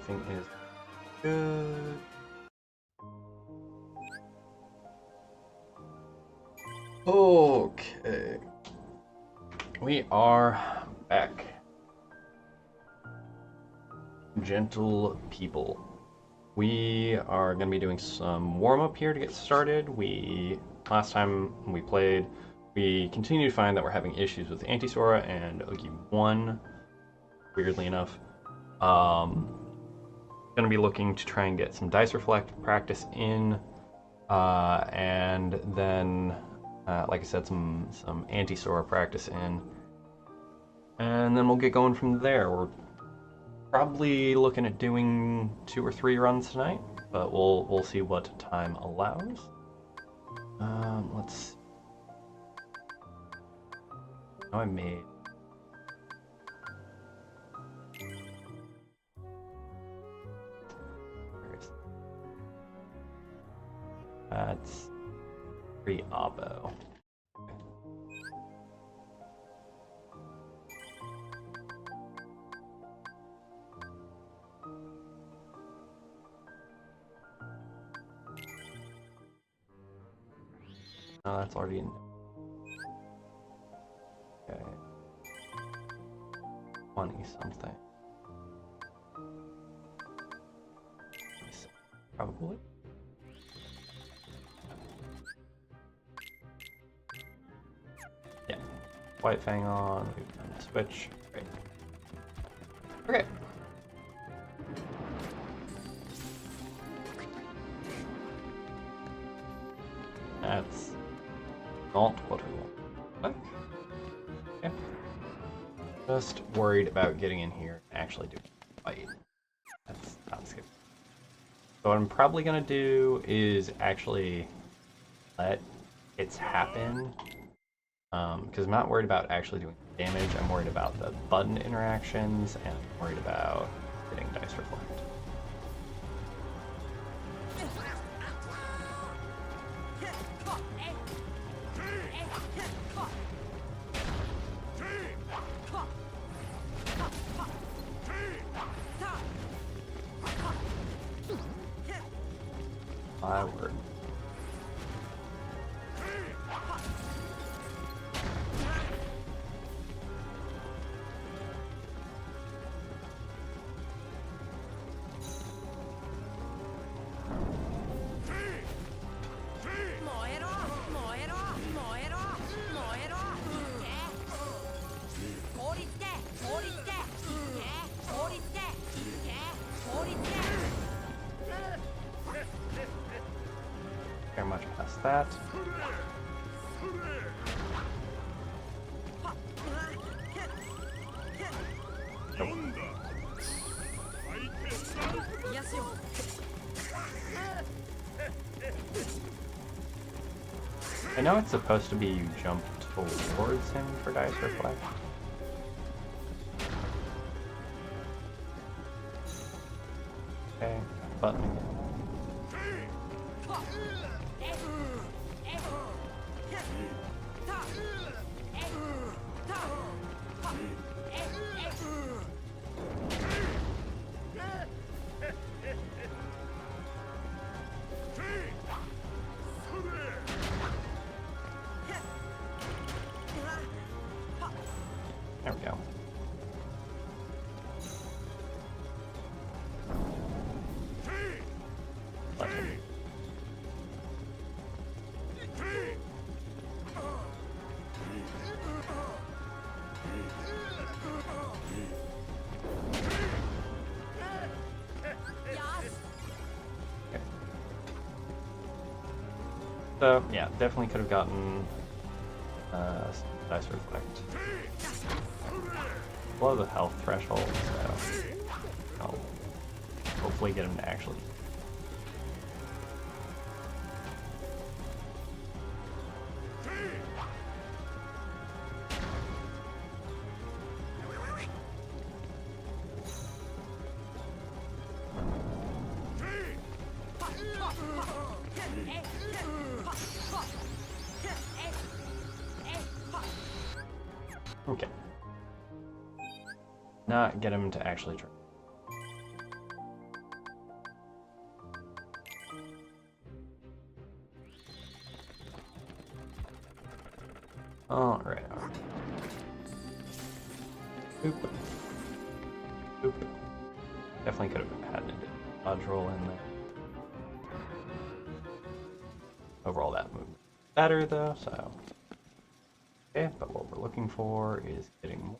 everything is good. Okay. We are back. Gentle people. We are going to be doing some warm-up here to get started. Last time we played, we continue to find that we're having issues with Anti-Sora and Oogie 1, weirdly enough. Going to be looking to try and get some Dice Reflect practice in, and then, like I said, some Anti-Sora practice in. And then we'll get going from there. We're probably looking at doing 2 or 3 runs tonight, but we'll see what time allows. Let's see. I made. That's 3 Abo. No, that's already in. Okay. 20 something. Probably. Yeah. White Fang on. We've done the switch. Great. Okay. That's not what we want. What? Okay. Just worried about getting in here and actually doing a fight. That's not scary. So what I'm probably gonna do is actually let it happen. Because I'm not worried about actually doing damage. I'm worried about the button interactions, and I'm worried about getting Dice Reflect. My word. Very much past that. Nope. I know it's supposed to be you jump towards him for Dice Reflect. Okay, button again. There we go. Let him. Okay. So, yeah, definitely could have gotten some Dice Reflect. Below the health threshold, so I'll hopefully get him to actually. Okay. Not get him to actually try. Alright, alright. Boop. Boop. Definitely could have had an dodge roll in there. Overall, that movement better though, so. Okay, but what we're looking for is getting more.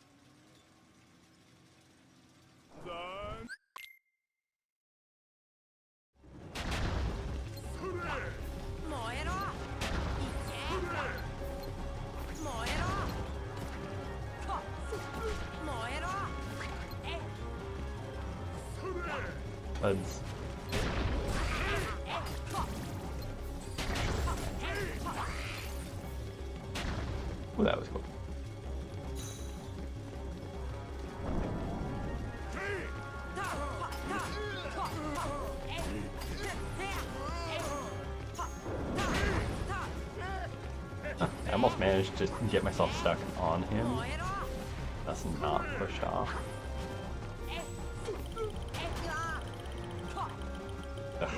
Buds. Oh, that was cool. I almost managed to get myself stuck on him. That's not pushed off. Ugh.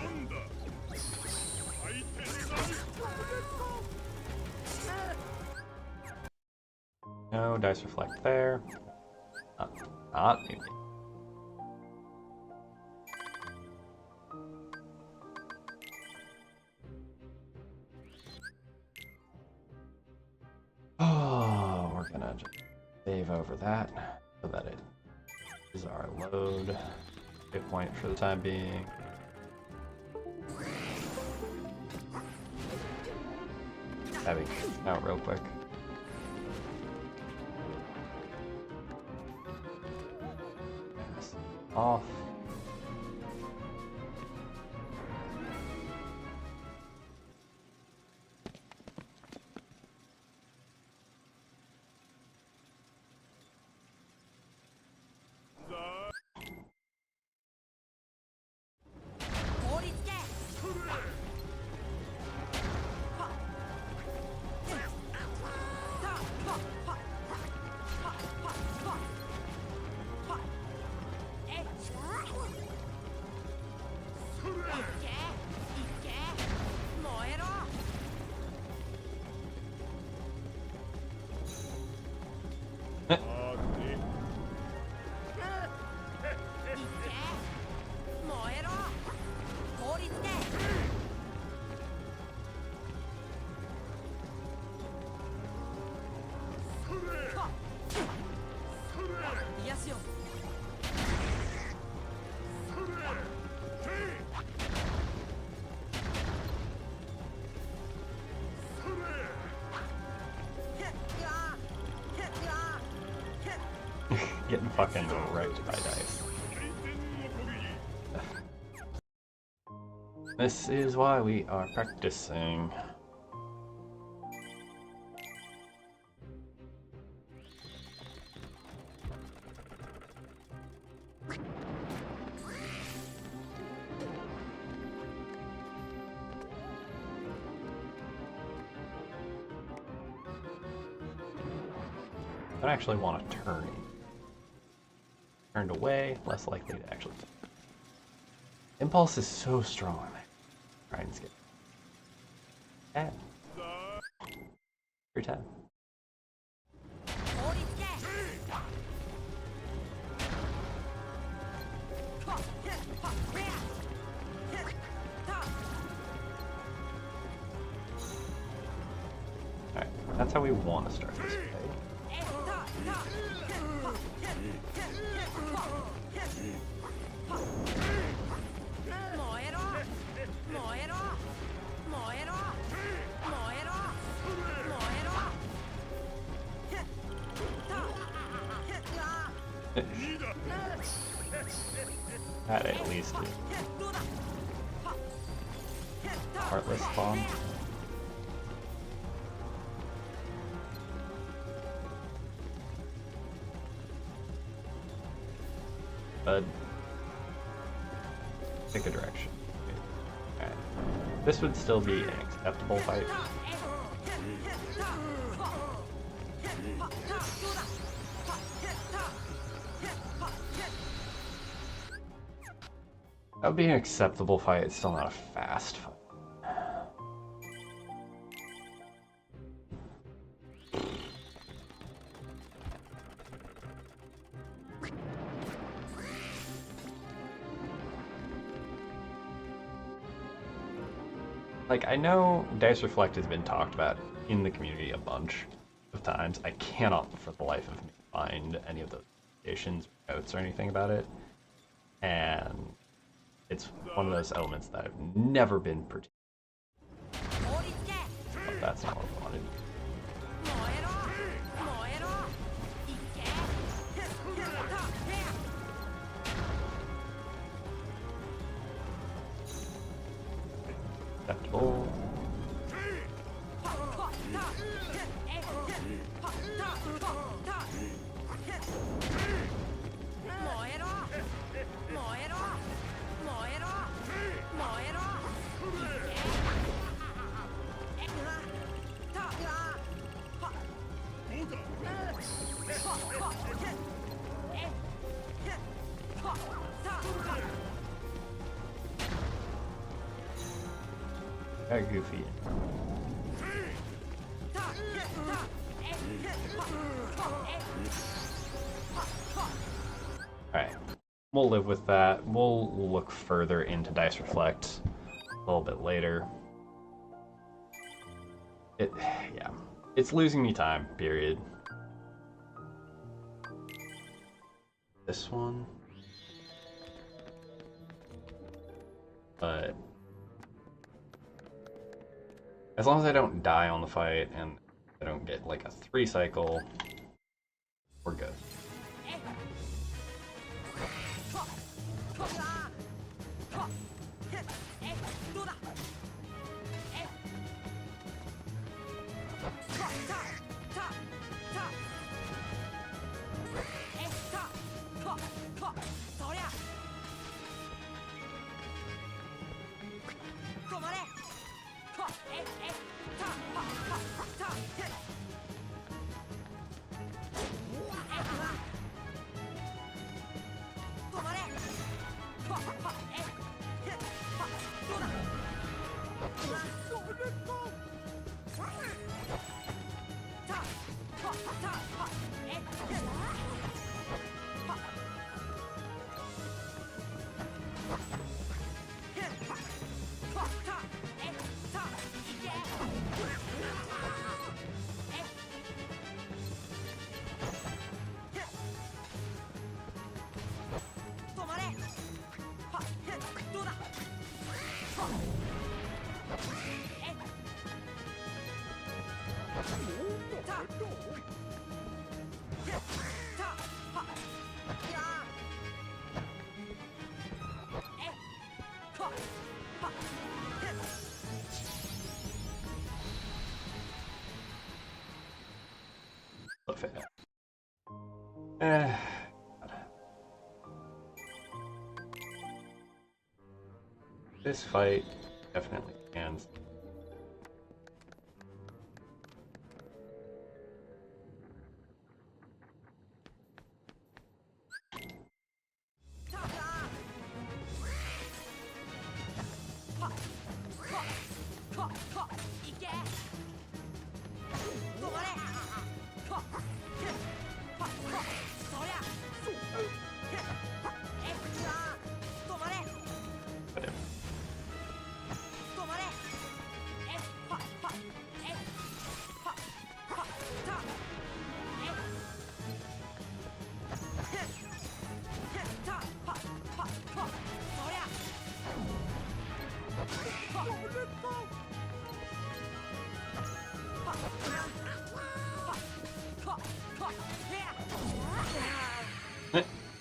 No, dice reflect there. Not maybe. Oh, we're gonna just save over that so that it is our load. Hit point for the time being. Having out real quick. Off. Getting fucking wrecked by dice. This is why we are practicing. I don't actually want to turn. Turned away, less likely to actually. Impulse is so strong. Alright, let's get 10. Every 10. Alright, that's how we want to start this play. That at least is heartless spawn. But pick a direction. Okay. This would still be an acceptable fight. That would be an acceptable fight, it's still not a fast fight. like, I know Dice Reflect has been talked about in the community a bunch of times. I cannot for the life of me find any of those editions, notes, or anything about it. And it's one of those elements that I've never been particular. But that's not what I wanted. Acceptable. Very goofy. Alright, we'll live with that. We'll look further into Dice Reflect a little bit later. Yeah, it's losing me time, period. This one. But as long as I don't die on the fight and I don't get like a 3 cycle, we're good. This fight definitely stands.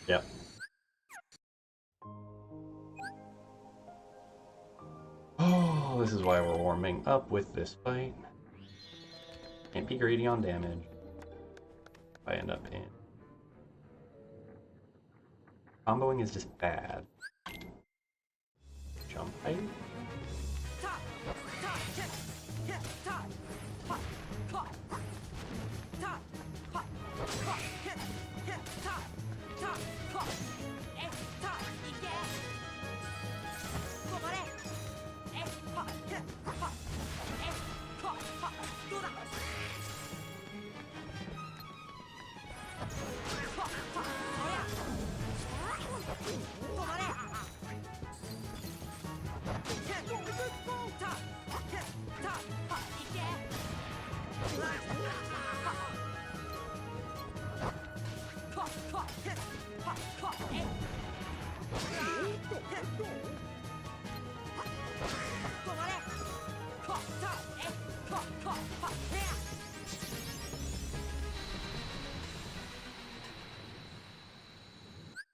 Yep. Oh, this is why we're warming up with this fight. Can't be greedy on damage. If I end up in. Comboing is just bad. Jump height?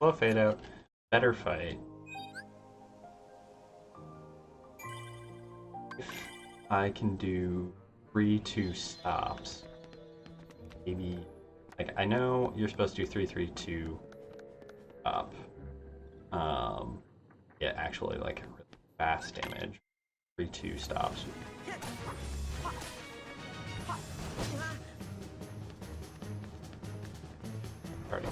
Well, fade out. Better fight. If I can do 3-2 stops, maybe. Like, I know you're supposed to do 3-3-2 up. Yeah, actually, like, really fast damage. 3-2 stops. Starting.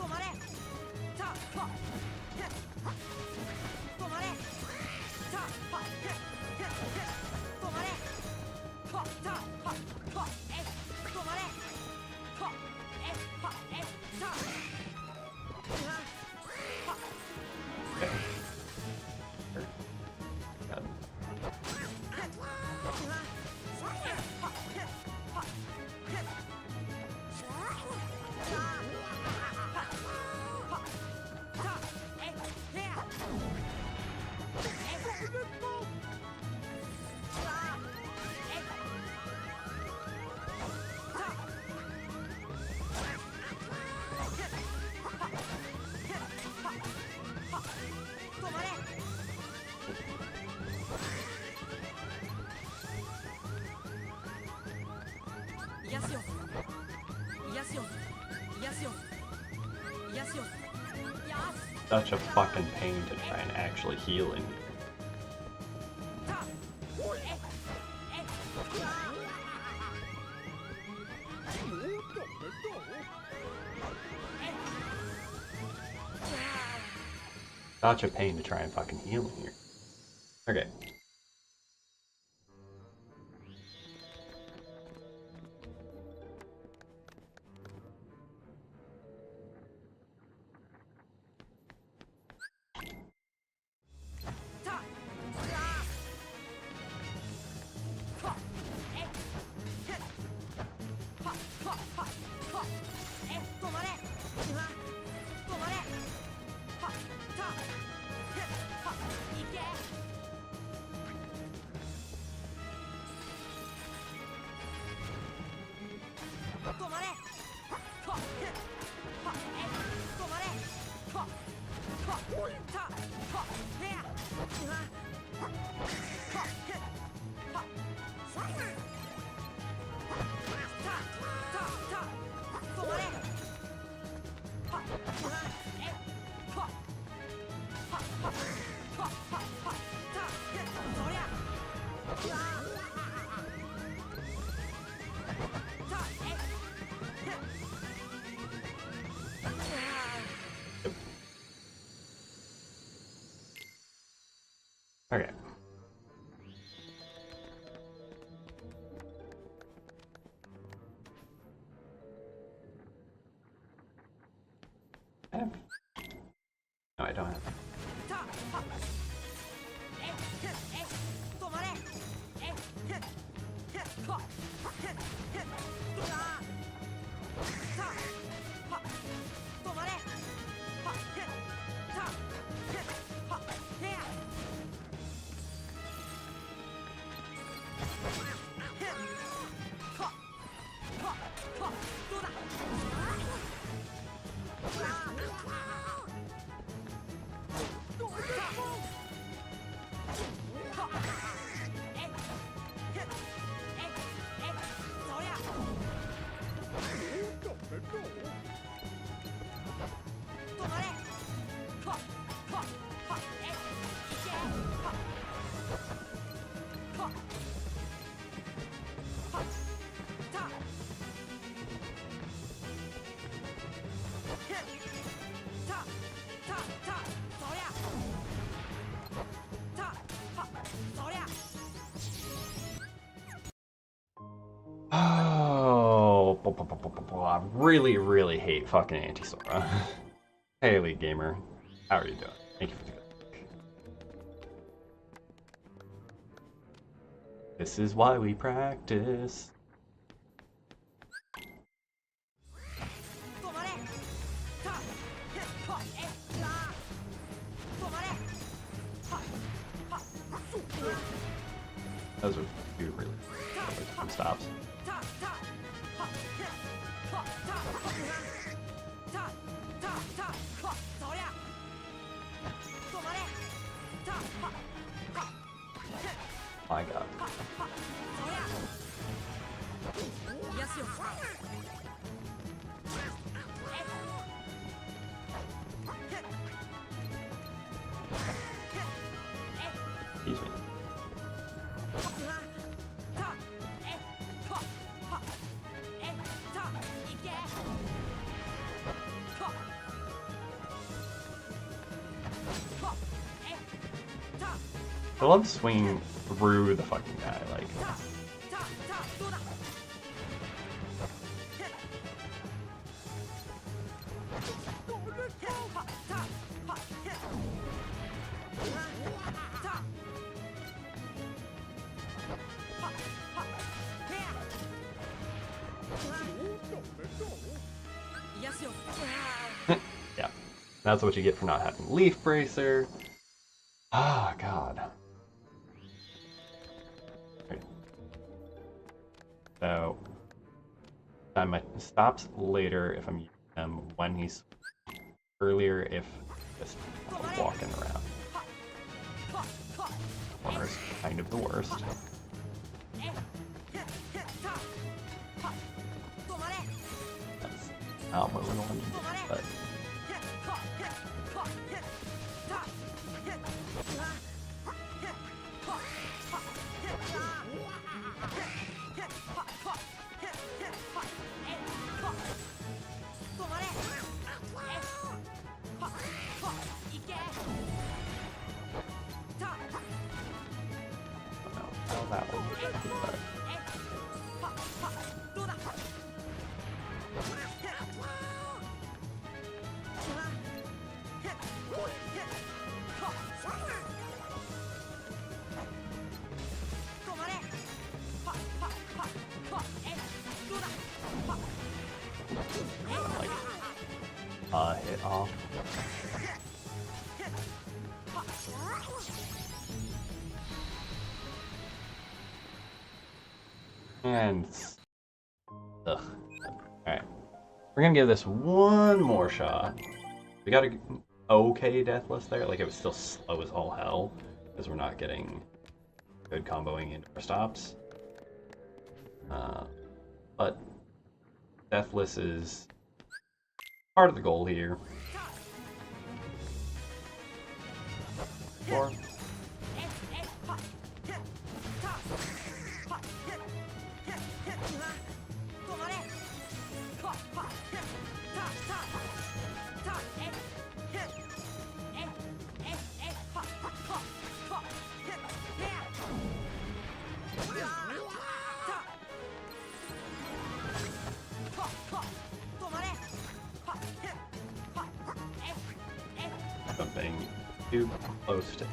Such a fucking pain to try and actually heal in here. Such a pain to try and fucking heal in here. Okay. Okay. I have... No, I don't have. Oh, I really, really hate fucking Anti-Sora. Hey, Elite Gamer. How are you doing? Thank you for the good luck. This is why we practice. Those are two really good stops. My god. Excuse me. I love swinging through the fucking guy, like... Yeah, that's what you get for not having Leaf Bracer. Ah, God. Right. So, time my stops later if I'm using them when he's earlier if just walking around. Corner's kind of the worst. That's not what we want to do, but... that one. Hit off. And... ugh. Alright. We're gonna give this one more shot. We got a okay deathless there. Like, it was still slow as all hell, because we're not getting good comboing into our stops. But deathless is part of the goal here. 4. Something too close to...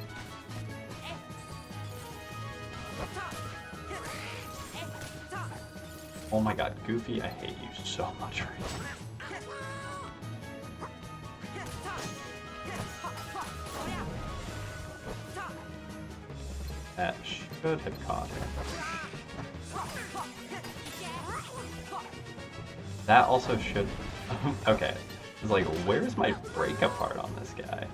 Oh my god, Goofy, I hate you so much right now. That should have caught him. That also should... okay. It's like, where's my break apart on this guy?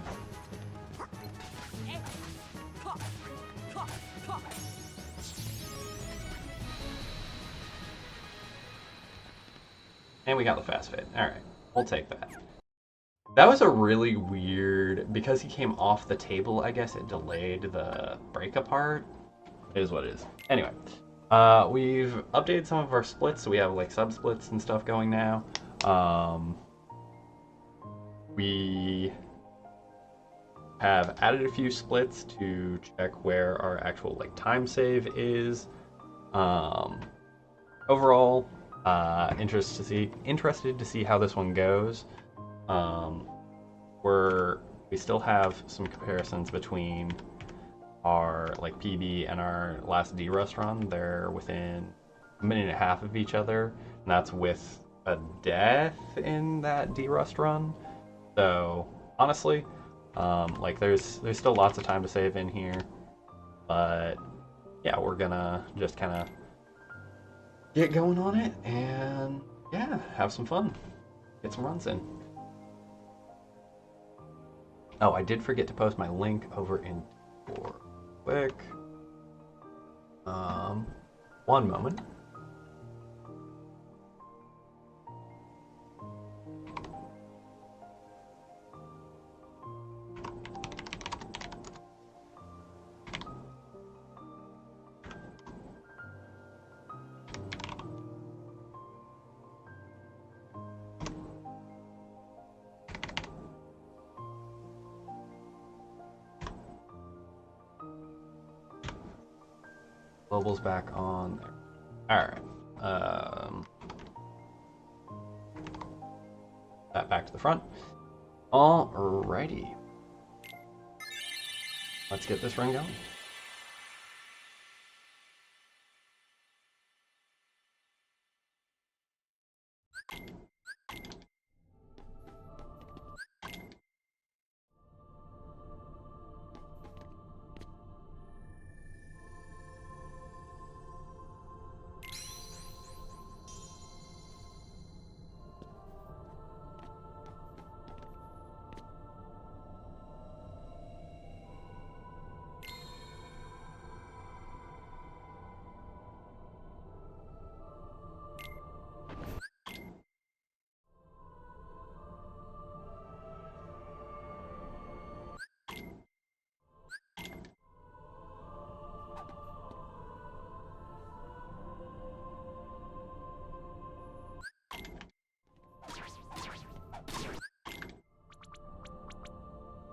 And we got the fast fade. Alright, we'll take that. That was a really weird... because he came off the table, I guess it delayed the break apart. It is what it is. Anyway, we've updated some of our splits, so we have like sub-splits and stuff going now. We have added a few splits to check where our actual like time save is. Overall, interested to see how this one goes. We still have some comparisons between our like PB and our last D Rust run. They're within a minute and a half of each other, and that's with a death in that D Rust run. So honestly, like there's still lots of time to save in here, but yeah, we're gonna just kind of get going on it and yeah, have some fun, get some runs in. Oh, I did forget to post my link over in for quick. One moment. Global's back on there. Alright. That back to the front. Alrighty. Let's get this run going.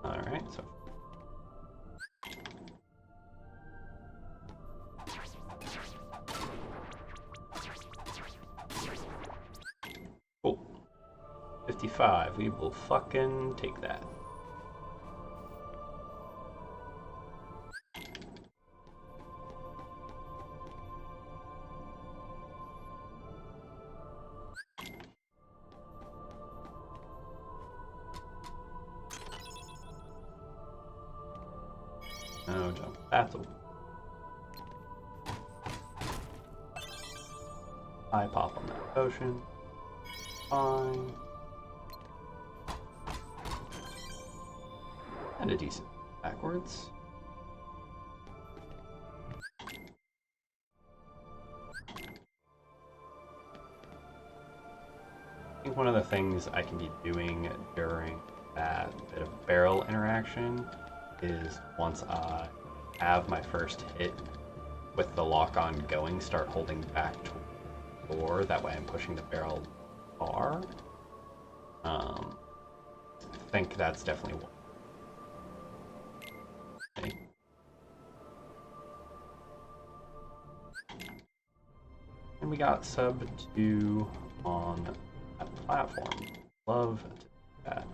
Alright, so cool. 55. We will fucking take that. No jump. That's a high pop on that potion. Fine. And a decent backwards. I think one of the things I can be doing during that bit of barrel interaction is once I have my first hit with the lock-on going, start holding back to the door. That way I'm pushing the barrel far. I think that's definitely one. Okay. And we got sub 2 on that platform. Love that.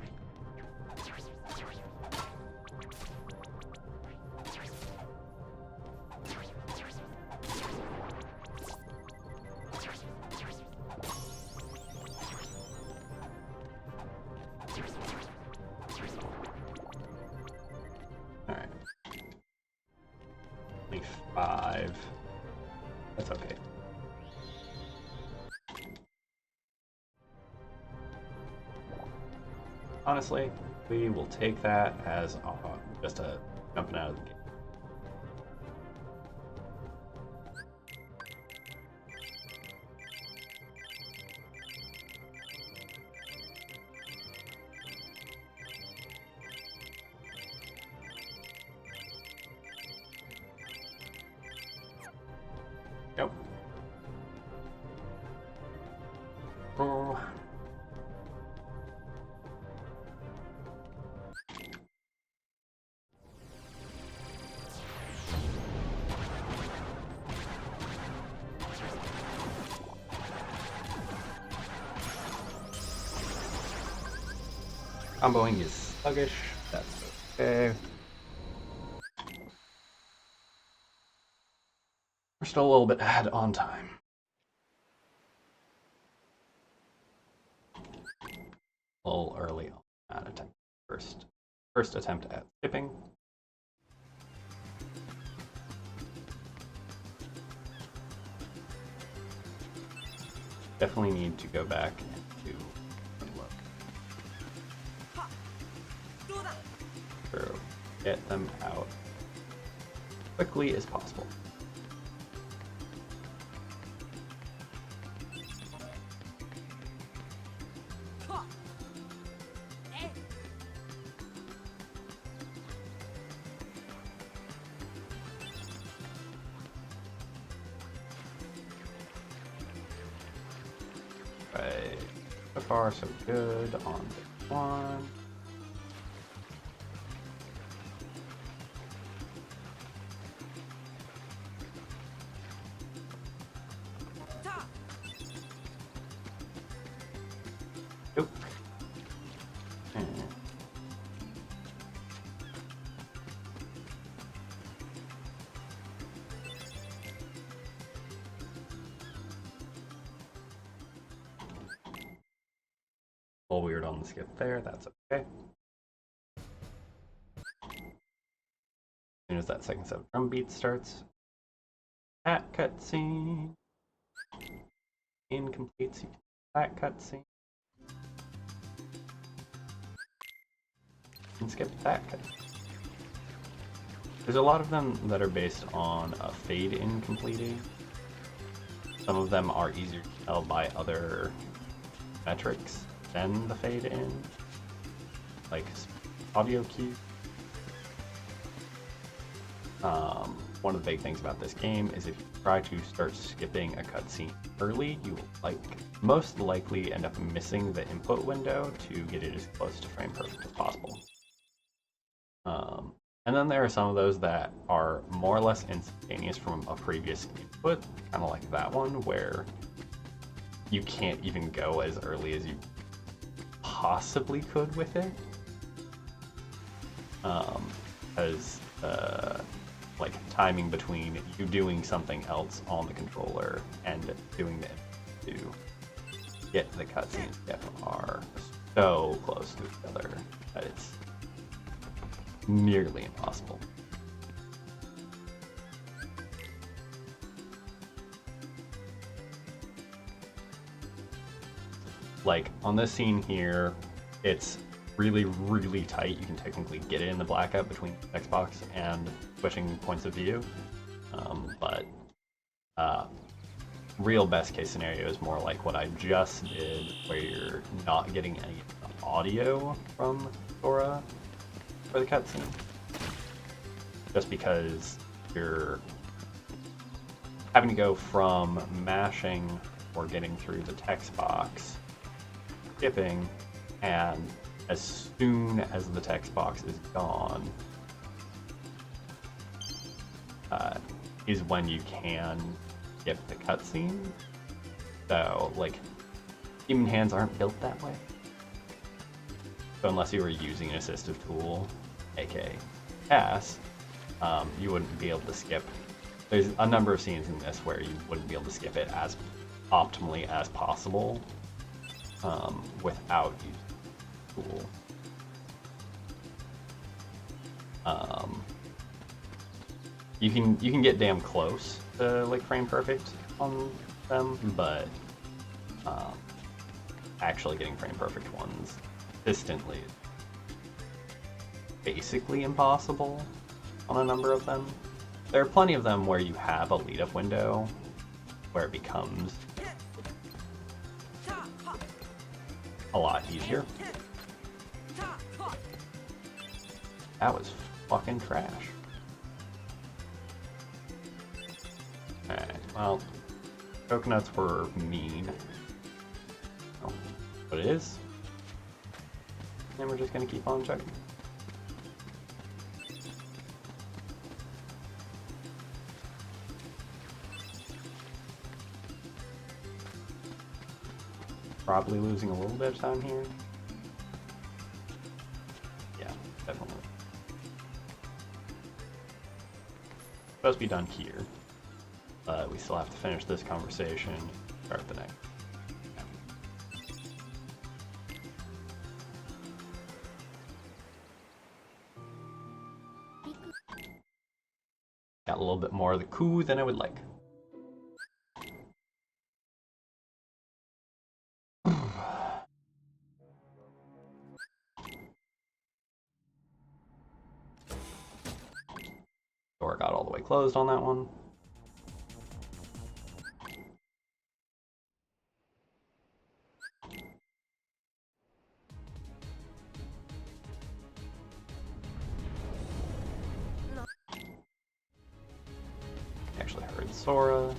Alright. 25. That's okay. Honestly, we will take that as just a jumping out of the gate. Yep. Oh. Comboing is sluggish. That's okay. We're still a little bit ahead on time. A little early on that attempt. First attempt at skipping. Definitely need to go back and do a look. get them out quickly as possible. Right, so far so good on this one. Nope. A little weird on the skip there, that's okay. As soon as that second set of drum beat starts, that cutscene incomplete, so you can that cutscene and skip that cutscene. There's a lot of them that are based on a fade in completing. Some of them are easier to tell by other metrics than the fade in, like audio cue. One of the big things about this game is if you try to start skipping a cutscene early, you will most likely end up missing the input window to get it as close to frame perfect as possible. And then there are some of those that are more or less instantaneous from a previous input, kind of like that one, where you can't even go as early as you possibly could with it. As like timing between you doing something else on the controller and doing the to get the cutscenes are so close to each other that it's nearly impossible. Like on this scene here, it's really, really tight. You can technically get it in the blackout between Xbox and switching points of view. But real best case scenario is more like what I just did, where you're not getting any audio from Sora for the cutscene, just because you're having to go from mashing or getting through the text box, skipping, and as soon as the text box is gone, is when you can skip the cutscene. So, like, human hands aren't built that way. So unless you were using an assistive tool, aka pass, you wouldn't be able to skip. There's a number of scenes in this where you wouldn't be able to skip it as optimally as possible without using the tool. You can get damn close to like frame perfect on them, but actually getting frame perfect ones consistently is basically impossible on a number of them. There are plenty of them where you have a lead up window where it becomes a lot easier. That was fucking trash. Alright, well, coconuts were mean. Oh, but it is. And we're just gonna keep on chugging. Probably losing a little bit of time here. Yeah, definitely. Supposed to be done here, but we still have to finish this conversation, start the next. Got a little bit more of the coup than I would like. definitely closed on that one. Actually heard Sora.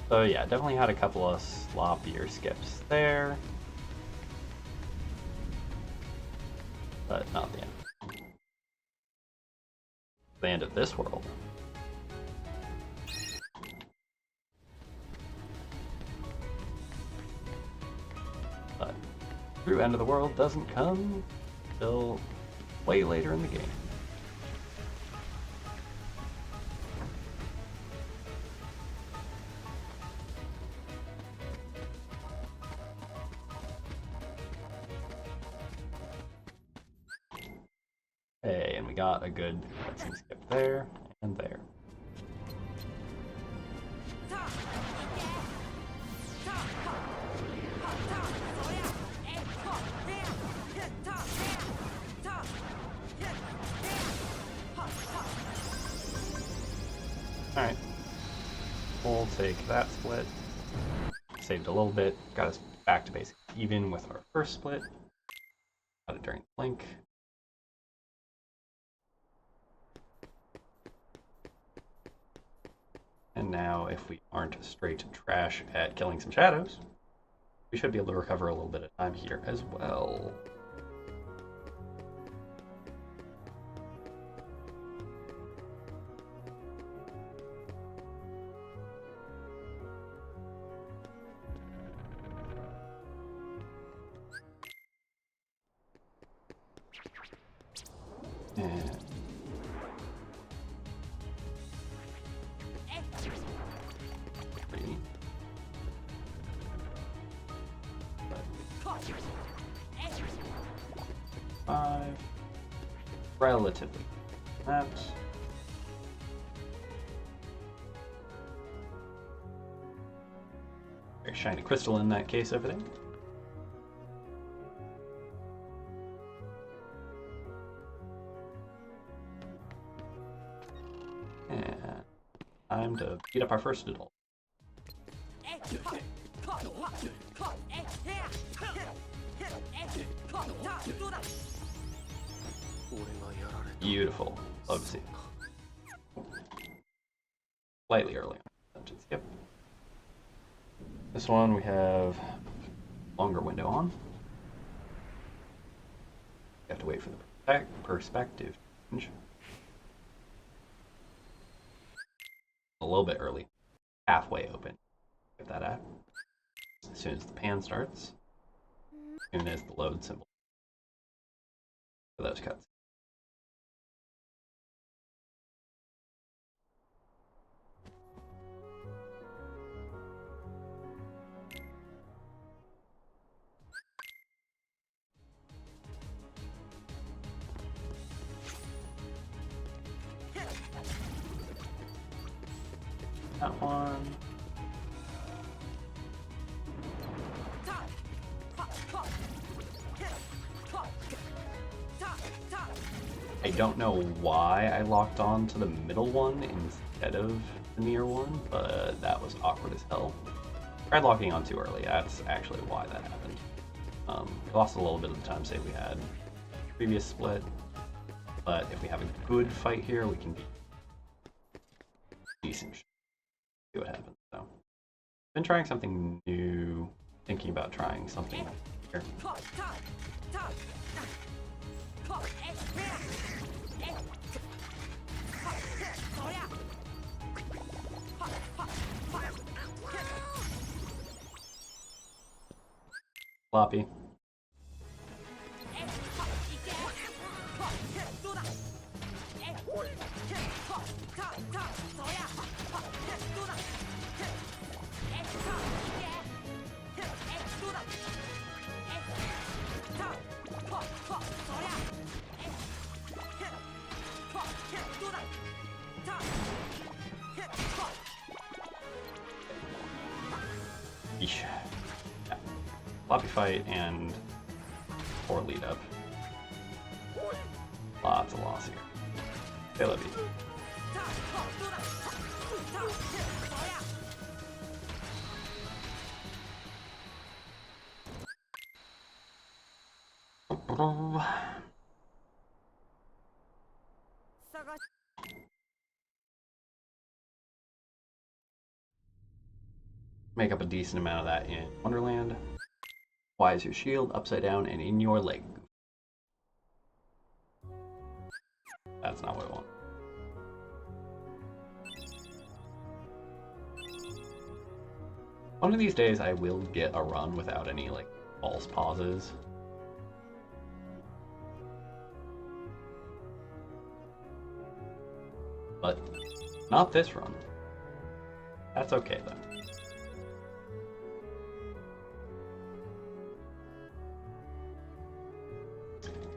So yeah, definitely had a couple of sloppier skips there. But not the end. The end of this world. But true end of the world doesn't come till way later in the game. Okay, and we got a good cutscene skip there and there. Alright, we'll take that split. Saved a little bit, got us back to basically even with our first split. Got it during the blink. And now, if we aren't straight trash at killing some shadows, we should be able to recover a little bit of time here as well. And five. Relatively. That's very shiny crystal in that case over there. And time to beat up our first adult. Beautiful. Love to see it. Slightly early on sentence. Yep. This one we have longer window on. You have to wait for the perspective change. A little bit early. Halfway open. Get that out. As soon as the pan starts. As soon as the load symbol. For those cuts. That one. I don't know why I locked on to the middle one instead of the near one, but that was awkward as hell. Tried locking on too early. That's actually why that happened. We lost a little bit of the time save we had previous split, but if we have a good fight here, we can be decent. See what happens. So, been trying something new. Thinking about trying something here. Floppy. Yeesh. Yeah. Floppy fight and poor lead up. Lots of loss here. They love you. Make up a decent amount of that in Wonderland. Why is your shield upside down and in your leg? That's not what I want. One of these days I will get a run without any like false pauses. But not this run. That's okay though.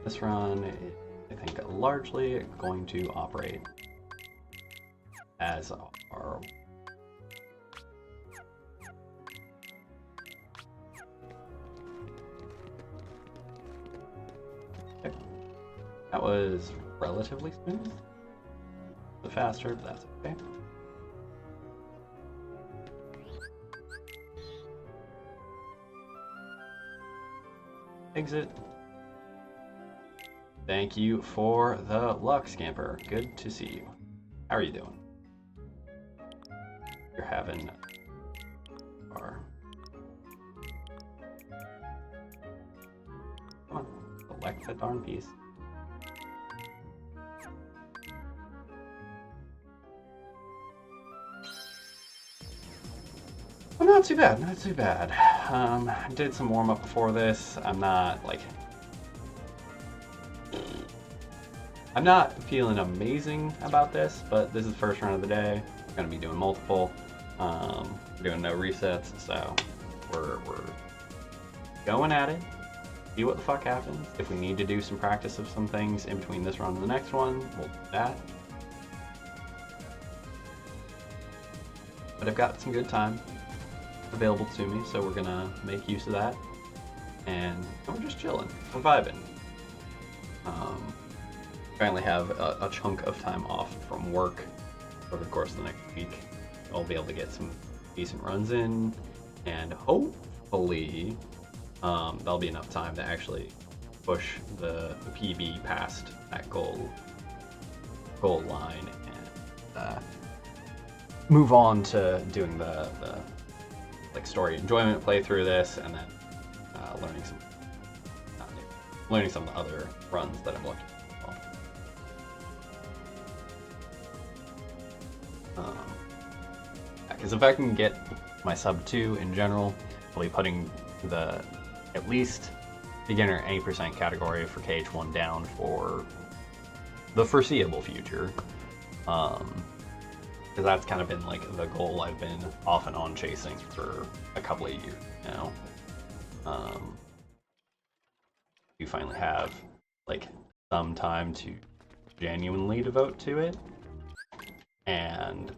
This run is, I think, largely going to operate as our okay. That was relatively smooth. A bit faster, but that's okay. Exit. Thank you for the luck, Scamper. Good to see you. How are you doing? You're having our... Come on, select the darn piece. Well, not too bad, not too bad. I did some warm-up before this. I'm not feeling amazing about this, but this is the first run of the day. We're gonna be doing multiple. We're doing no resets, so we're going at it. See what the fuck happens. If we need to do some practice of some things in between this run and the next one, we'll do that. But I've got some good time available to me, so we're gonna make use of that. And we're just chilling. We're vibing. Finally have a chunk of time off from work over the course of the next week. I'll be able to get some decent runs in, and hopefully that'll be enough time to actually push the PB past that goal line and move on to doing the like story enjoyment play through this, and then learning some of the other runs that I'm looking at. Because if I can get my sub 2 in general, I'll be putting the at least beginner any % category for KH1 down for the foreseeable future. Because that's kind of been like the goal I've been off and on chasing for a couple of years now. You finally have like some time to genuinely devote to it, and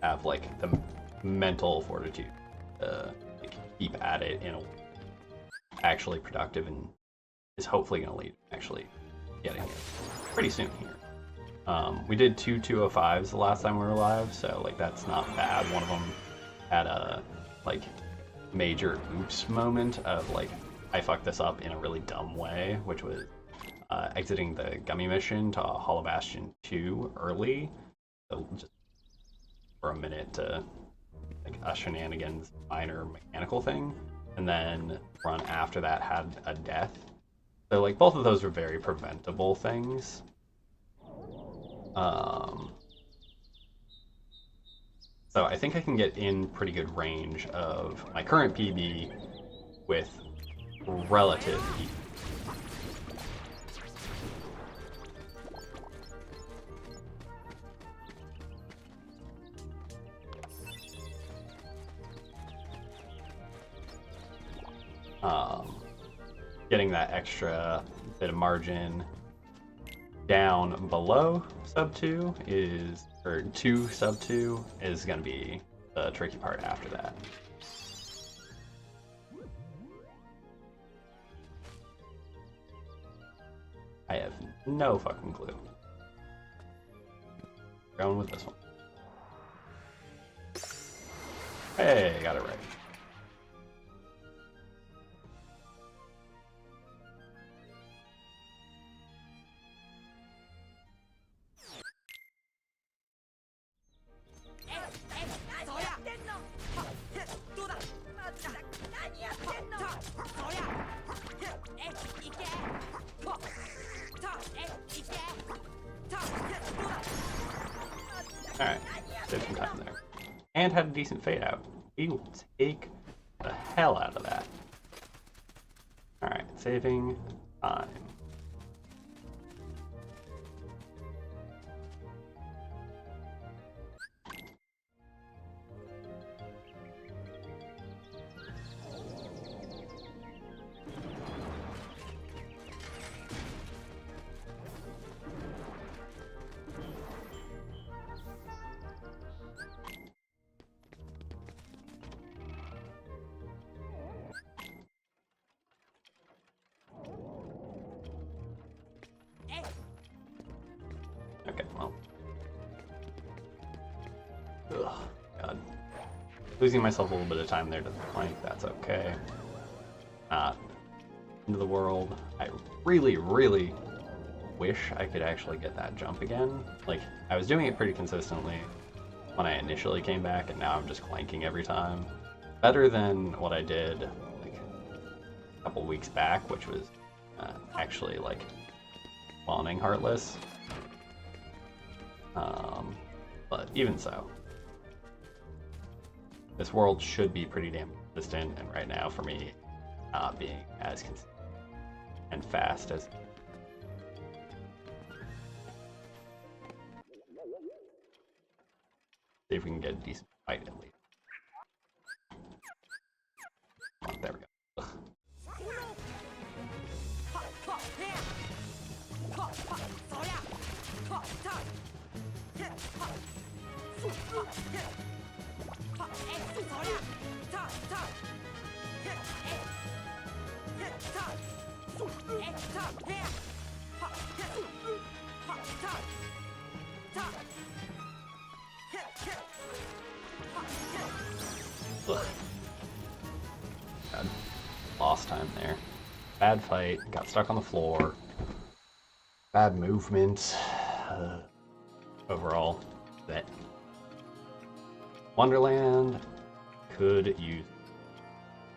have like the mental fortitude to like, keep at it in a actually productive, and is hopefully going to lead actually getting it pretty soon here. We did 2 205s the last time we were live, so like that's not bad. One of them had a like major oops moment of like I fucked this up in a really dumb way, which was exiting the gummy mission to Hollow Bastion 2 early, so just for a minute to like a shenanigans minor mechanical thing, and then run after that had a death. So like both of those are very preventable things. So I think I can get in pretty good range of my current PB with relative ease. Getting that extra bit of margin down below sub 2 is, or 2 sub 2 is going to be the tricky part after that. I have no fucking clue. going with this one. Hey, got it right. Alright, saved some time there. And had a decent fade out. We will take the hell out of that. Alright, saving time. Okay, well. Ugh, God. Losing myself a little bit of time there to the plank, that's okay. Not into the world. I really, really wish I could actually get that jump again. Like, I was doing it pretty consistently when I initially came back, and now I'm just clanking every time. Better than what I did, like, a couple weeks back, which was actually, like, spawning Heartless. But even so, this world should be pretty damn consistent, and right now, for me, not being as consistent and fast as. See if we can get a decent fight at least. Oh, there we go. Ugh. Ugh. God. Lost time there. Bad fight, got stuck on the floor. Bad movement. Overall, that Wonderland could use.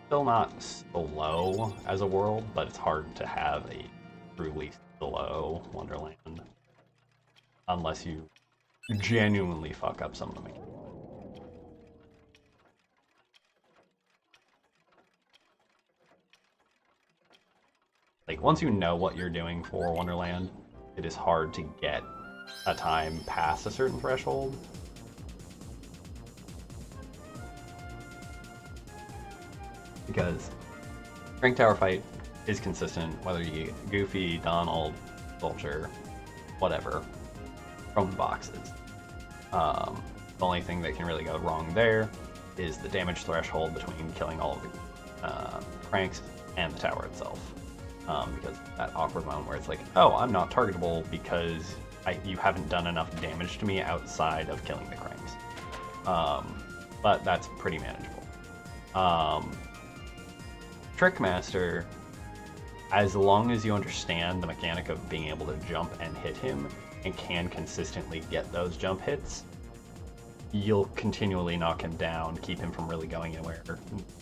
Still not slow as a world, but it's hard to have a truly slow Wonderland unless you genuinely fuck up some of the mechanics. Like, once you know what you're doing for Wonderland, it is hard to get a time past a certain threshold. Because Crank Tower fight is consistent, whether you get Goofy, Donald, Vulture, whatever, from the boxes. The only thing that can really go wrong there is the damage threshold between killing all of the Cranks and the tower itself. Because that awkward moment where it's like, oh, I'm not targetable because you haven't done enough damage to me outside of killing the Cranks. But that's pretty manageable. Trickmaster, as long as you understand the mechanic of being able to jump and hit him and can consistently get those jump hits, you'll continually knock him down, keep him from really going anywhere,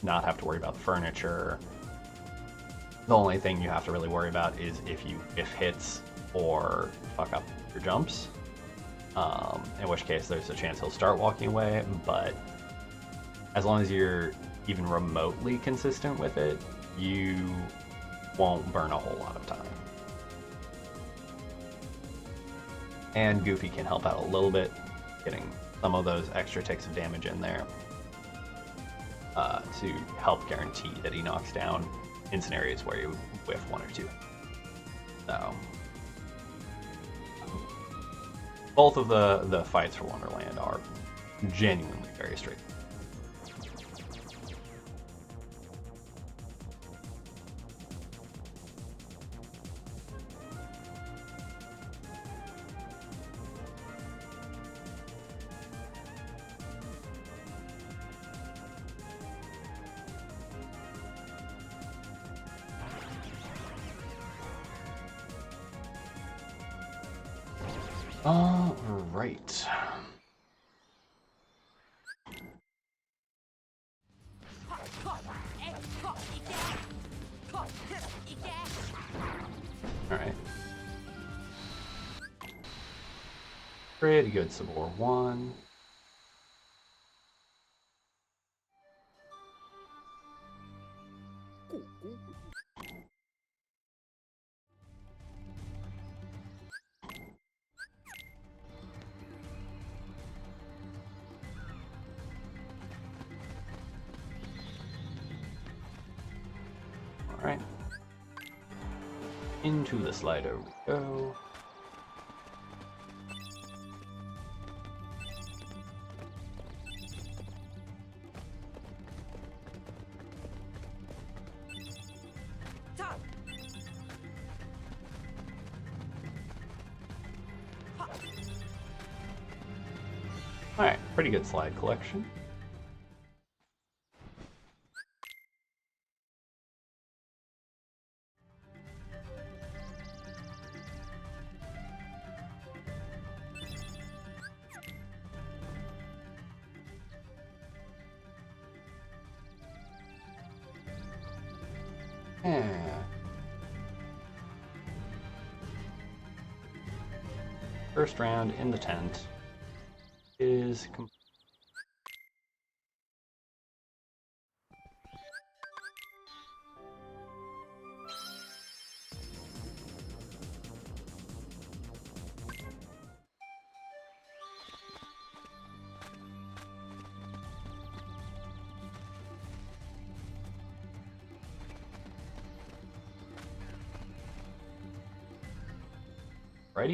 not have to worry about the furniture. The only thing you have to really worry about is if hits or fuck up your jumps, in which case there's a chance he'll start walking away, but as long as you're even remotely consistent with it, you won't burn a whole lot of time. And Goofy can help out a little bit, getting some of those extra ticks of damage in there to help guarantee that he knocks down in scenarios where you whiff one or two. So both of the fights for Wonderland are genuinely very straightforward. All right. All right. Pretty good, Sabor 1. All right. Into the slider we go. Alright, pretty good slide collection. Yeah. First round in the tent is complete.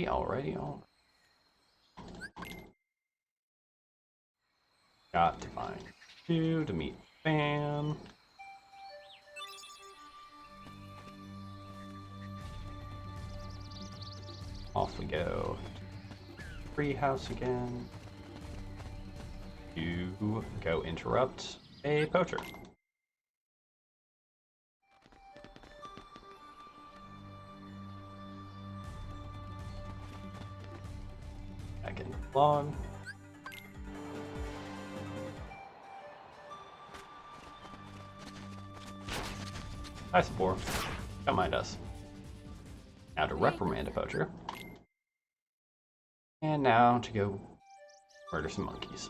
Alrighty. Got to find 2 to meet Fan. Off we go. Treehouse again. To go interrupt a poacher. Back in the log. Hi, Spore. Don't mind us. Now to reprimand a poacher. And now to go murder some monkeys.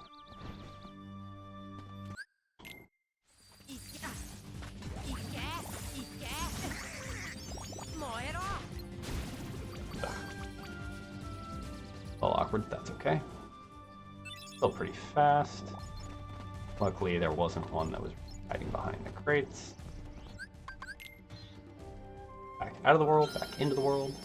A little awkward, that's okay. Still pretty fast. Luckily, there wasn't one that was hiding behind the crates. Back out of the world, back into the world.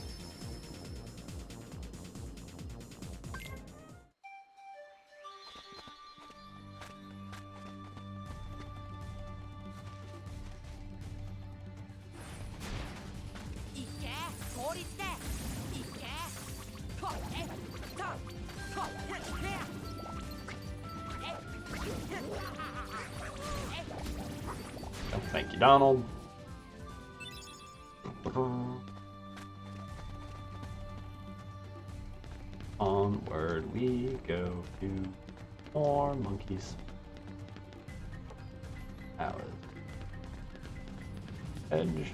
Thank you, Donald. Onward we go to more monkeys. Out of edge.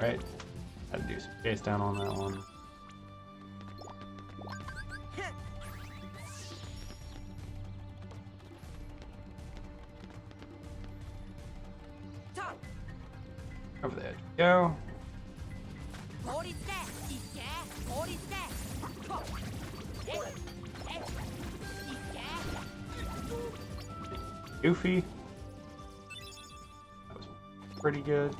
Right, had to do some chase down on that one. Over the edge we go. Goofy. That was pretty good.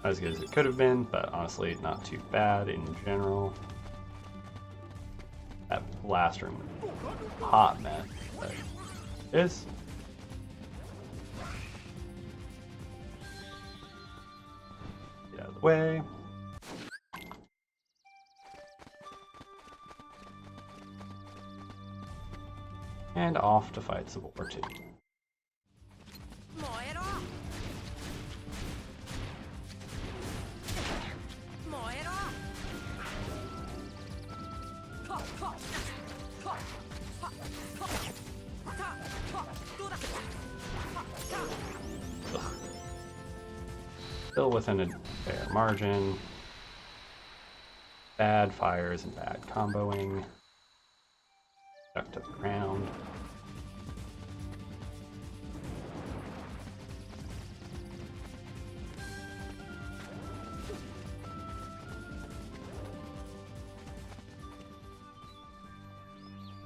Not as good as it could have been, but honestly not too bad in general. That last room, hot mess. But it is. Get out of the way. And off to fight Civil War II. Still within a fair margin. Bad fires and bad comboing. Stuck to the ground.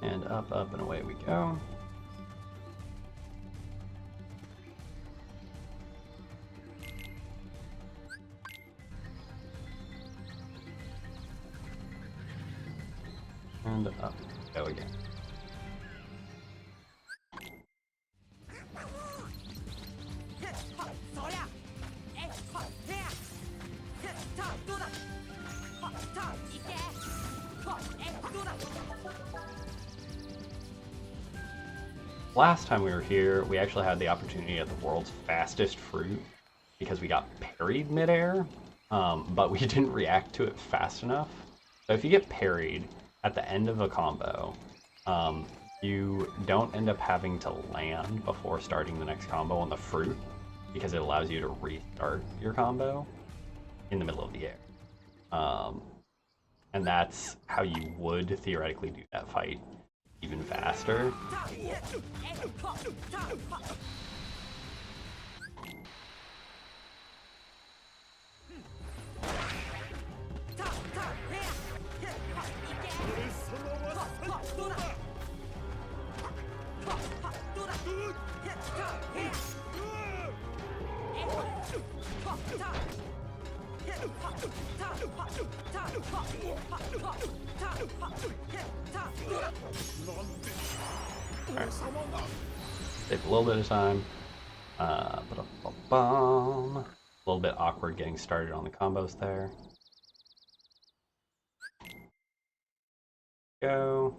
And up, up, and away we go. And up we go again. Last time we were here, we actually had the opportunity at the world's fastest fruit because we got parried midair, but we didn't react to it fast enough. So if you get parried at the end of a combo, you don't end up having to land before starting the next combo on the fruit because it allows you to restart your combo in the middle of the air. And that's how you would theoretically do that fight even faster. Right. Save a little bit of time. A little bit awkward getting started on the combos there. Go.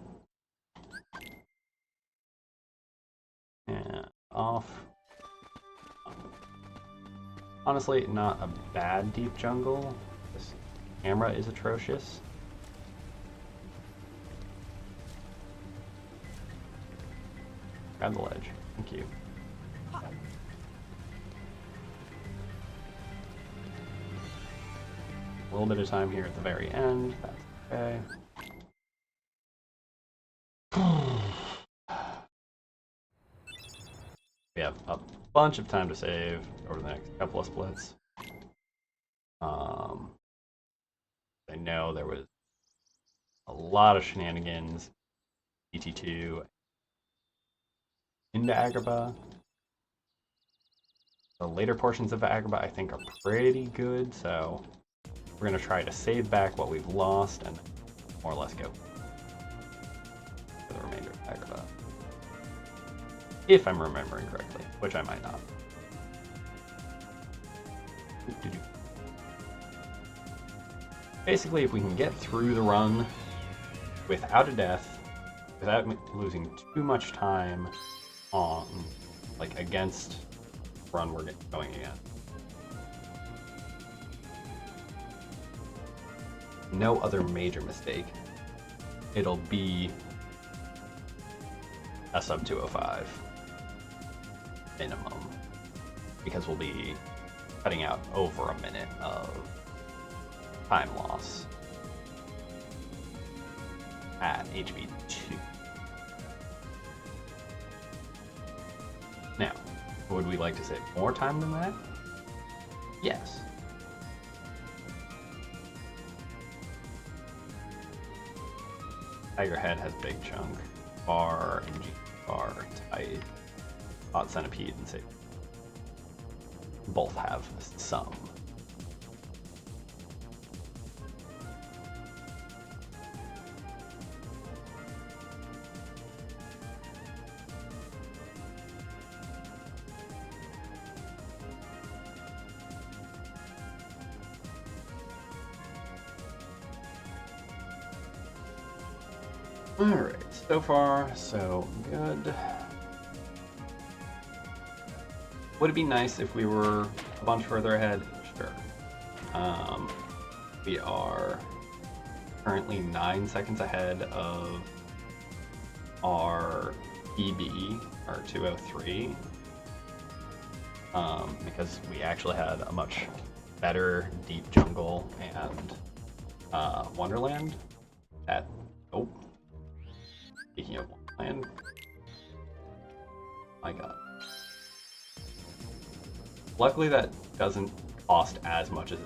And off. Honestly, not a bad deep jungle. This camera is atrocious. Grab the ledge. Thank you. A little bit of time here at the very end. That's okay. We have a bunch of time to save over the next couple of splits. I know there was a lot of shenanigans. ET2 into Agrabah. The later portions of Agrabah I think are pretty good, so we're going to try to save back what we've lost and more or less go for the remainder of Agrabah. If I'm remembering correctly, which I might not. Basically, if we can get through the run without a death, without losing too much time on, like, against the run we're going again. No other major mistake. It'll be a sub 205 minimum, because we'll be cutting out over a minute of time loss at HB 2. Now, would we like to save more time than that? Yes. Tiger Head has big chunk. Bar and G bar tight. Hot Centipede and Save both have some. Alright, so far, so good. Would it be nice if we were a bunch further ahead? Sure. We are currently 9 seconds ahead of our EB, our 203, because we actually had a much better deep jungle and Wonderland at, oh, speaking of Wonderland, my god. Luckily that doesn't cost as much as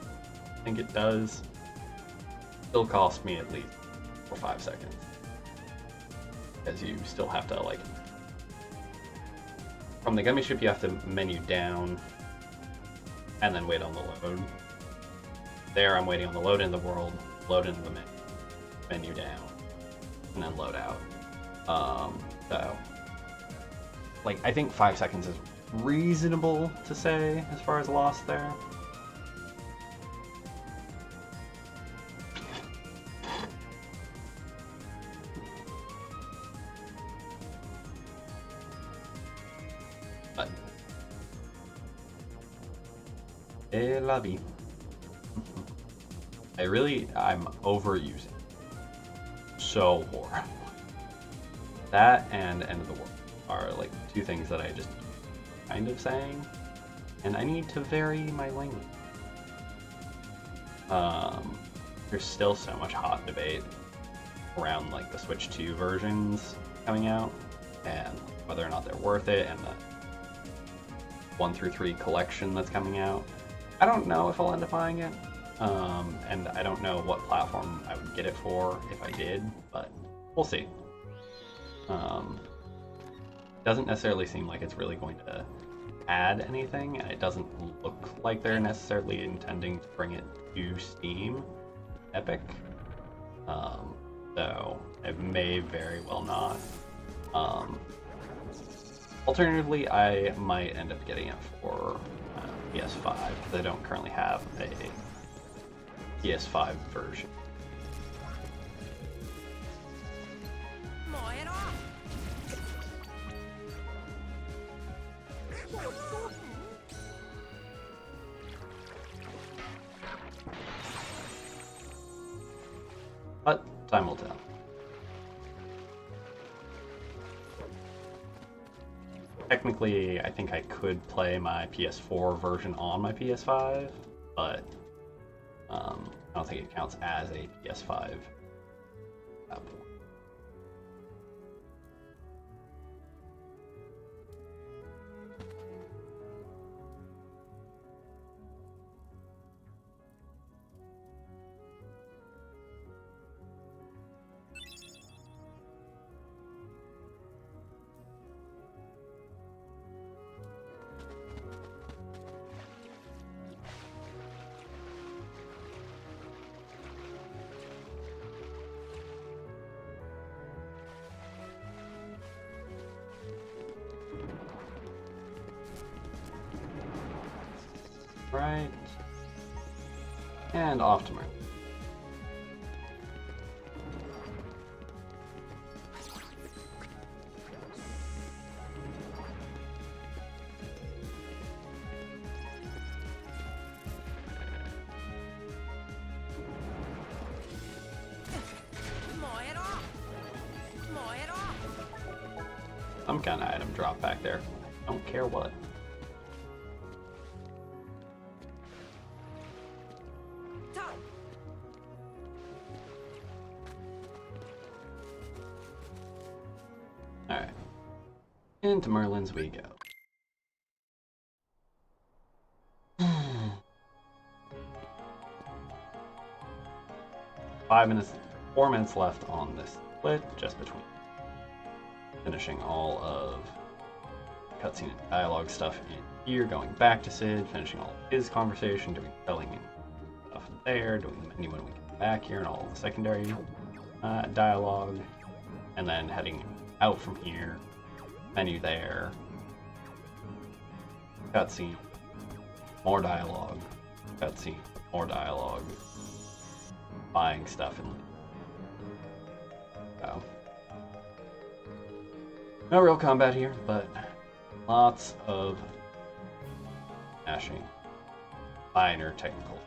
I think it does. Still cost me at least 4 or 5 seconds. Because you still have to, like, from the gummy ship you have to menu down and then wait on the load. There I'm waiting on the load in the world, load into the menu down, and then load out. So, like, I think 5 seconds is reasonable to say as far as loss there. But c'est la vie. I'm overusing so horrible. That and End of the World are like two things that I just kind of saying, and I need to vary my language. There's still so much hot debate around like the Switch 2 versions coming out and whether or not they're worth it, and the 1 through 3 collection that's coming out. I don't know if I'll end up buying it, and I don't know what platform I would get it for if I did, but we'll see. Doesn't necessarily seem like it's really going to add anything, and it doesn't look like they're necessarily intending to bring it to Steam Epic, so it may very well not. Alternatively, I might end up getting it for PS5 because I don't currently have a PS5 version. But time will tell. Technically, I think I could play my PS4 version on my PS5, but I don't think it counts as a PS5 app. Right. And off to Merlin. Some kind of item drop back there. Don't care what. Alright. Into Merlin's we go. 4 minutes left on this split, just between finishing all of cutscene and dialogue stuff in here, going back to Sid, finishing all of his conversation, doing spelling and stuff there, doing the menu when we get back here and all the secondary dialogue, and then heading out from here, menu there, cutscene, more dialogue, cutscene, more dialogue, buying stuff, and so No real combat here, but lots of mashing. Minor technical.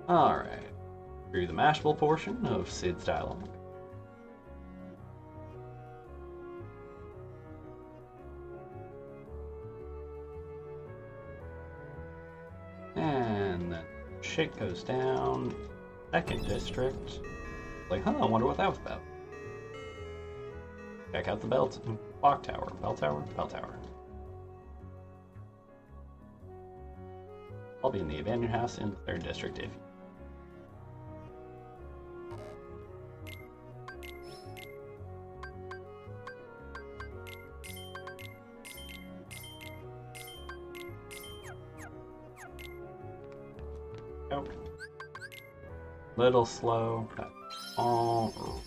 Alright, through the mashable portion of Sid's dialogue. And then Shake goes down, second district. Like, huh, I wonder what that was about. Check out the clock tower, bell tower, bell tower. I'll be in the abandoned house in the third district if you little slow, but all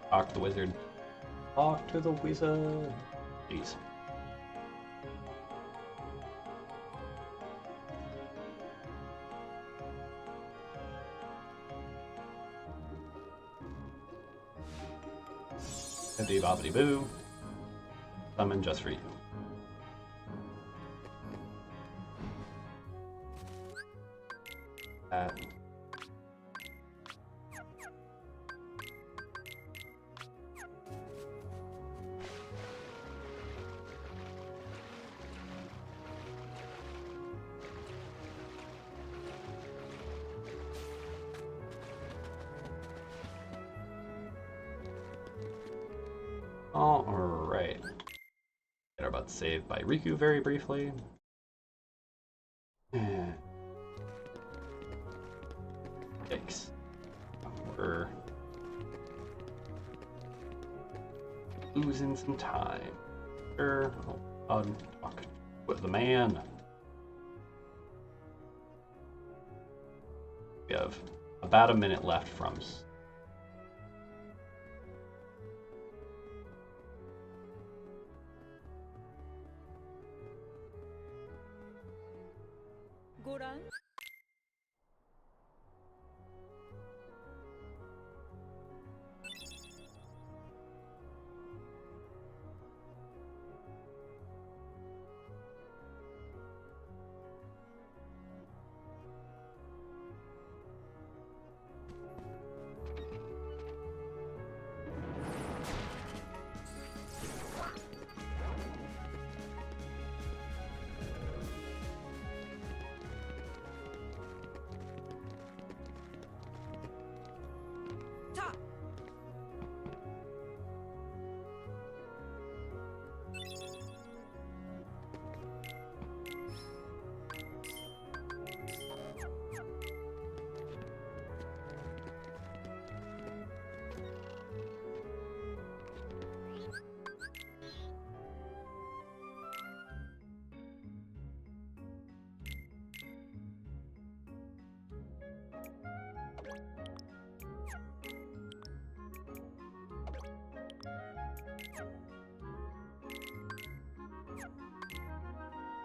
talk to the wizard. Talk to the wizard. Jeez. Bibbidi bobbidi boo. Summon just for you. That. Alright. Get our butts saved by Riku very briefly. Yikes. We're losing some time. Sure. I'll talk with the man. We have about a minute left from Goran?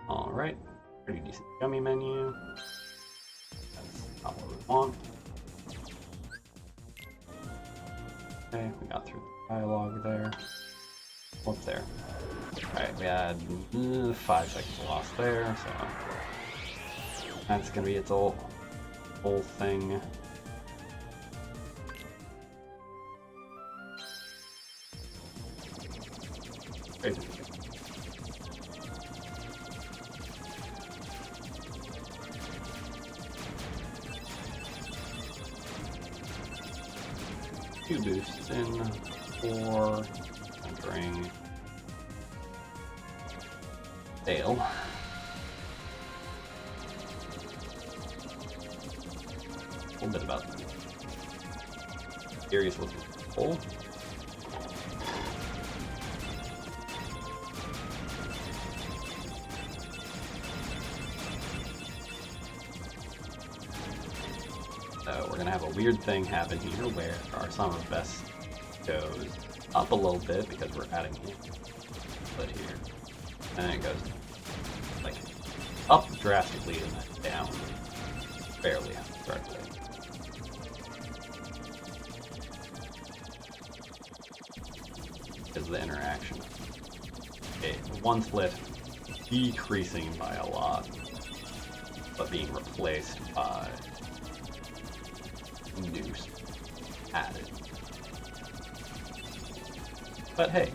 Alright, pretty decent gummy menu. That's not what we want. Okay, we got through the dialogue there. What's there? Alright, we had 5 seconds lost there, so that's gonna be its whole thing. Crazy. Two boosts in for entering Dale. bit about serious looking hole. So we're gonna have a weird thing happen here where our Song of Best goes up a little bit because we're adding split here, and then it goes like up drastically and then down barely directly. Is the interaction. Okay, one split decreasing by a lot, but being replaced by new added. But hey,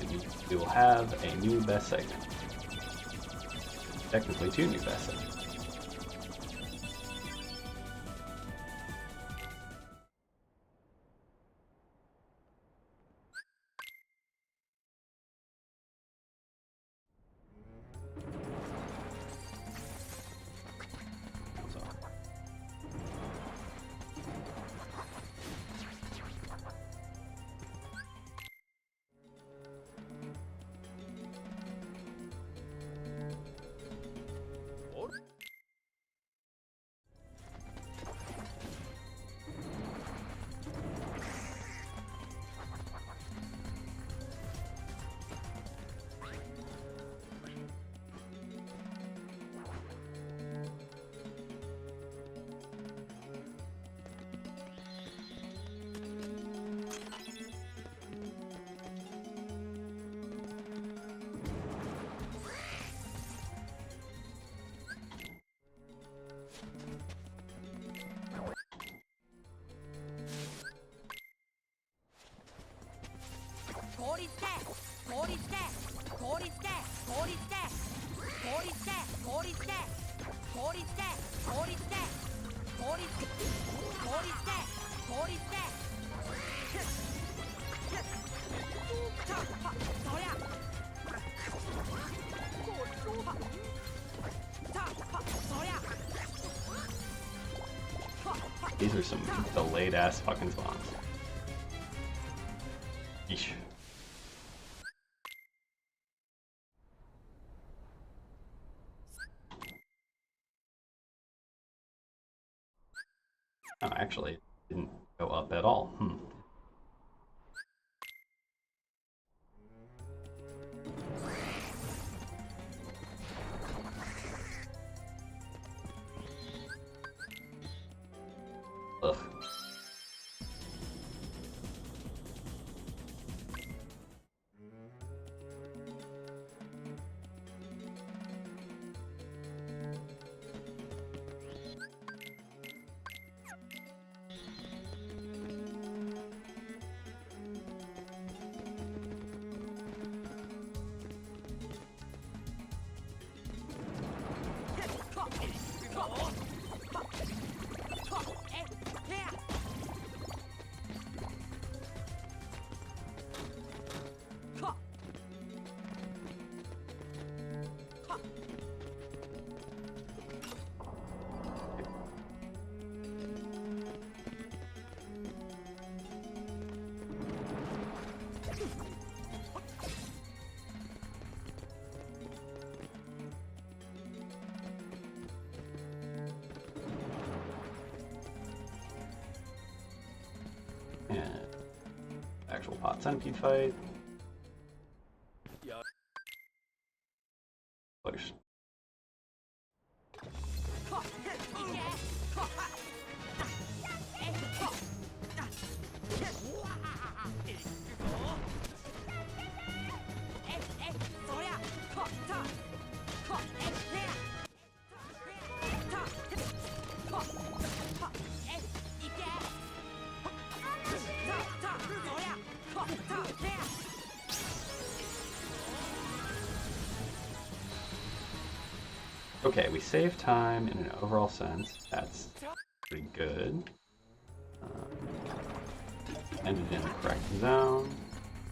we will have a new best segment. Technically 2 new best segments. These are some delayed ass fucking spawns. Yeesh. Oh, actually, it didn't go up at all. Ugh. And actual pot centipede fight. Push. Okay, we save time in an overall sense. That's pretty good. Ended in the correct zone.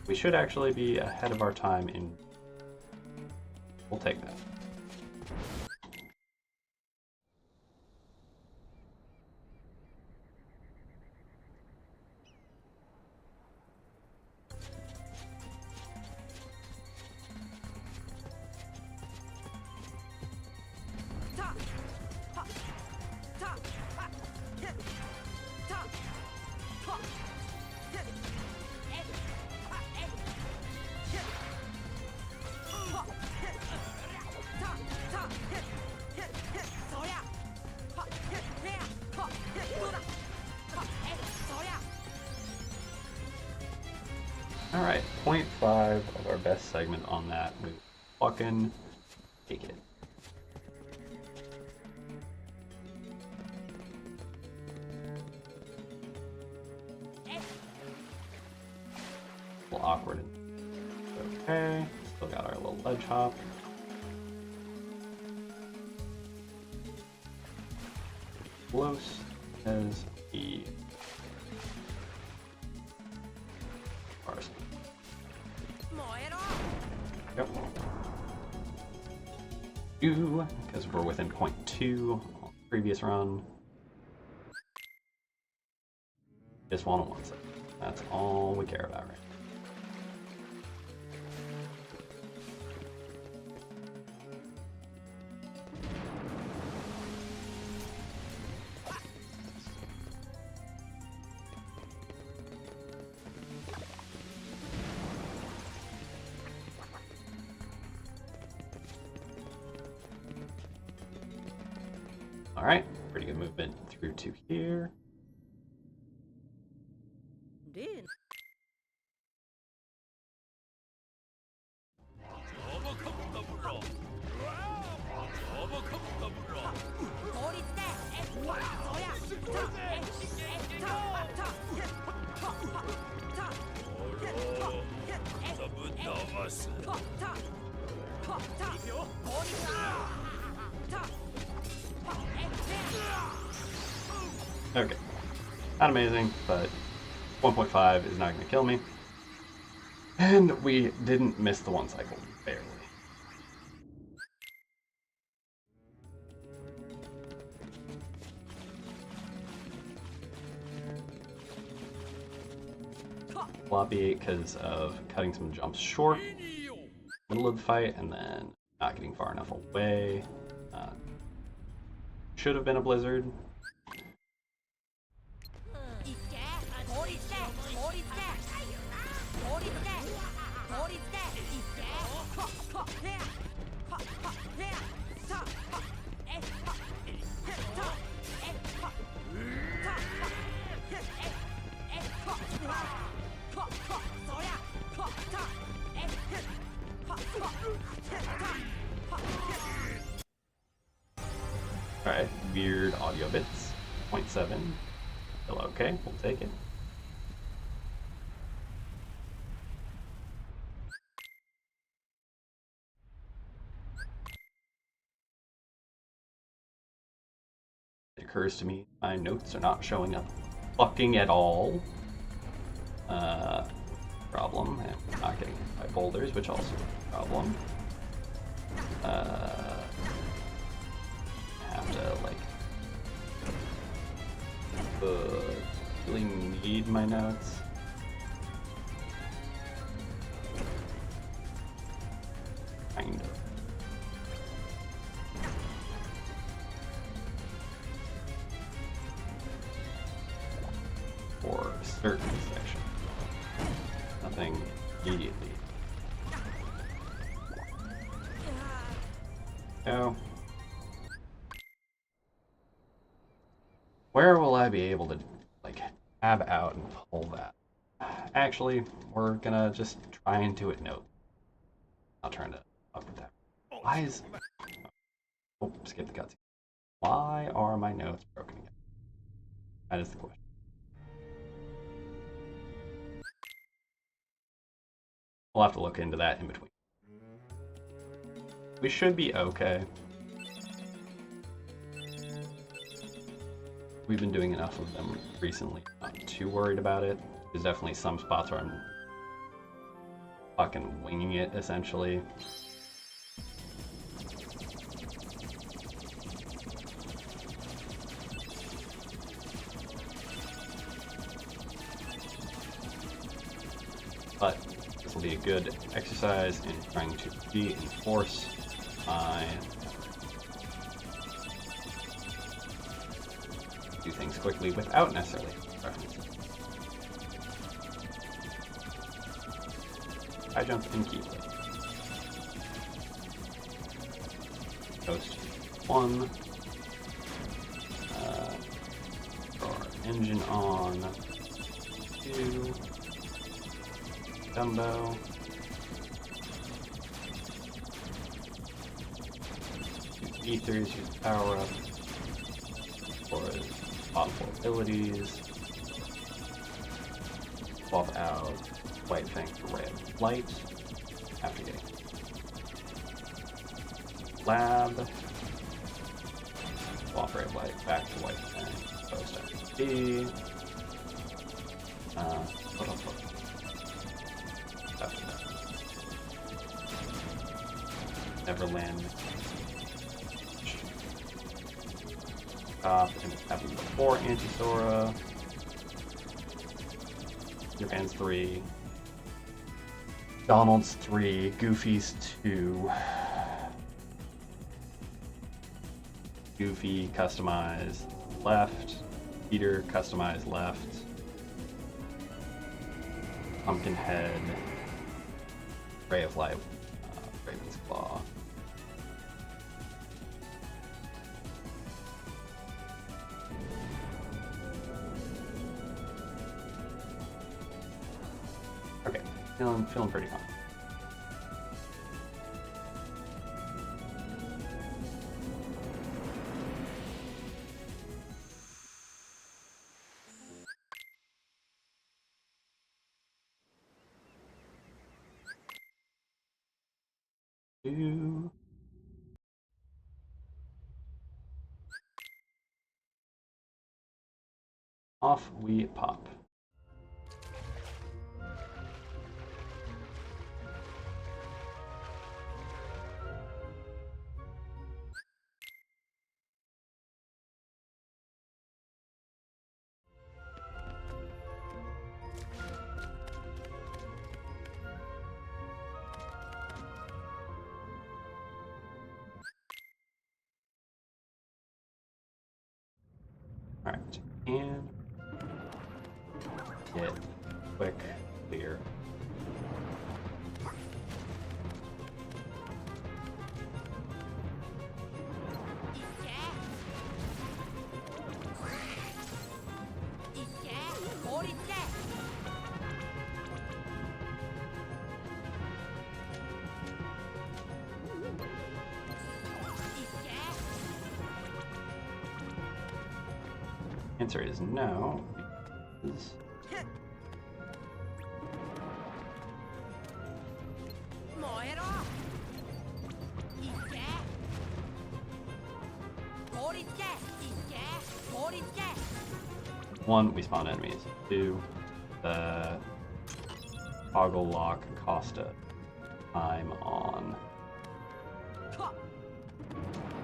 We should actually be ahead of our time in... We'll take that. Alright, 0.5 of our best segment on that. We fucking take it. A little awkward. Okay, still got our little ledge hop. Close as the bars. Yep. Because we're within 0.2 on the previous run. Just 1 on 1 second. That's all we care about right now. Alright, pretty good movement through to here. Okay, not amazing, but 1.5 is not going to kill me. And we didn't miss the 1 cycle, barely. Floppy because of cutting some jumps short, middle of the fight, and then not getting far enough away. Should have been a blizzard. Alright, weird audio bits. 0.7. Still okay, we'll take it. It occurs to me my notes are not showing up fucking at all. Problem. And I'm not getting hit by boulders, which also is a problem. Have to like really need my notes. Kind of. For certain sections. Nothing immediately. No. Where will I be able to, like, tab out and pull that? Actually, we're gonna just try and do it note. I'll turn it up with that. Why is... Oh, skip the cutscene. Why are my notes broken again? That is the question. We'll have to look into that in between. We should be okay. We've been doing enough of them recently, not too worried about it. There's definitely some spots where I'm fucking winging it, essentially. But this will be a good exercise in trying to reinforce my do things quickly without necessarily preferences. High jump and keep it. Coast 1. Throw our engine on. 2. Dumbo. Use ethers, use power up for possible abilities. Swap out White Fang for Ray of Light after getting Lab. Swap Ray of Light back to White Fang. Post FP. What else? After that. Neverland. And it's happened before Anti-Sora. Japan's 3. Donald's 3. Goofy's 2. Goofy customized left. Peter customized left. Pumpkinhead. Ray of Light. Raven's Claw. Okay, feeling pretty fine. Off we pop. Alright, and get quick clear. Answer is no, because one, we spawn enemies. Two, the toggle lock cost a time on.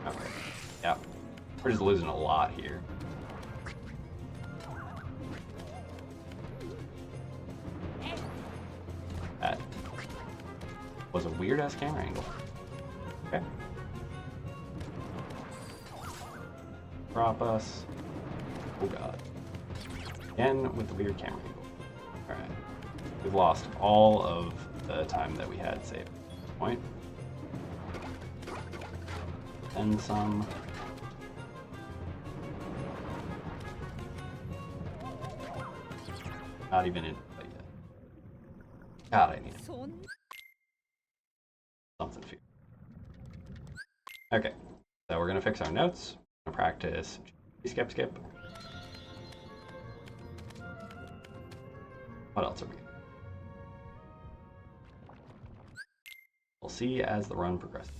Okay, yeah, we're just losing a lot here. That was a weird ass camera angle. Okay. Drop us. Oh god. Again with the weird camera angle. Alright. We've lost all of the time that we had saved at this point. And some. Not even in play yet. God, I need something for you. Okay, so we're gonna fix our notes. We're gonna practice skip. What else are we? We'll see as the run progresses.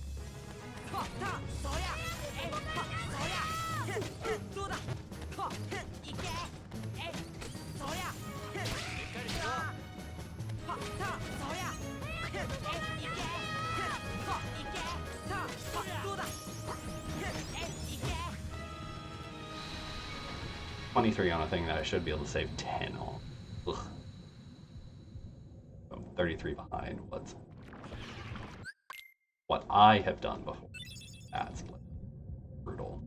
$23 on a thing that I should be able to save 10 on. Ugh. I'm 33 behind what I have done before. That's like brutal.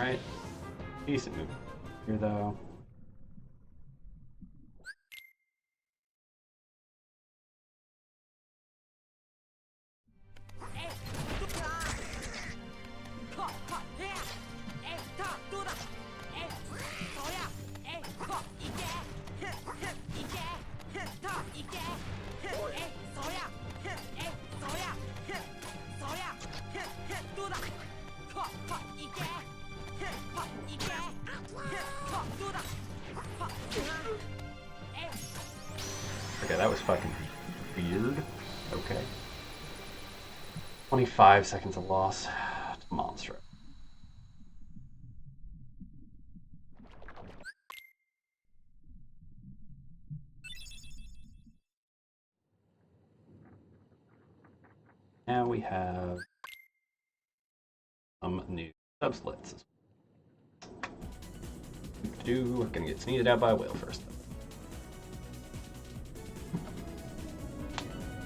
Right? Decent move here, though. Okay, that was fucking weird. Okay. 25 seconds of loss to Monstro. Now we have some new sub-splits. We're gonna get sneezed out by a whale first.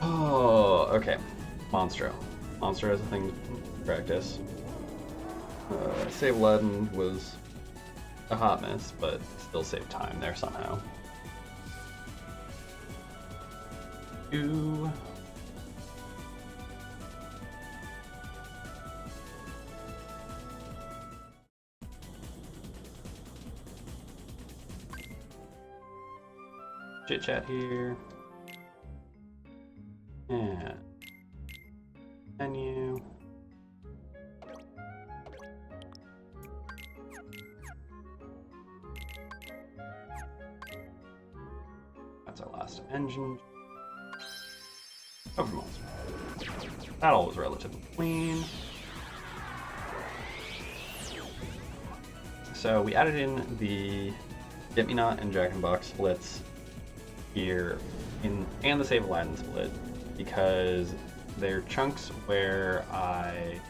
Oh, okay. Monstro. Monstro has a thing to practice. Save Aladdin was a hot mess, but still saved time there somehow. Two. Chit chat here. And menu. That's our last engine. Over Monster. That all was relatively clean. So we added in the Get Me Not and Jack in the Box splits here and the Save Aladdin split because they're chunks where I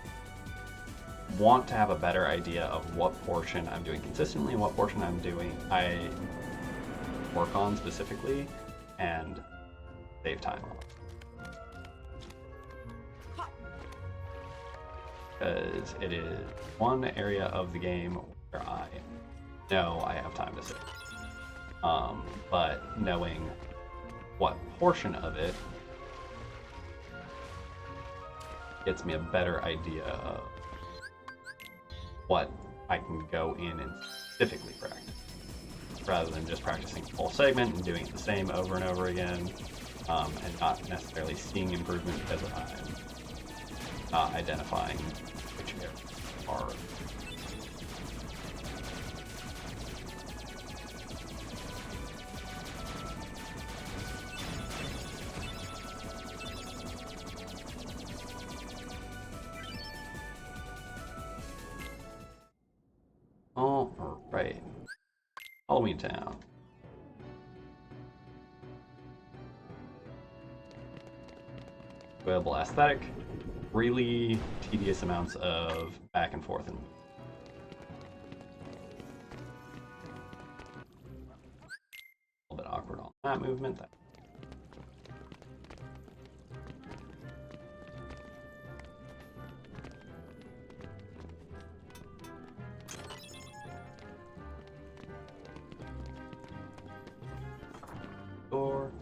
want to have a better idea of what portion I'm doing consistently and what portion I work on specifically and save time on. Because it is one area of the game where I know I have time to save. But knowing what portion of it gets me a better idea of what I can go in and specifically practice, rather than just practicing a whole segment and doing it the same over and over again, and not necessarily seeing improvement because I'm not identifying which areas are. All right, Halloween Town. Enjoyable aesthetic, really tedious amounts of back and forth and a little bit awkward on that movement. Door.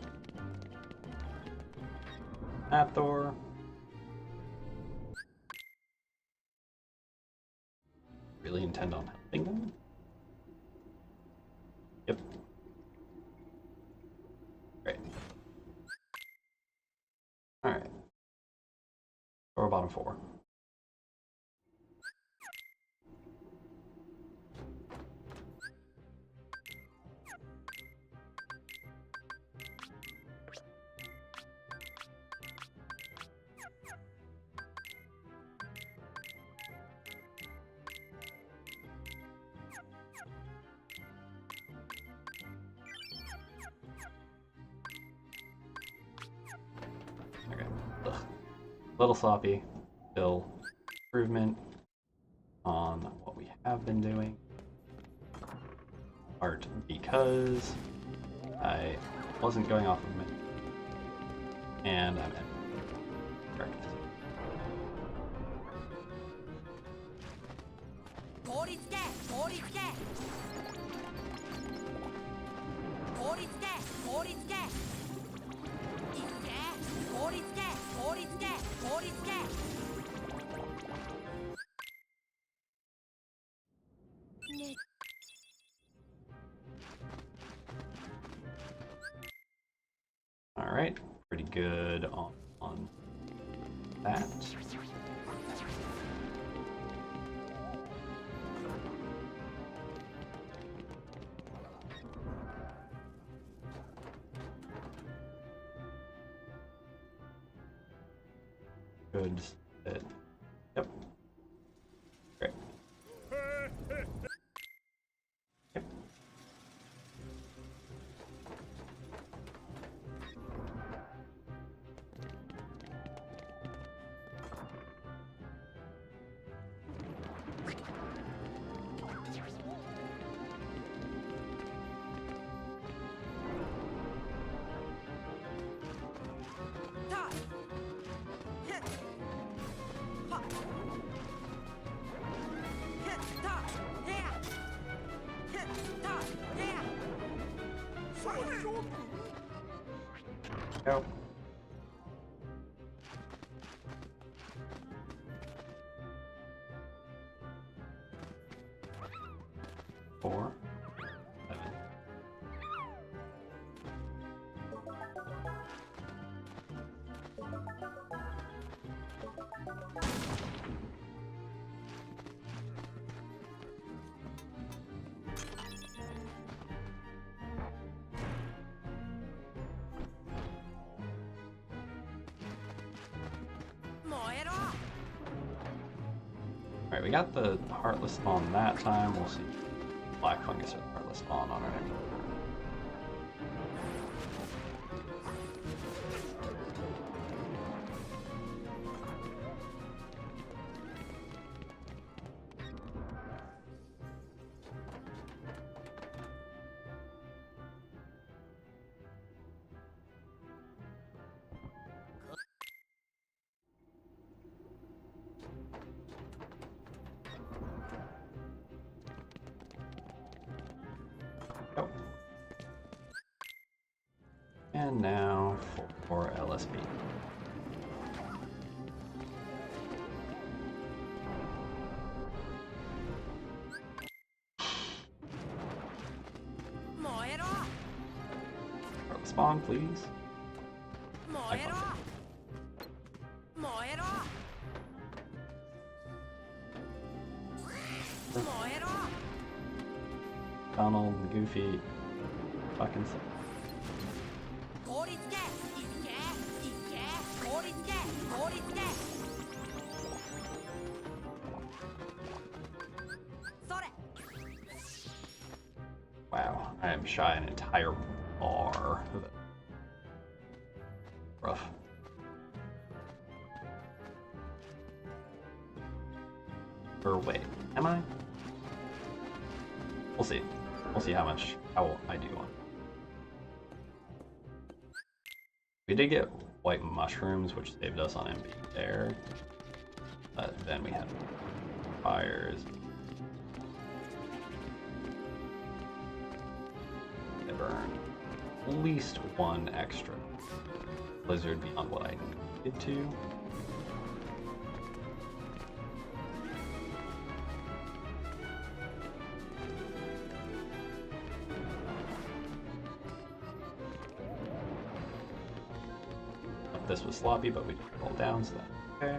That door. Really intend on helping them? Yep. Great. Alright. Door bottom 4. Okay. Ugh. Little sloppy. Still improvement on what we have been doing. Art because I wasn't going off of menu. And I'm in practice. All right, pretty good on that. Good. Yep. Great. Yep. Go. Four. 7. Alright, we got the Heartless Spawn that time. We'll see Black Fungus or the Heartless Spawn on our next one. Go. And now for LSB. Spawn, please. Donald and Goofy fucking sick. Wow, I am shy an entire bar. Rough. Or wait, am I? We'll see. We'll see how I do on. We did get white mushrooms, which saved us on MB there. But then we had fires. They burned at least one extra blizzard beyond what I needed to. This was sloppy, but we did it all down, so that's okay.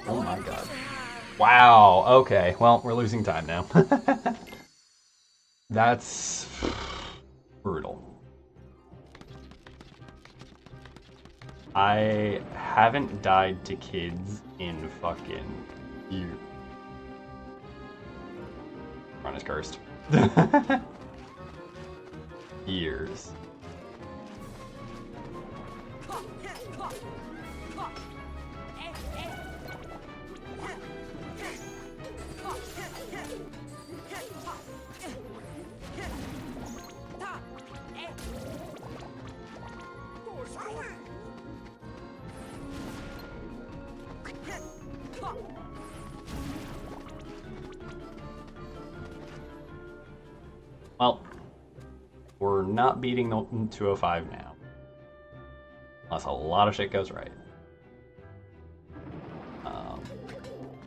Oh my god. Wow, okay. Well, we're losing time now. That's brutal. I haven't died to kids in fucking years. Run is cursed. Years. Well, we're not beating the 205 now. Unless a lot of shit goes right.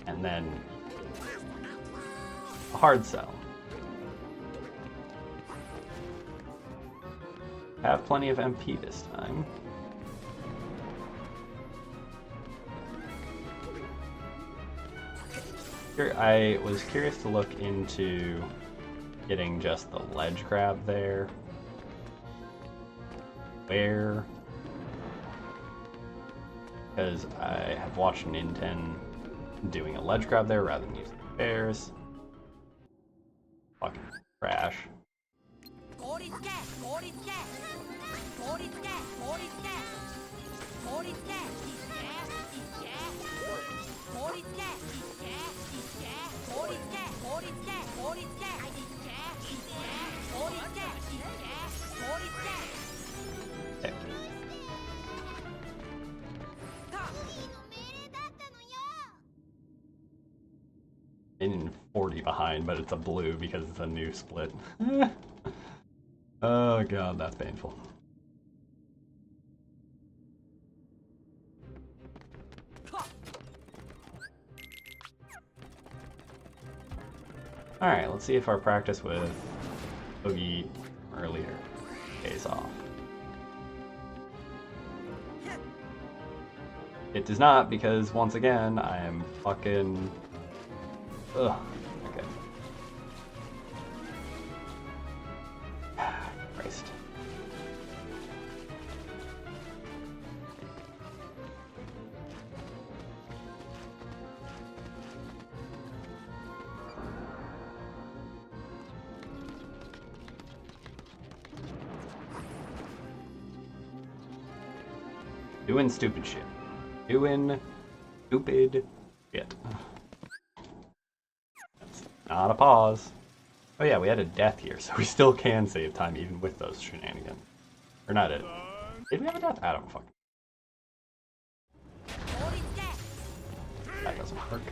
And then a hard sell. Have plenty of MP this time. Here, I was curious to look into getting just the ledge grab there. Where? Because I have watched Ninten doing a ledge grab there rather than using bears. Fucking crash. Okay. In 40 behind, but it's a blue because it's a new split. Oh god, that's painful. Alright, let's see if our practice with Boogie earlier pays off. It does not, because once again, I am fucking... Ugh. Okay. Christ. Doing stupid shit. Doing stupid shit. That's not a pause. Oh yeah, we had a death here, so we still can save time even with those shenanigans. Or not it. Did we have a death? I don't fucking... That doesn't work.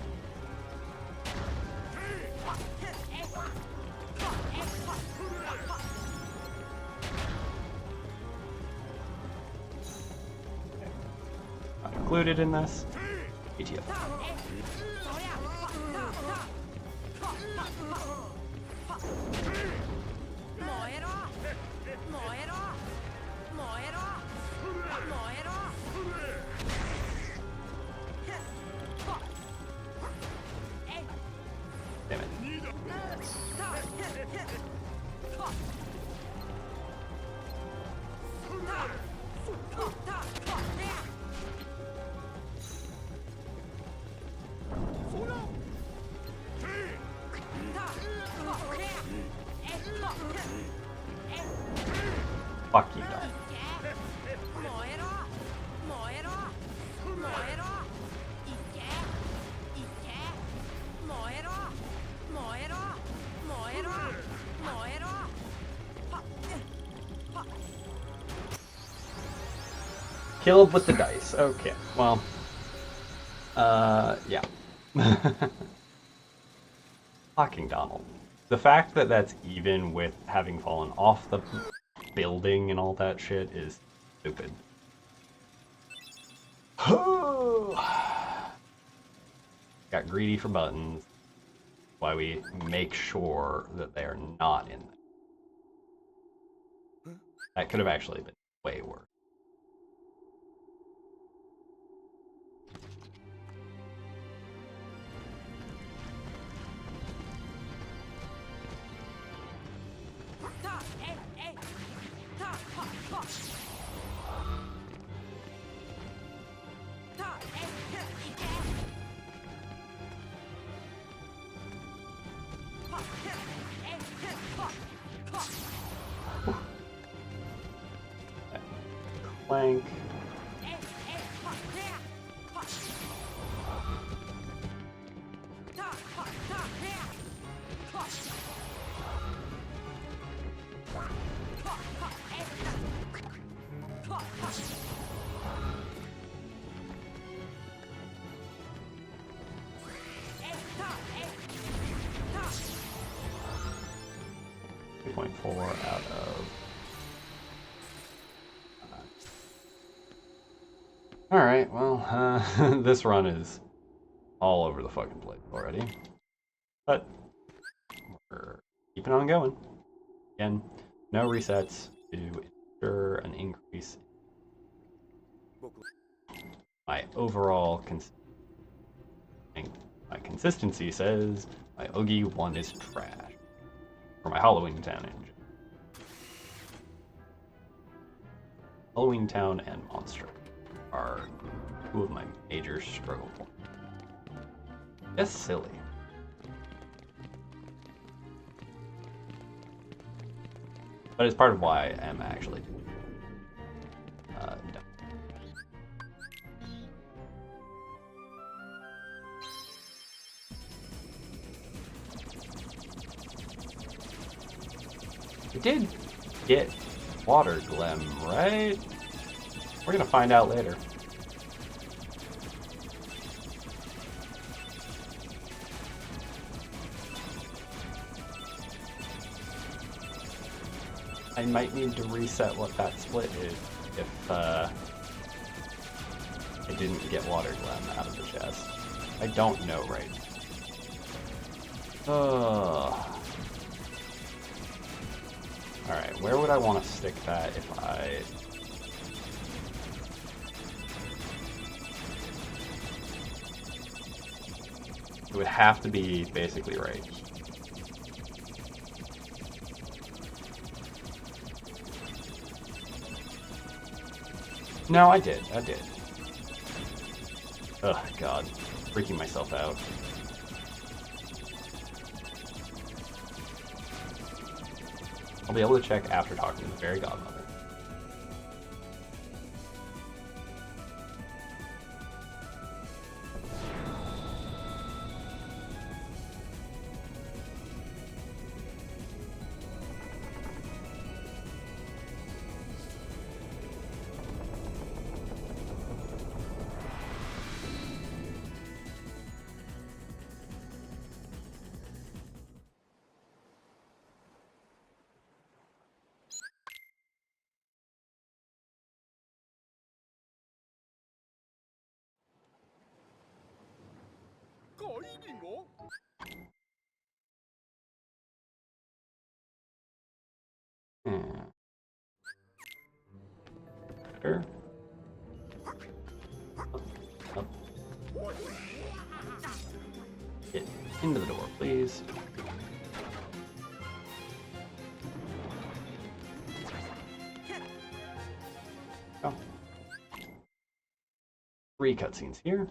Not included in this. ETO. Damn it. Fuck you, dog. Killed with the dice. Okay, well, yeah. Fucking Donald. The fact that that's even with having fallen off the building and all that shit is stupid. Got greedy for buttons. Why we make sure that they are not in there. That could have actually been way worse. Clank. 2.4 out of... Alright, well, this run is all over the fucking place already. But we're keeping on going. Again, no resets to ensure an increase in my overall my consistency says my Oogie 1 is trash for my Halloween Town engine. Halloween Town and Monster are two of my major struggle points. Just silly. But it's part of why I'm actually done. We did get water glim, right? We're gonna find out later. I might need to reset what that split is if I didn't get water glim out of the chest. I don't know right now. Alright, where would I want to stick that if I... It would have to be basically right. No, I did. Ugh, God. Freaking myself out. I'll be able to check after talking to the fairy godmother. Sure. Up. Get into the door, please. Oh. 3 cutscenes here.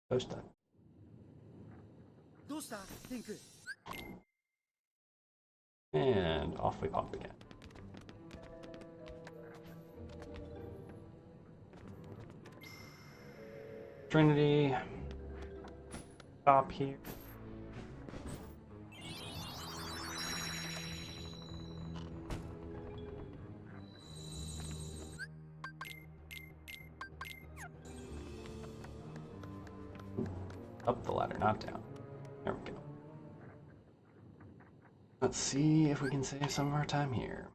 Post that. And off we pop again. Trinity. Stop here. Up the ladder, not down. There we go. Let's see if we can save some of our time here.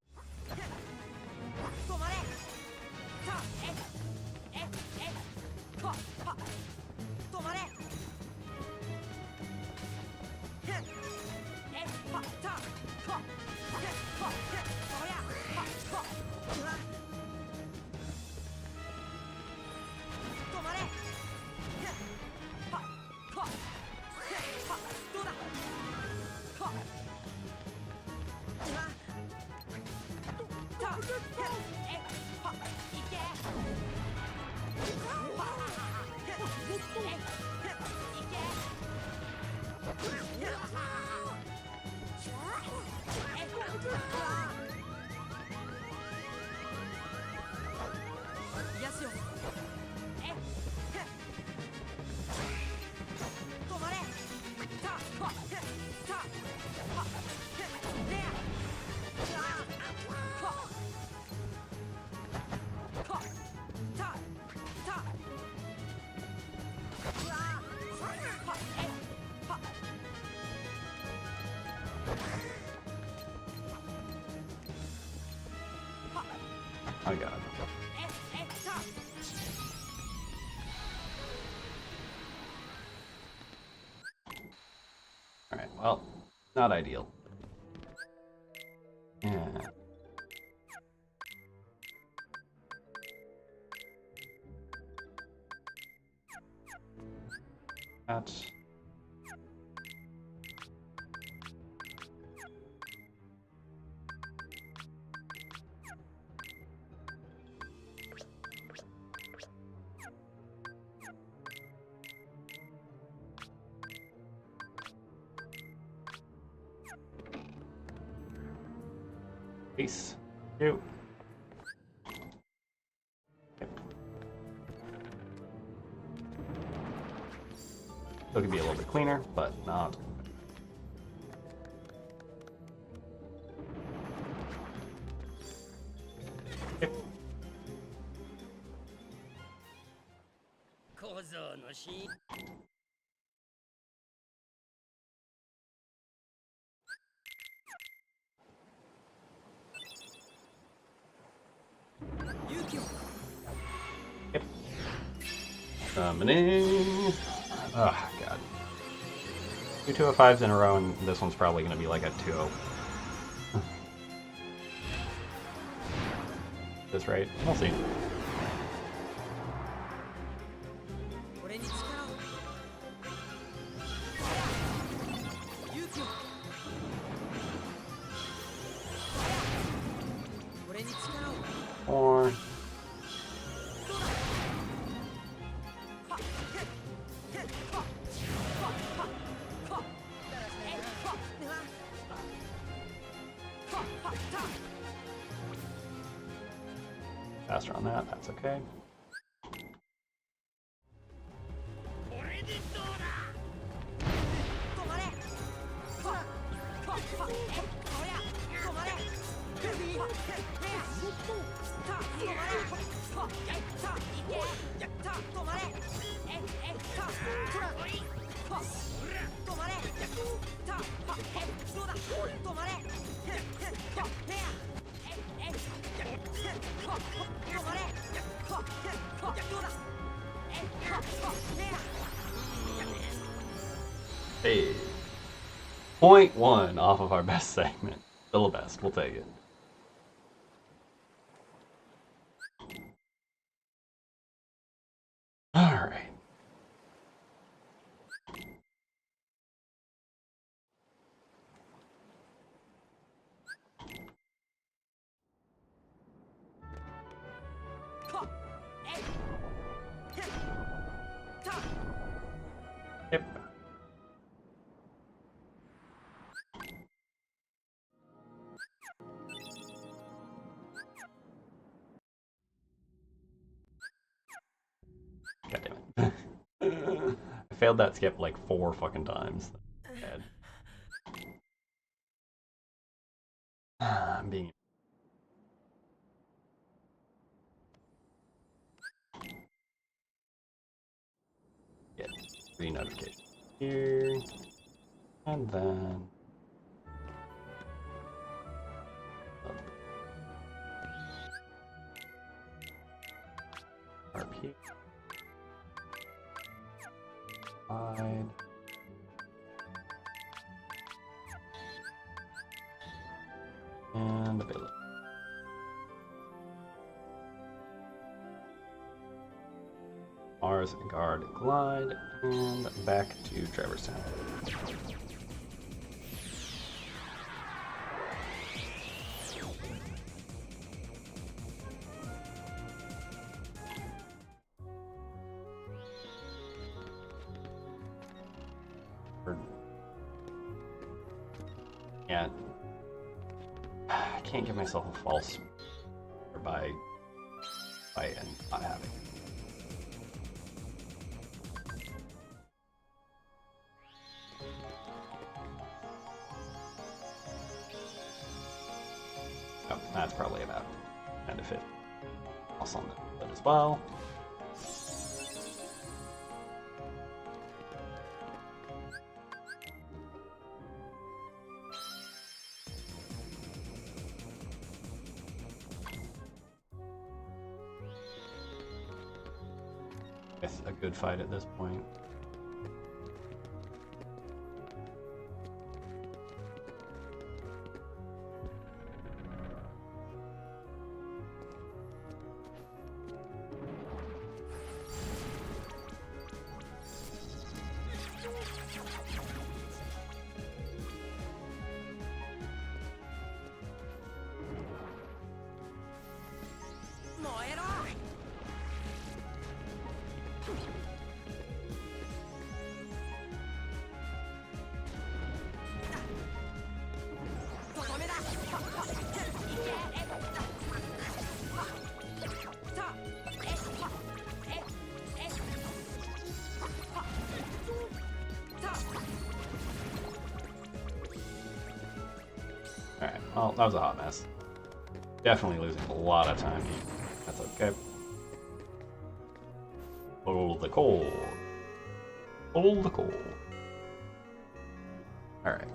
my god. Alright, well, not ideal. Yeah. That's... Peace. You. Still could be a little bit cleaner, but not. Yep. Yep. Summoning. Oh, God. 2 205s in a row, and this one's probably going to be like a 2-0. This right? We'll see. Or... faster on that, that's okay. Hey, 0.1 off of our best segment. Still the best, we'll take it. Alright. Yep. God damn it. I failed that skip like 4 fucking times. Bad. I'm being... Get 3 notifications here. And then... RP. Wide. And ability. Mars, guard, glide, and back to Traverse Town. Yeah, I can't give myself a false or by and not having. Oh, that's probably about 10 to 15. I'll summon that as well. with a good fight at this point. Alright, well, that was a hot mess. Definitely losing a lot of time. That's okay. Hold the coal. Hold the coal. Alright.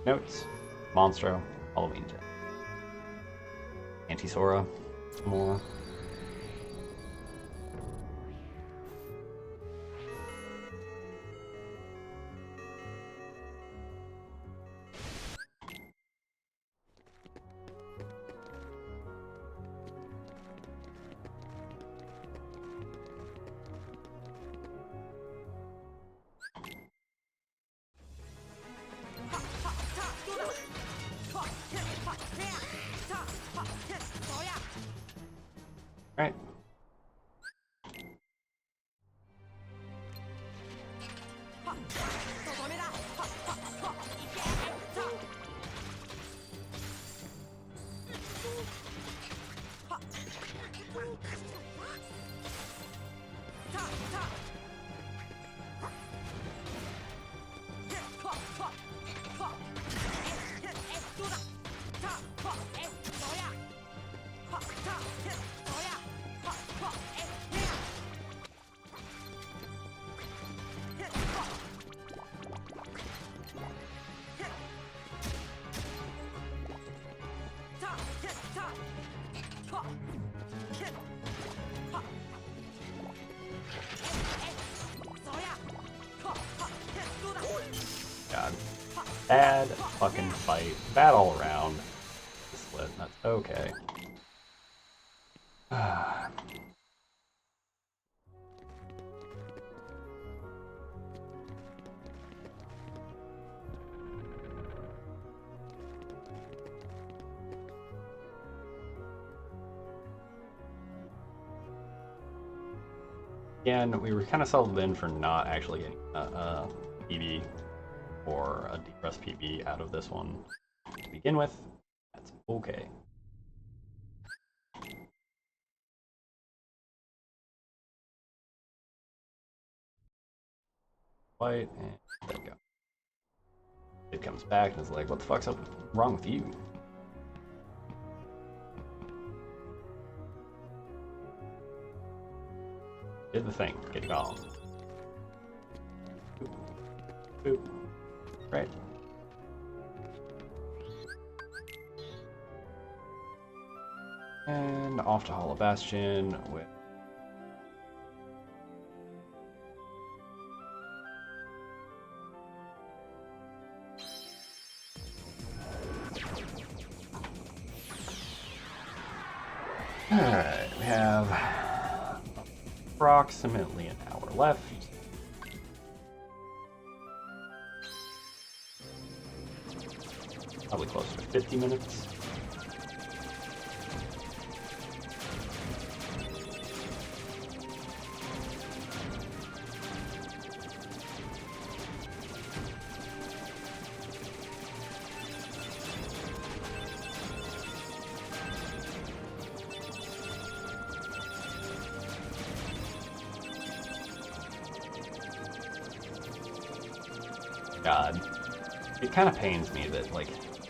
Notes. Monstro. Halloween. Anti-Sora. Mola. Right. God. Bad fucking fight. Bad all around. Split. That's okay. Again, we were kind of settled in for not actually getting a PB or a depressed PB out of this one to begin with. That's okay. Fight, and there we go. It comes back and is like, what the fuck's wrong with you? Did the thing. Get gone. Boop. Boop. Right. And off to Hollow Bastion with Alright, we have approximately an hour left. Probably closer to 50 minutes. God, it kind of pains me that, like,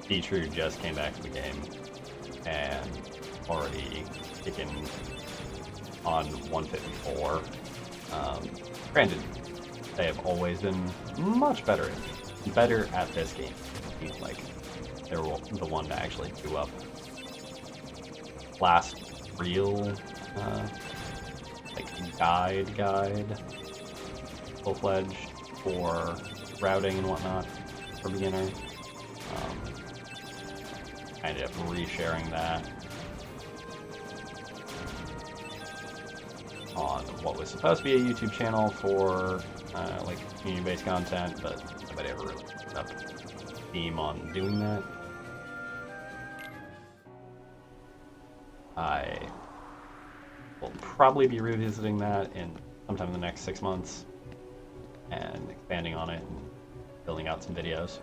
Beatrue just came back to the game and already kicking on 154. Granted, they have always been much better at this game. Like, they were the one to actually do up last real like guide, full-fledged for routing and whatnot for beginners. I ended up resharing that on what was supposed to be a YouTube channel for like community-based content, but nobody ever really picked up theme on doing that. I will probably be revisiting that in sometime in the next 6 months and expanding on it and building out some videos.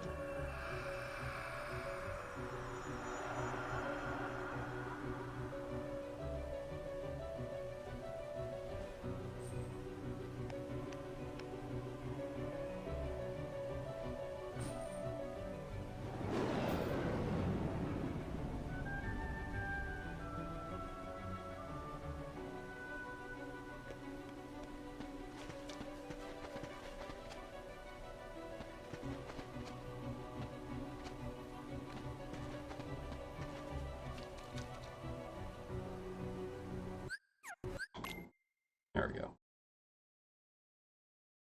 There we go.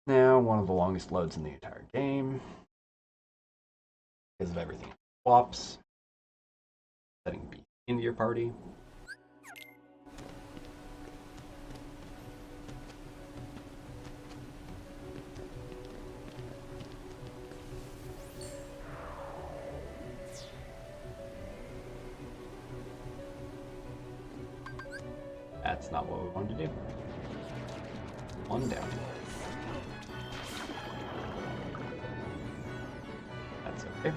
Now, one of the longest loads in the entire game because of everything. Swaps, setting B into your party. That's not what we wanted to do. One down. That's okay.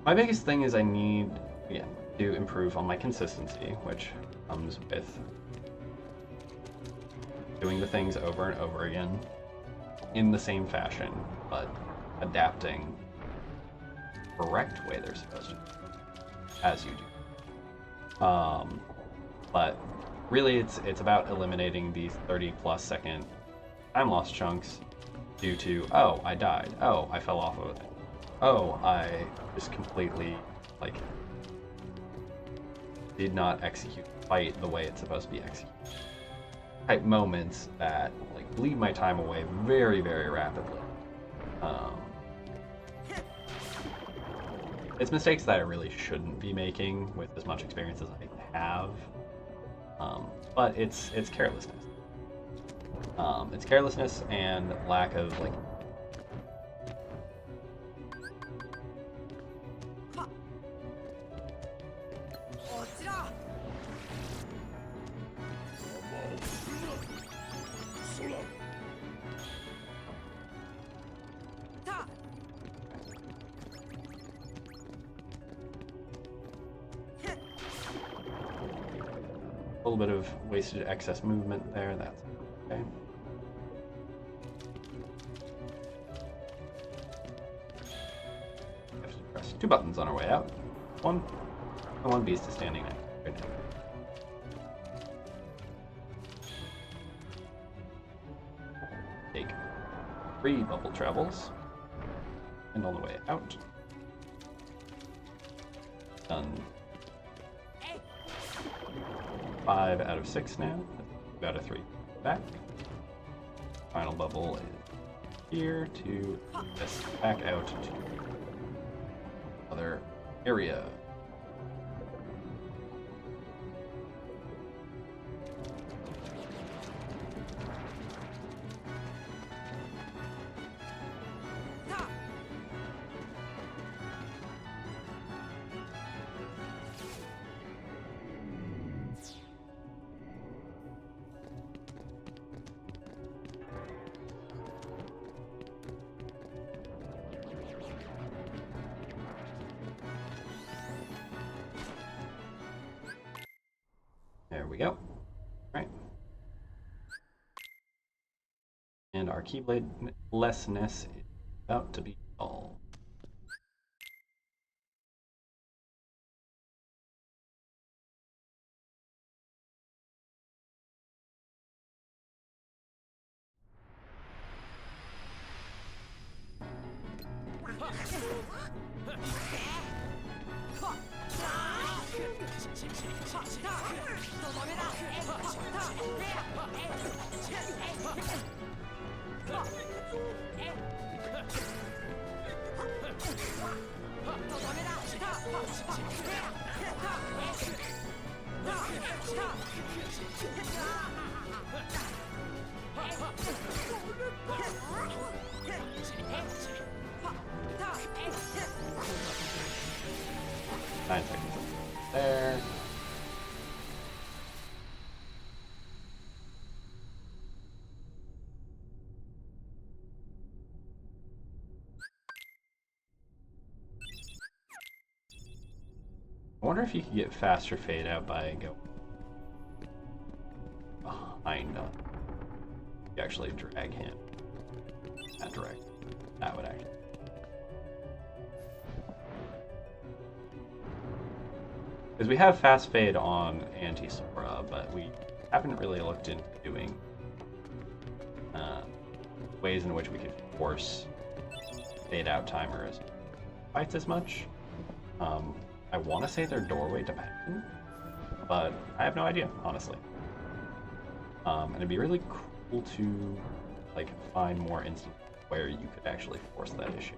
My biggest thing is I need, again, to improve on my consistency, which comes with doing the things over and over again in the same fashion, but adapting the correct way they're supposed to, as you do. But really, it's about eliminating these 30+ second time loss chunks due to, oh, I died, oh, I fell off of it, oh, I just completely like did not execute the fight the way it's supposed to be executed. Type moments that like bleed my time away very, very rapidly. It's mistakes that I really shouldn't be making with as much experience as I have, but it's carelessness. It's carelessness and lack of like a little bit of wasted excess movement there. That's okay. We have to press 2 buttons on our way out. One beast is standing next right now. Take 3 bubble travels, and on the way out. Done. 5 out of 6 now. 2 out of 3 back. Final bubble is here to this back out to other area. There we go. Right. And our Keyblade lessness is about to be solved. 9 seconds there. I wonder if you could get faster fade out by going behind him. You actually drag him. Not direct. That would actually. Because we have fast fade on anti-Sora, but we haven't really looked into doing ways in which we could force fade out timers fights as much. I want to say they're doorway dependent, but I have no idea, honestly. And it'd be really cool to like find more instances where you could actually force that issue.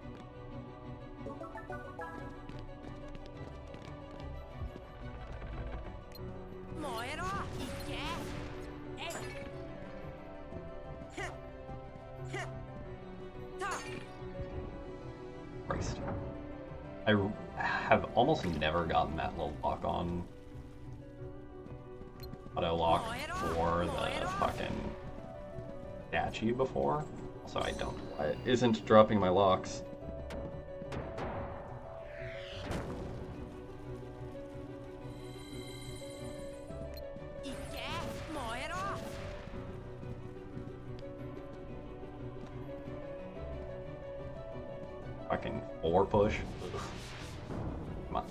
Christ. I have almost never gotten that little lock on auto lock for the fucking statue before, so I don't know why it isn't dropping my locks. Fucking 4 push. Come on.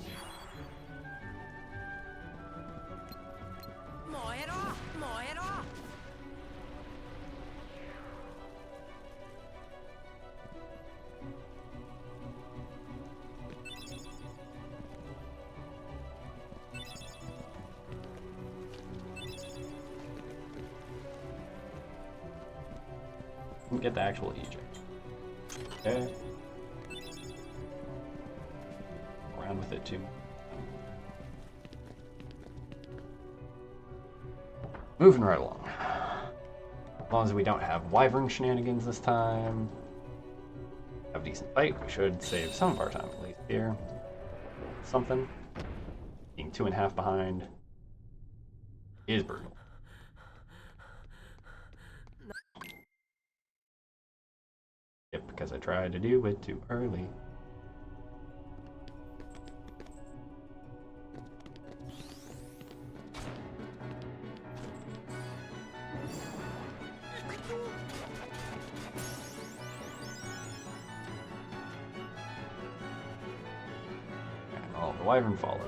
Get the actual eject. Okay. Around with it too. Moving right along. As long as we don't have wyvern shenanigans this time. Have a decent fight. We should save some of our time at least here. Something. Being 2.5 behind is brutal. Yep, because I tried to do it too early. Oh, the wyvern followed me.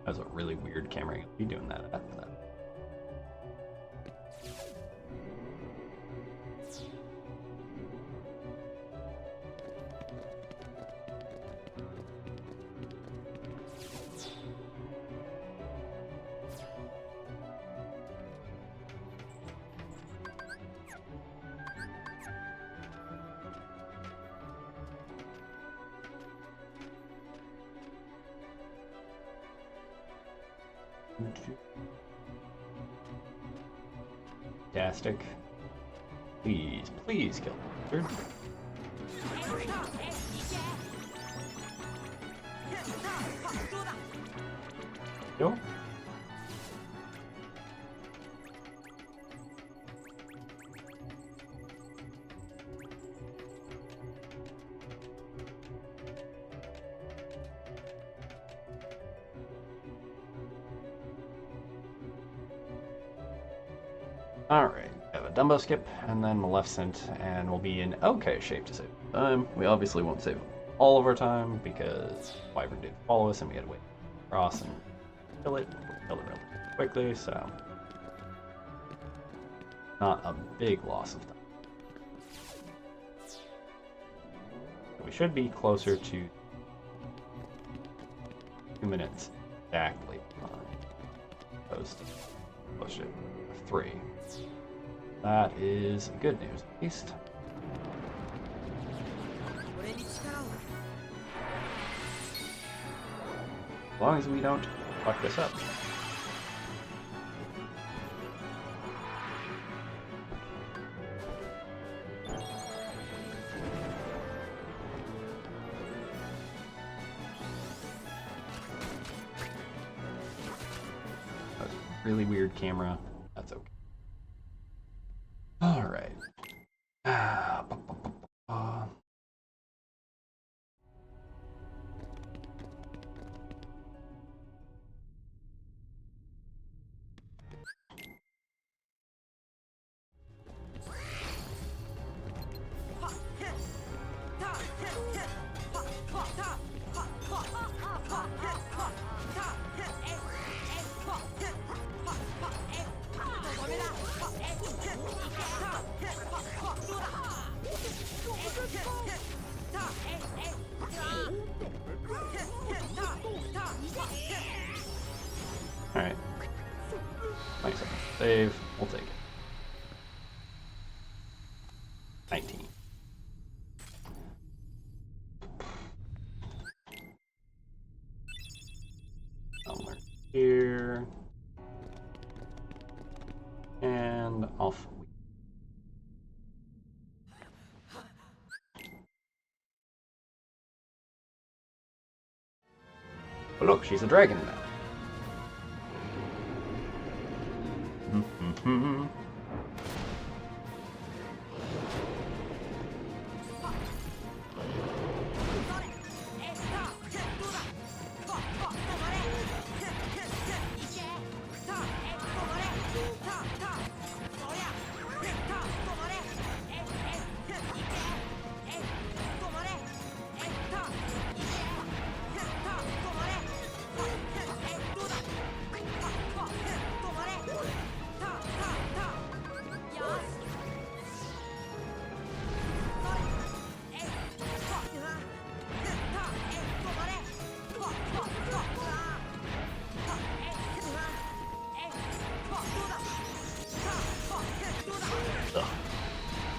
That was a really weird camera angle to be doing that at. Fantastic. Please, please kill the wizard. No? Alright, we have a Dumbo skip, and then Maleficent, and we'll be in okay shape to save time. We obviously won't save all of our time because Wyvern did follow us and we had to wait across and kill it really quickly, so not a big loss of time. We should be closer to 2 minutes exactly opposed to closer to 3. That is good news, at least. As long as we don't fuck this up. That's a really weird camera. That's okay. Alright. Alright. Thanks. Save. We'll take it. 19. Somewhere here. And off. But look, she's a dragon now.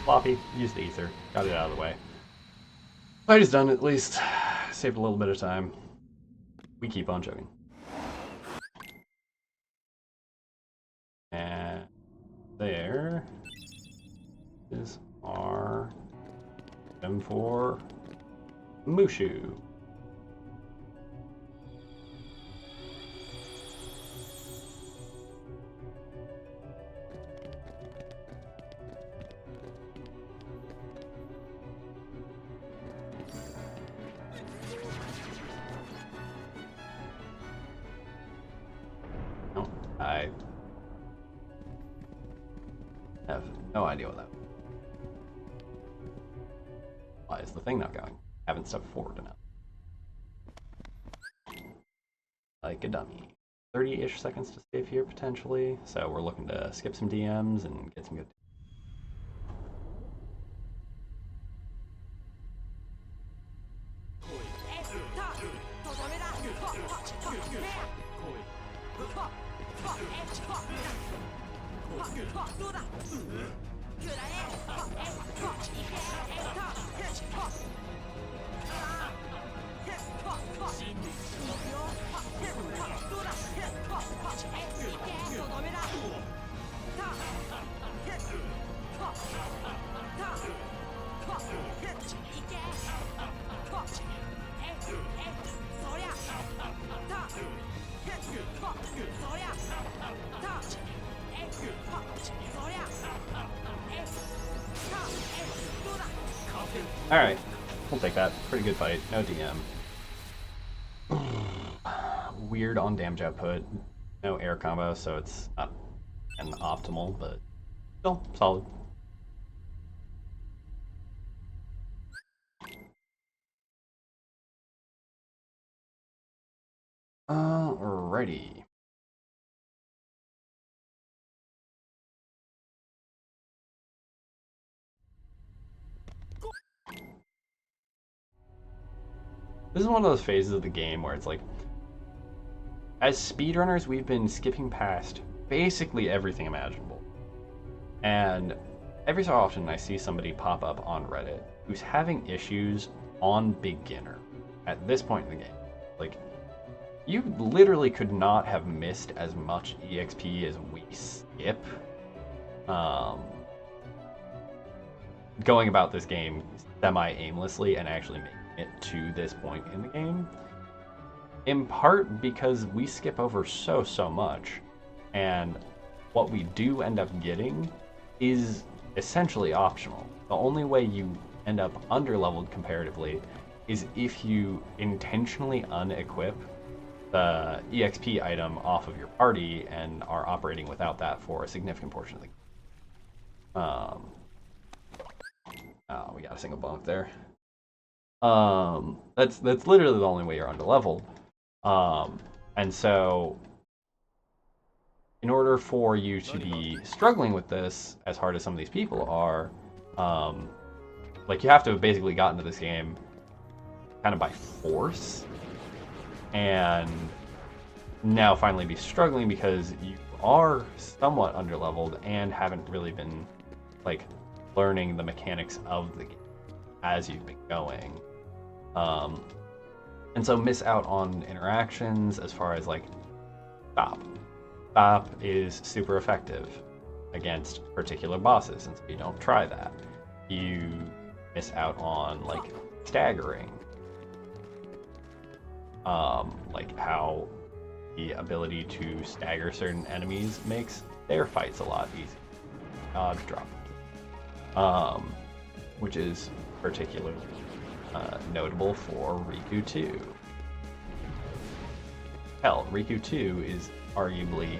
Floppy, use the ether. Got it out of the way. Fight is done at least. Saved a little bit of time. We keep on chugging. And there is our M4 Mushu. I have no idea what that was. Why is the thing not going? Haven't stepped forward enough. Like a dummy. 30-ish seconds to save here, potentially. So we're looking to skip some DMs and get some good... Alright, we'll take that. Pretty good fight. No DM. Weird on damage output. No air combo, so it's not an optimal, but still solid. Alrighty. This is one of those phases of the game where it's like, as speedrunners, we've been skipping past basically everything imaginable. And every so often, I see somebody pop up on Reddit who's having issues on beginner at this point in the game. Like, you literally could not have missed as much EXP as we skip going about this game semi-aimlessly and actually making it to this point in the game. In part because we skip over so much, and what we do end up getting is essentially optional. The only way you end up underleveled comparatively is if you intentionally unequip the EXP item off of your party and are operating without that for a significant portion of the game. Oh, we got a single bump there. That's literally the only way you're underleveled. And so, in order for you to be struggling with this as hard as some of these people are, like you have to have basically gotten to this game kind of by force, and now finally be struggling because you are somewhat underleveled and haven't really been like learning the mechanics of the game as you've been going. And so miss out on interactions as far as like stop. Stop is super effective against particular bosses, and so you don't try that. You miss out on like staggering. Like how the ability to stagger certain enemies makes their fights a lot easier. Dodge drop. Which is particularly notable for Riku 2. Hell, Riku 2 is arguably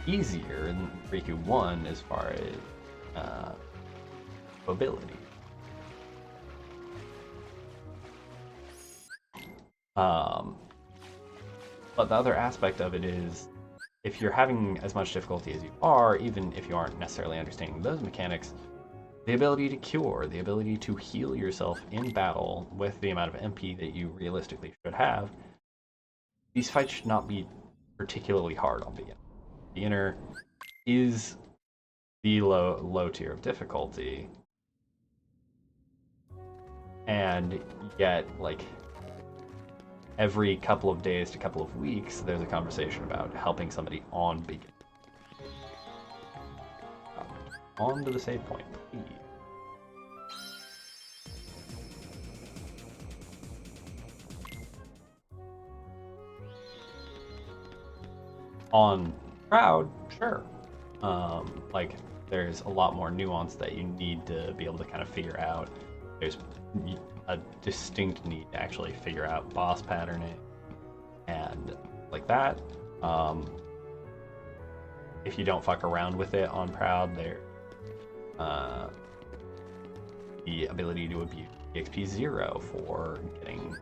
easier than Riku 1 as far as mobility. But the other aspect of it is, if you're having as much difficulty as you are, even if you aren't necessarily understanding those mechanics, the ability to cure, the ability to heal yourself in battle with the amount of MP that you realistically should have, these fights should not be particularly hard on beginner. Beginner is the low tier of difficulty, and yet, like, every couple of days to couple of weeks, there's a conversation about helping somebody on beginner. On to the save point, please. On Proud, sure. Like, there's a lot more nuance that you need to be able to kind of figure out. There's a distinct need to actually figure out boss patterning and like that. If you don't fuck around with it on Proud, there the ability to abuse EXP 0 for getting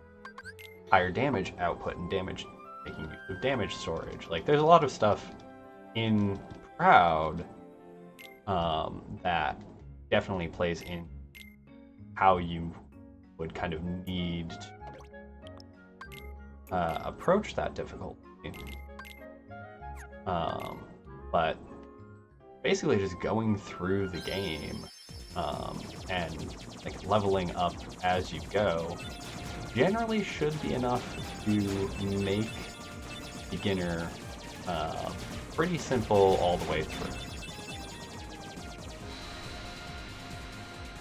higher damage output and making use of damage storage. Like, there's a lot of stuff in Proud that definitely plays in how you would kind of need to approach that difficulty. But basically just going through the game and like leveling up as you go generally should be enough to make beginner pretty simple all the way through.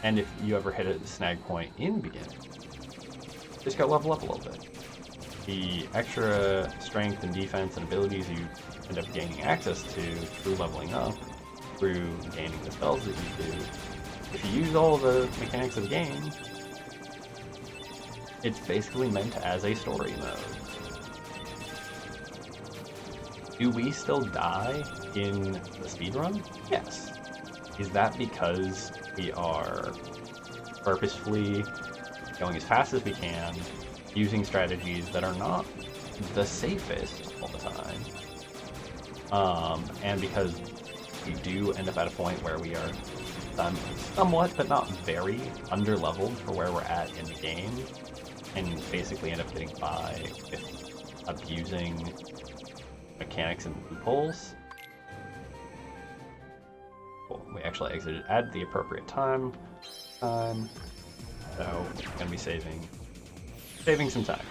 And if you ever hit a snag point in beginner, just go level up a little bit. The extra strength and defense and abilities you end up gaining access to through leveling up, through gaining the spells that you do, if you use all the mechanics of the game, it's basically meant as a story mode. Do we still die in the speedrun? Yes. Is that because we are purposefully going as fast as we can, using strategies that are not the safest all the time. And because we do end up at a point where we are somewhat, but not very, under-leveled for where we're at in the game, and basically end up getting by with abusing mechanics and loopholes. Cool. We actually exited at the appropriate time. So we're gonna be saving some time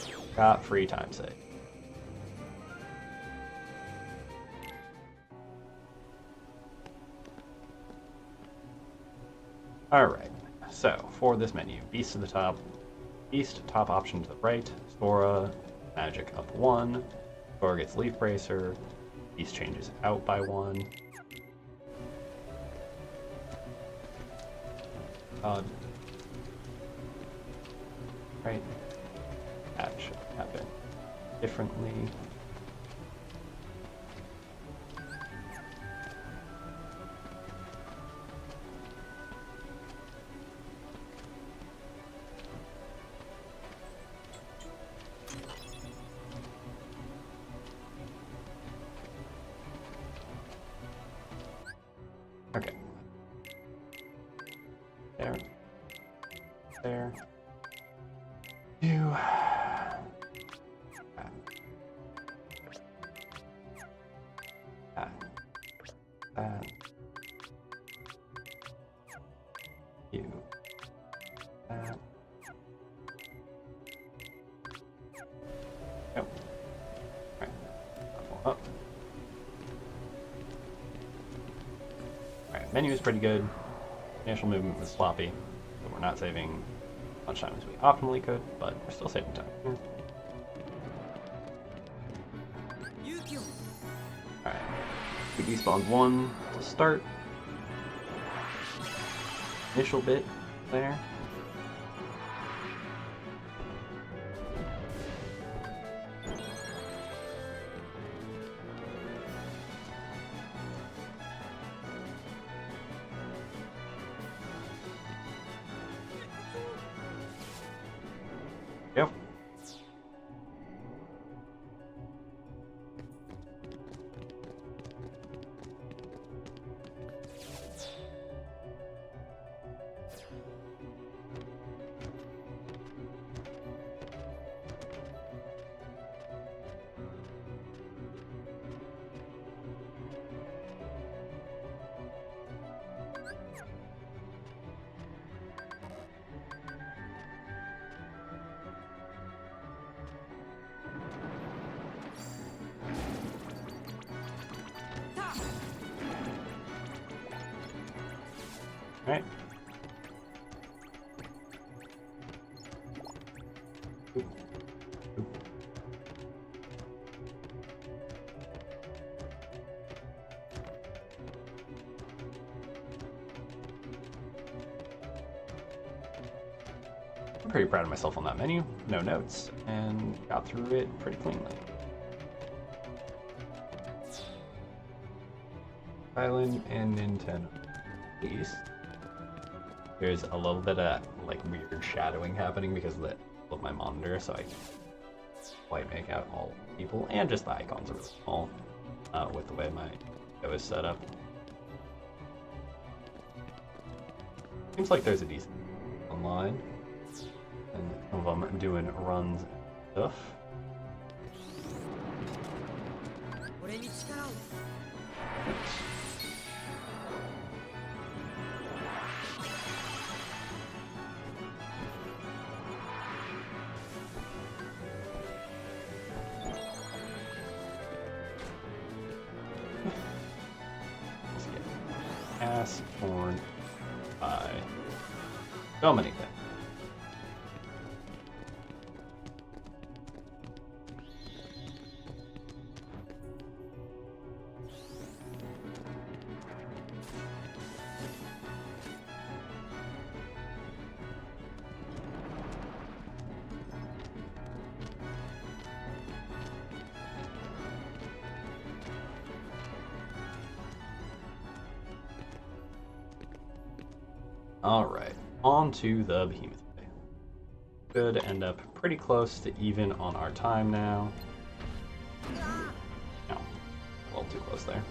here. Got free time save. Alright, so for this menu, Beast to the top, Beast top option to the right, Sora, Magic up 1, Sora gets Leaf Bracer, Beast changes out by 1. Right, that should happen differently. Okay. There. There. You. You. Yep. Alright. Up. Alright, menu is pretty good. Initial movement was sloppy, but we're not saving as much time as we optimally could, but we're still saving time. Alright. We despawned 1 to start. Initial bit there. Yep. Right. I'm pretty proud of myself on that menu. No notes, and got through it pretty cleanly. Island and Nintendo. Please. There's a little bit of like weird shadowing happening because of my monitor, so I can't quite make out all people, and just the icons are really small with the way my show is set up. Seems like there's a decent online, and some of them doing runs and stuff. Ass torn by so many things. Alright, on to the Behemoth Bay. Could end up pretty close to even on our time now. No, a little too close there.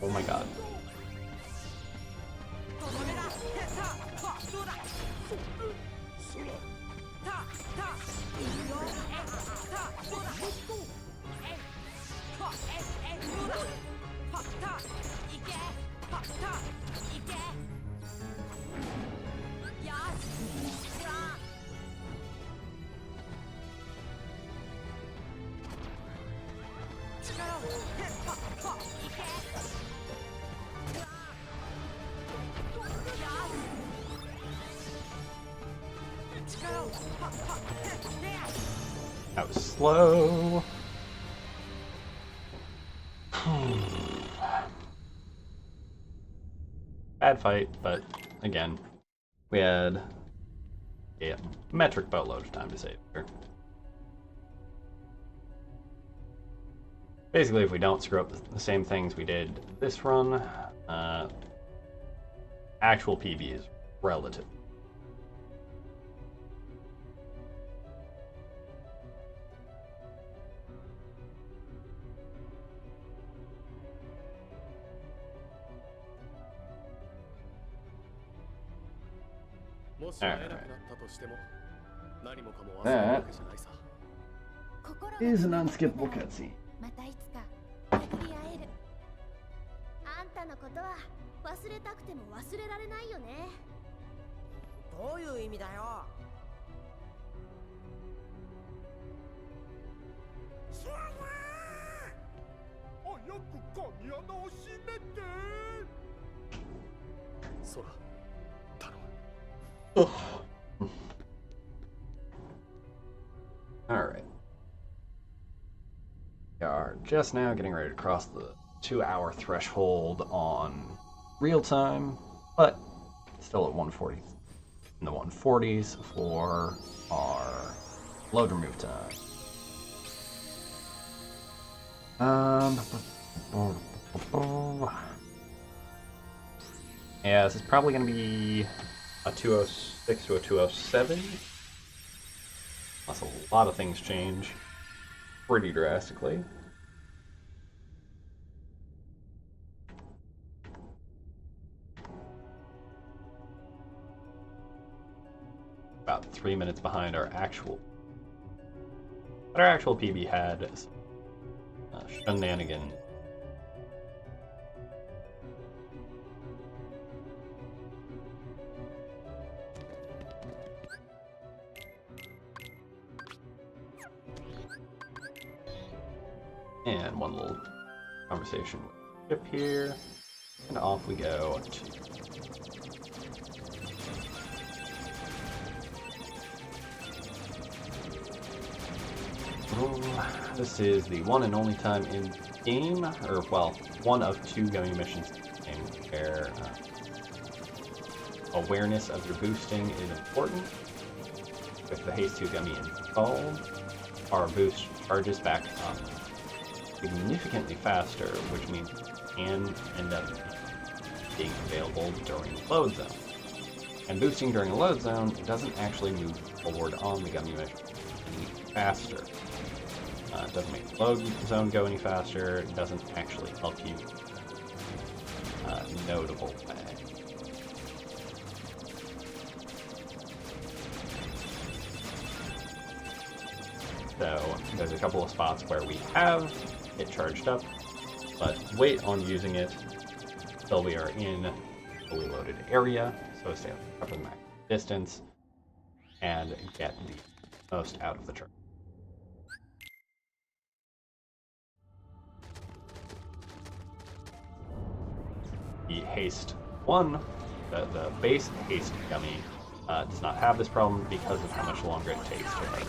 Oh my god. That was slow. Bad fight, but again, we had a metric boatload of time to save here. Basically, if we don't screw up the same things we did this run, actual PB is relative. That is an unskippable cutscene. またいつか巡り会える。あんたのことは忘れたくても忘れられないよね。どういう意味だよ。早く鍵穴を閉めて。そら、頼む。Alright. We are just now getting ready to cross the 2-hour threshold on real time, but still at 140 in the 140s for our load remove time. Yeah, this is probably going to be a 206 to a 207. That's a lot of things change pretty drastically. About 3 minutes behind our actual. But our actual PB had shenanigans. And one little conversation with Chip here, and off we go to this is the one and only time in game, or well, one of 2 gummy missions in the game where awareness of your boosting is important. With the Haste 2 gummy installed, our boost charges back up significantly faster, which means it can end up being available during the load zone. And boosting during the load zone doesn't actually move forward on the gummy mission any faster. It doesn't make the load zone go any faster. It doesn't actually help you notable way. So there's a couple of spots where we have it charged up, but wait on using it until we are in a fully loaded area, so stay up in the max distance and get the most out of the charge. The Haste 1, the base Haste gummy, does not have this problem because of how much longer it takes to charge.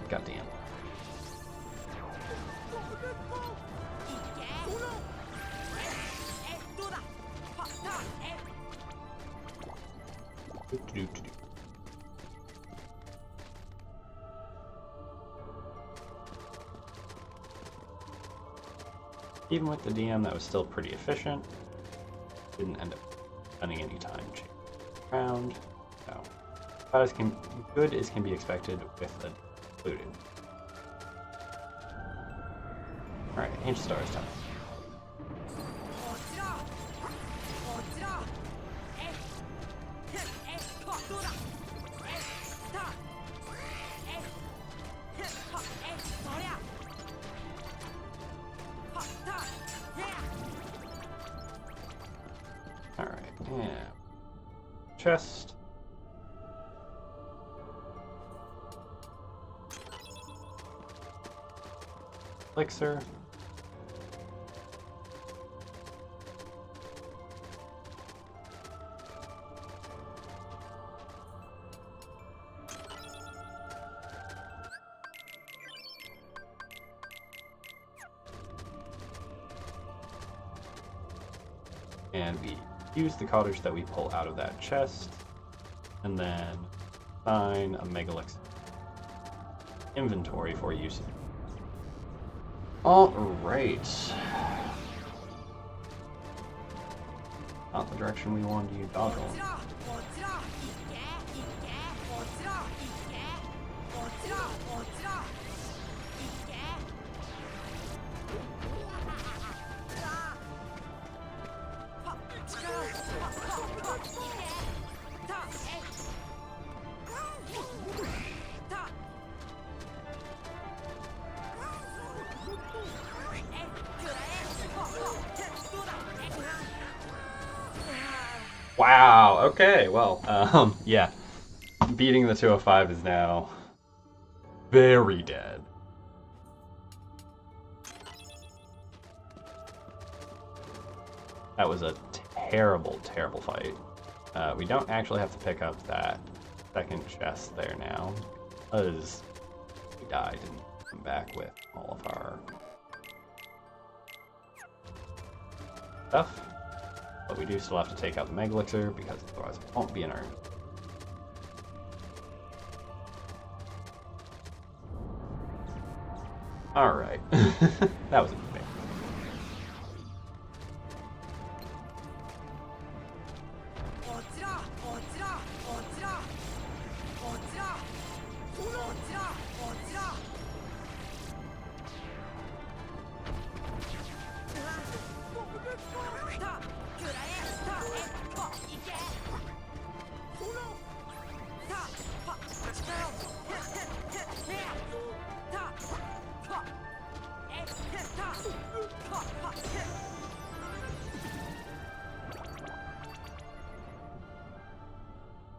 Goddamn. Even with the DM, that was still pretty efficient. Didn't end up spending any time changing around. So, about as good as can be expected with a included. Alright, Ancient Stars time. Alright, yeah. Chest. Elixir. And we use the cottage that we pull out of that chest, and then assign a Megalix inventory for use. Alright. Not the direction we wanted you dodging. Wow, okay, well, yeah. Beating the 205 is now very dead. That was a terrible, terrible fight. We don't actually have to pick up that second chest there now, because we died and come back with all of our stuff. But we do still have to take out the Mega Elixir, because otherwise it won't be in our... Alright. That was a mistake.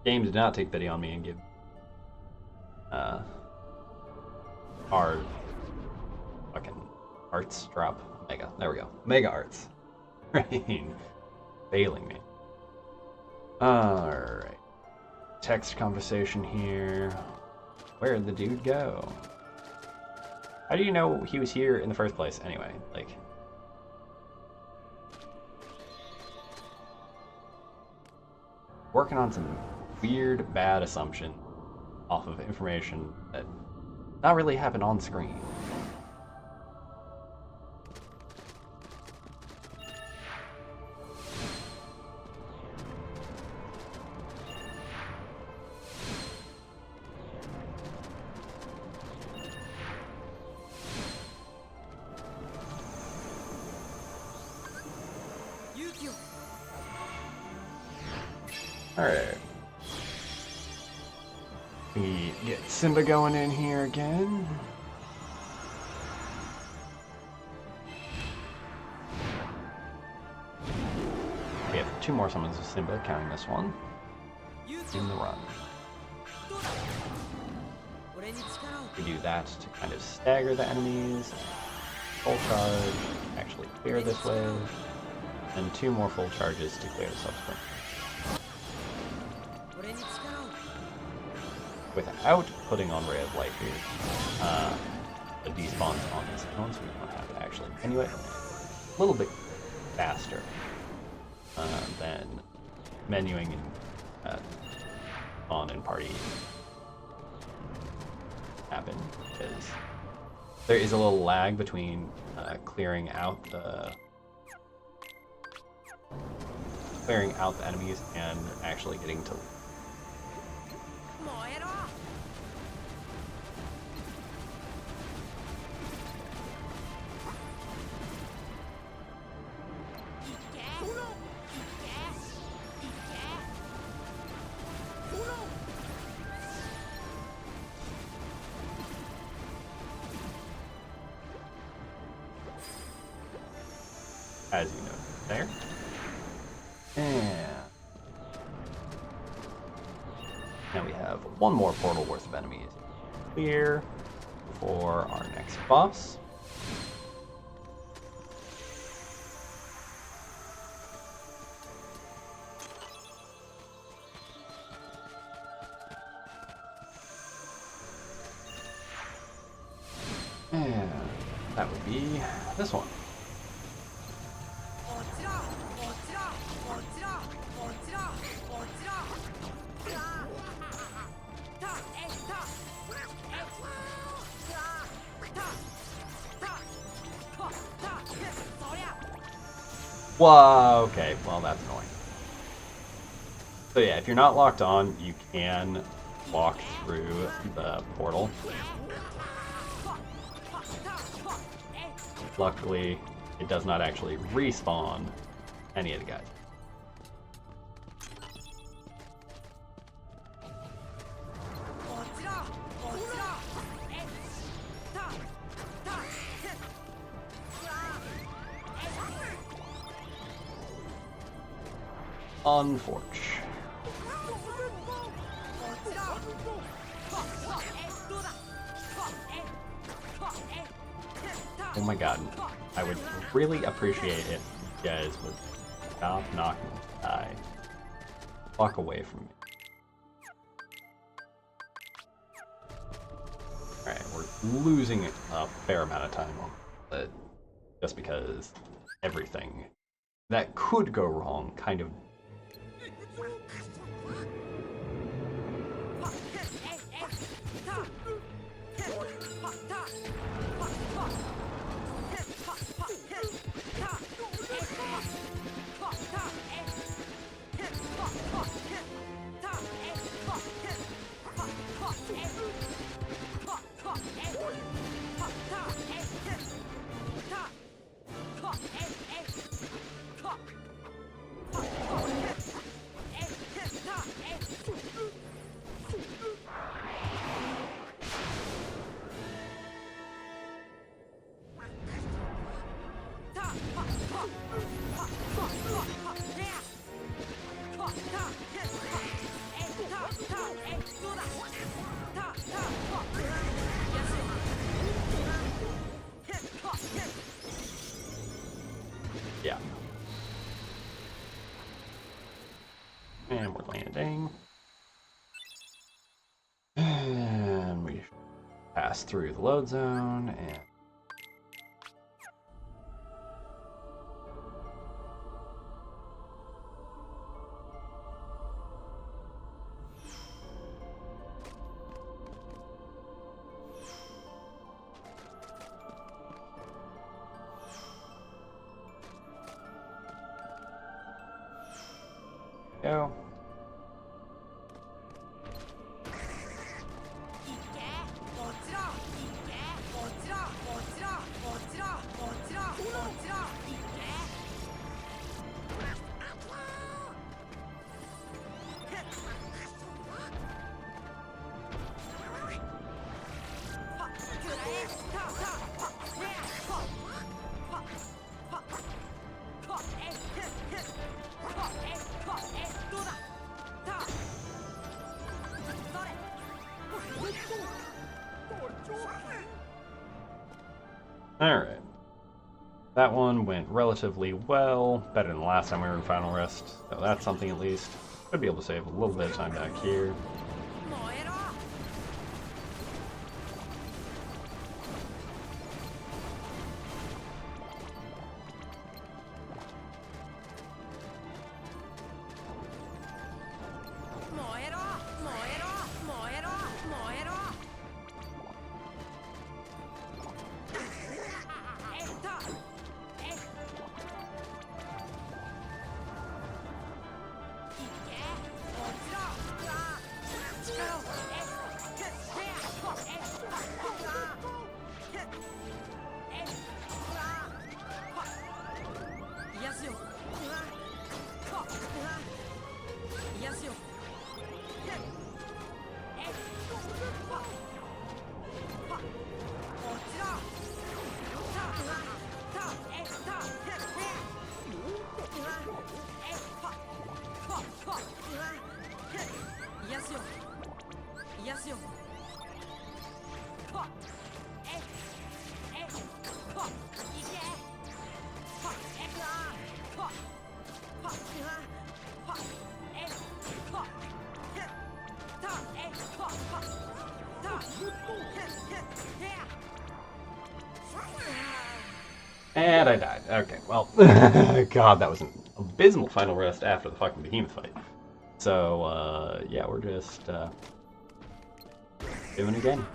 Game did not take pity on me and give our fucking arts drop mega. There we go. Mega arts. Brain failing me. Alright. Text conversation here. Where'd the dude go? How do you know he was here in the first place anyway? Like, working on some weird, bad assumption off of information that not really happened on screen. Alright. We get Simba going in here again. We have 2 more summons of Simba, counting this one. In the run. We do that to kind of stagger the enemies. Full charge, actually clear this wave. And 2 more full charges to clear the subsequent. Without putting on Ray of Light here, it despawns on its own, so we don't have to actually menu it. A little bit faster than menuing fun and party happen, because there is a little lag between clearing out the enemies and actually getting to. As you know, there. And now we have one more portal worth of enemies clear for our next boss. And that would be this one. Whoa, okay, well that's annoying. So yeah, if you're not locked on, you can walk through the portal. Luckily, it does not actually respawn any of the guys. Unfortunate. Oh my god, I would really appreciate it if you guys would stop knocking the die. Walk away from me. Alright, we're losing a fair amount of time on it, just because everything that could go wrong kind of. Yeah. And we're landing. And we pass through the load zone and go. Alright. That one went relatively well, better than the last time we were in Final Rest, so that's something at least. Should be able to save a little bit of time back here. And I died. Okay, well, God, that was an abysmal final rest after the fucking behemoth fight. So, yeah, we're just doing it again.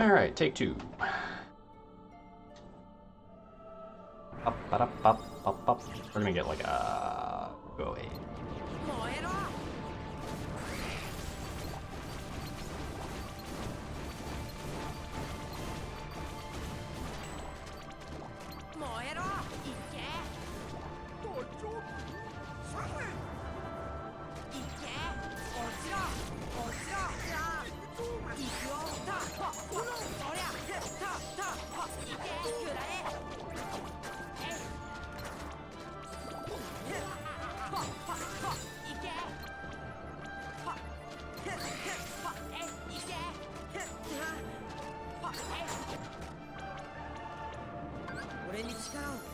Alright, take two. Up, up, up, up, up. We're gonna get like a go away.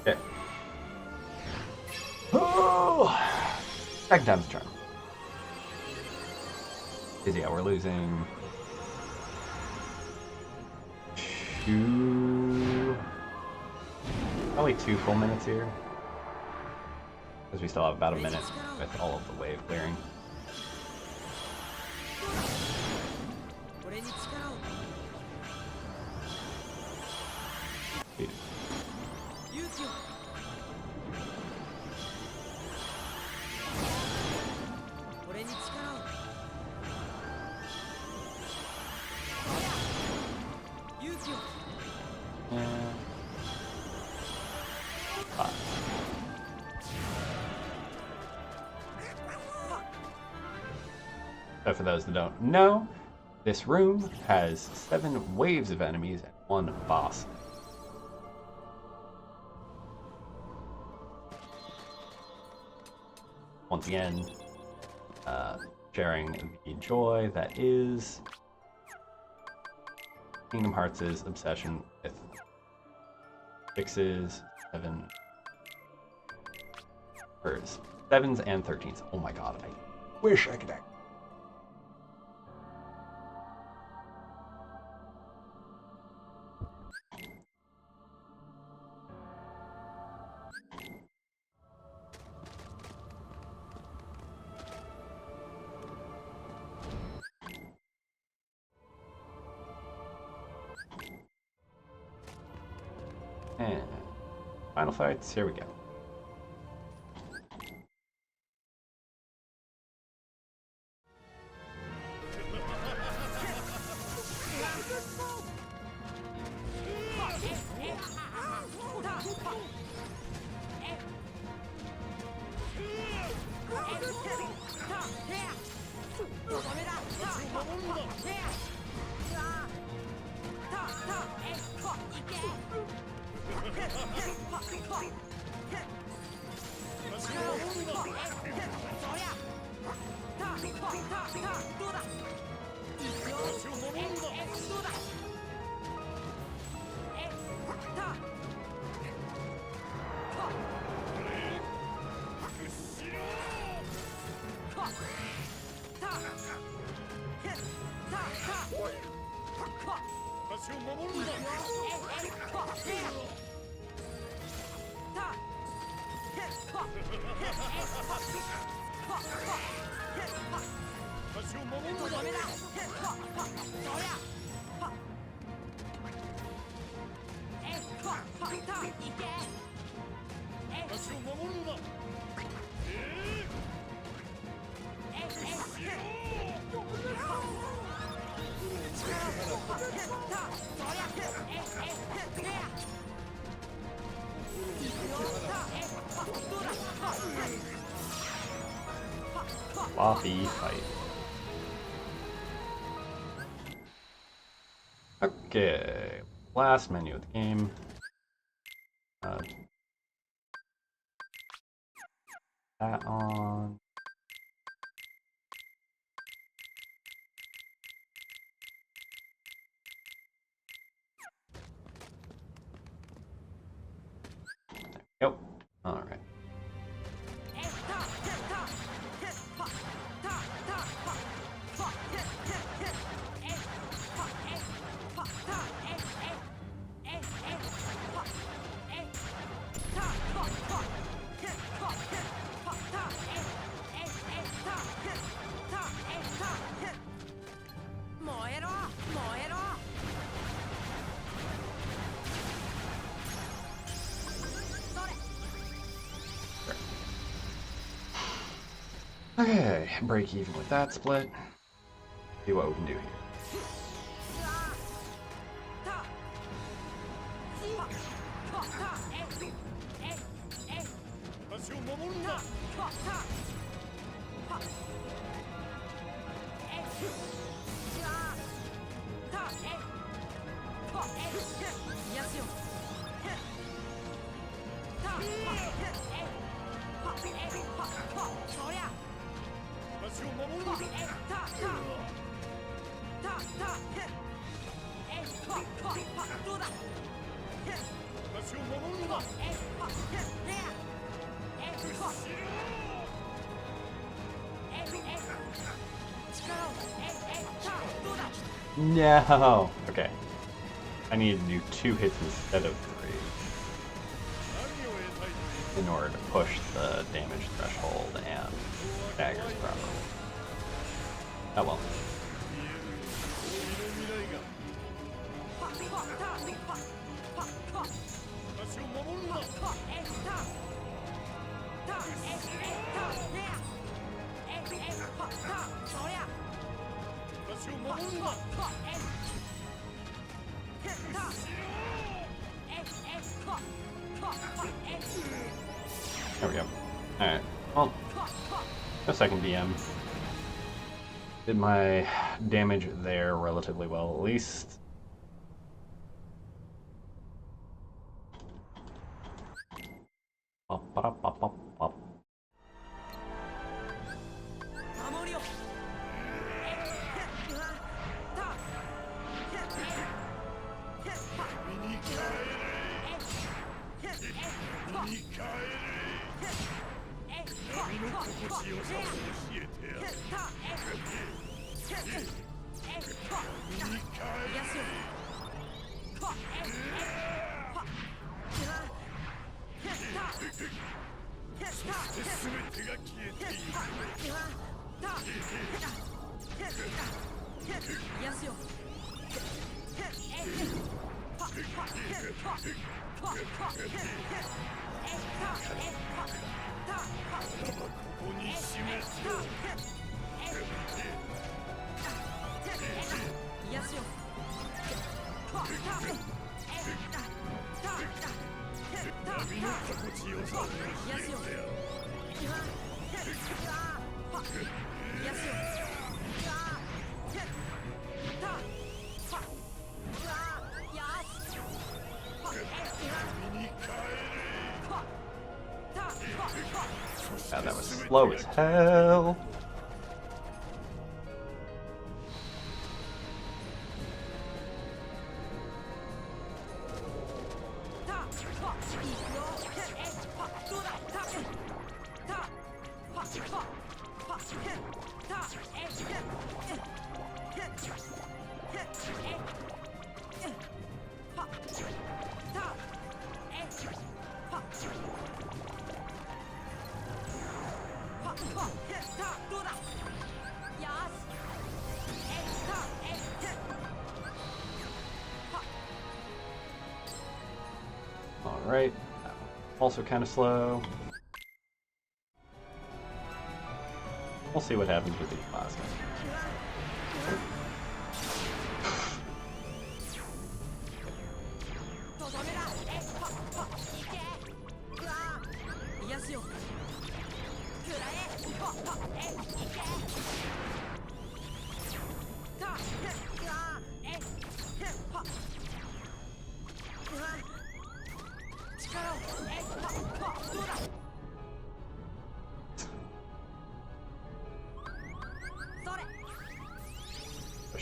Okay. Oh! Second time's the charm. Because yeah, we're losing probably 2 full minutes here. Because we still have about a minute with all of the wave clearing. Dude. So for those that don't know, this room has 7 waves of enemies and 1 boss. Once again, sharing the joy that is Kingdom Hearts' obsession with 6s, 7, or 7s and 13s. Oh my god, I wish I could act. And final fights, here we go. Sloppy fight. Okay, last menu of the game. That on. Yep. All right. Okay, break even with that split. See what we can do here. No! Okay. I need to do 2 hits instead of 3 in order to push the damage threshold and daggers properly. Oh well. There we go. Alright, well, no second BM. Did my damage there relatively well, at least. God, that was slow as hell. Alright, also kind of slow. We'll see what happens with these boss guys.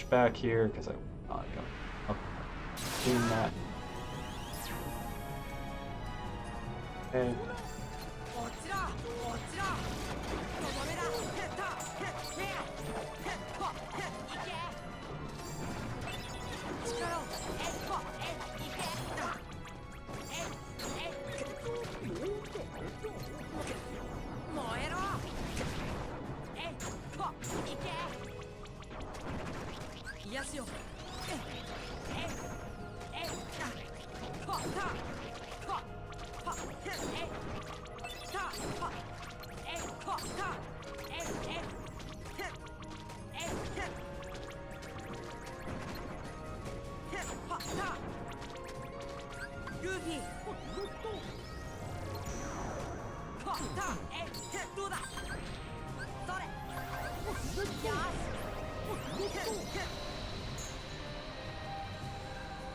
push back here because I got up doing that. Okay.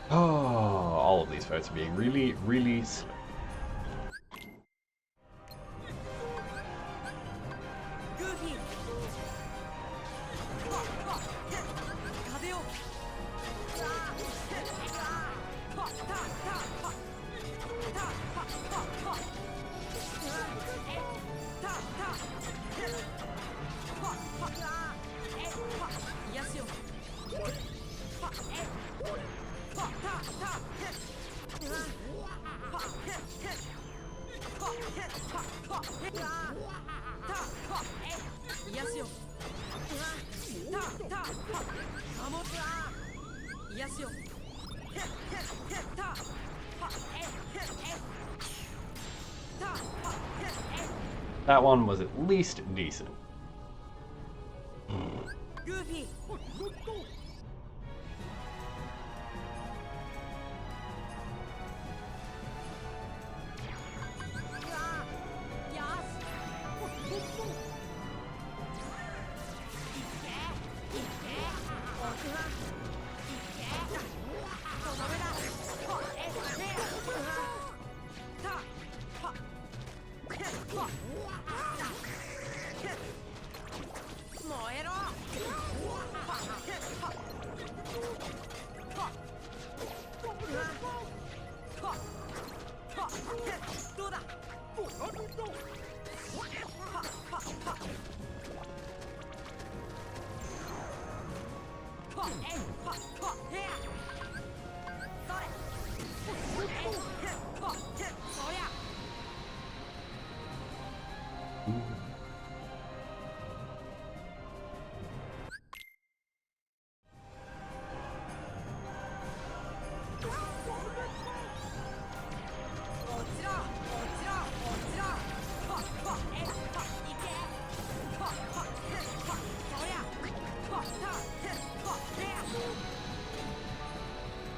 Oh, all of these fights are being really, really slow. That one was at least decent.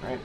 Right.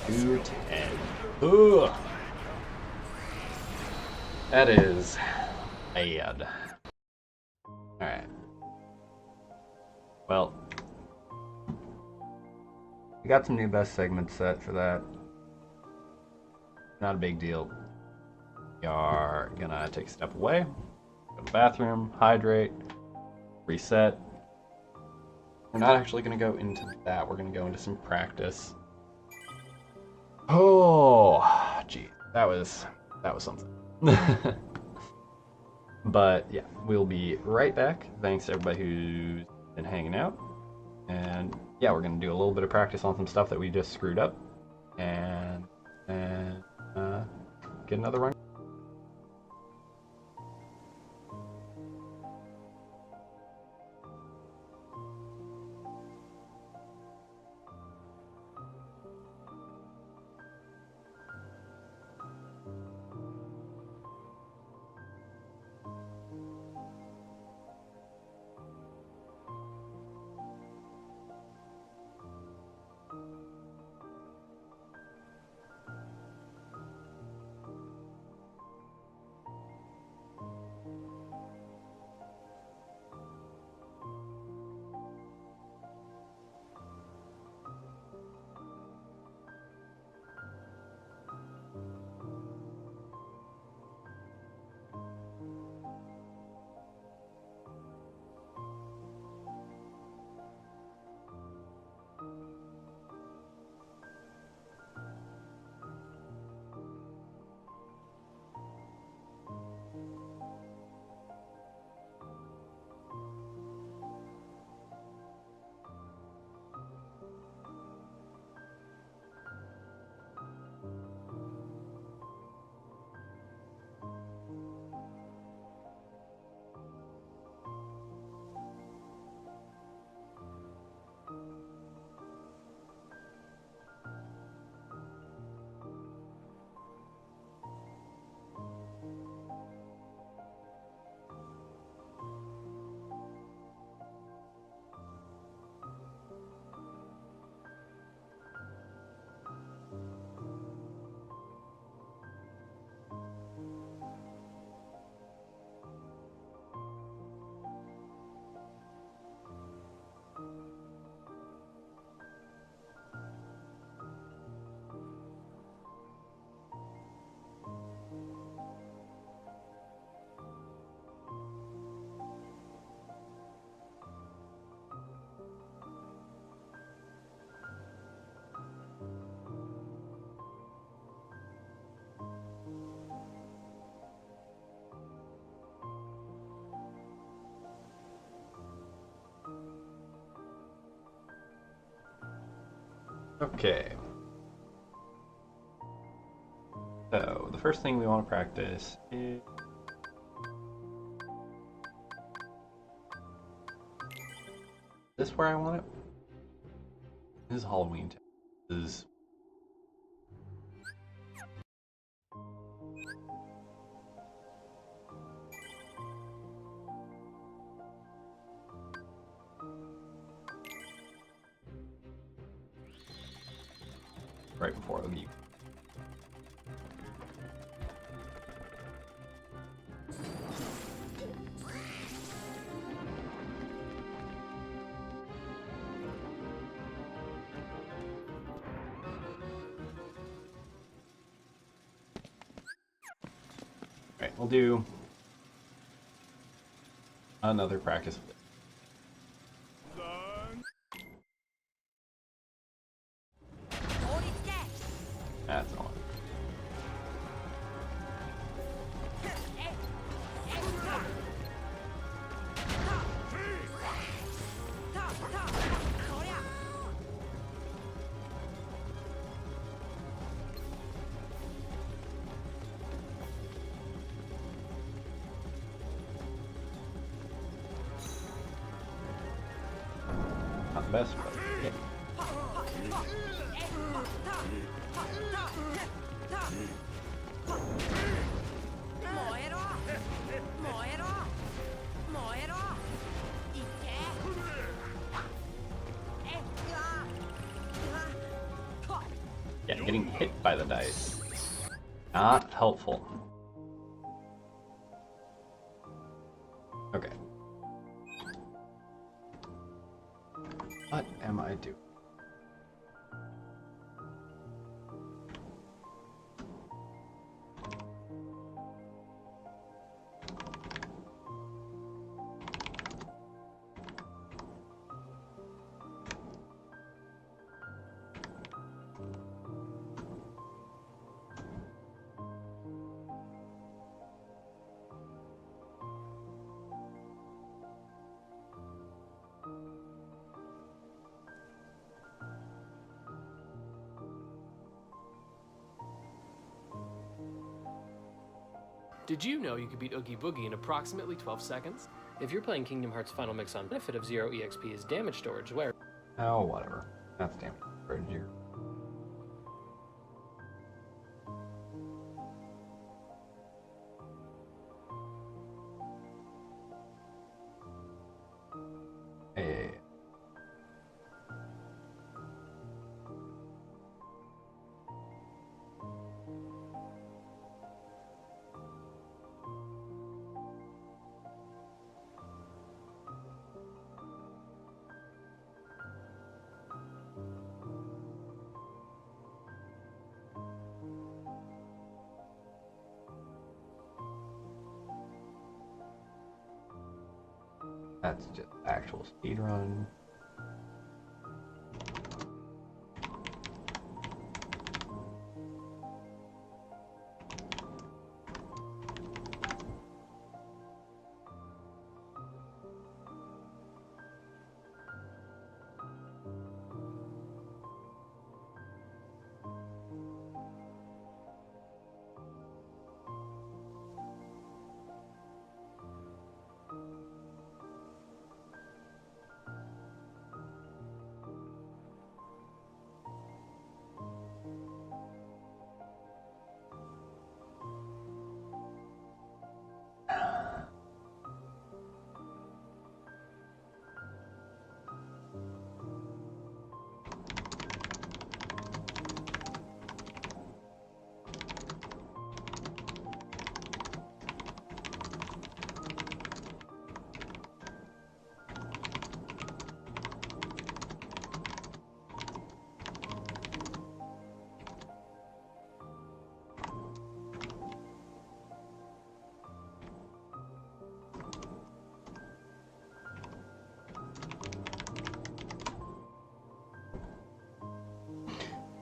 Two 10. Ugh. That is bad. Alright. Well, we got some new best segments set for that. Not a big deal. We are gonna take a step away, go to the bathroom, hydrate, reset. We're not actually gonna go into that, we're gonna go into some practice. Oh, gee, that was something. But yeah, we'll be right back. Thanks to everybody who's been hanging out. And yeah, we're gonna do a little bit of practice on some stuff that we just screwed up, and get another run. Okay. So the first thing we want to practice is this where I want it? This is Halloween. This is right before the mute. Alright, we'll do another practice. That's all. Not the best, but yeah. Yeah, getting hit by the dice. Not helpful. Okay. What am I doing? Did you know you could beat Oogie Boogie in approximately 12 seconds? If you're playing Kingdom Hearts Final Mix on benefit of 0 EXP is damage storage, where... Oh, whatever. That's damage storage here. Hey. That's just actual speed run.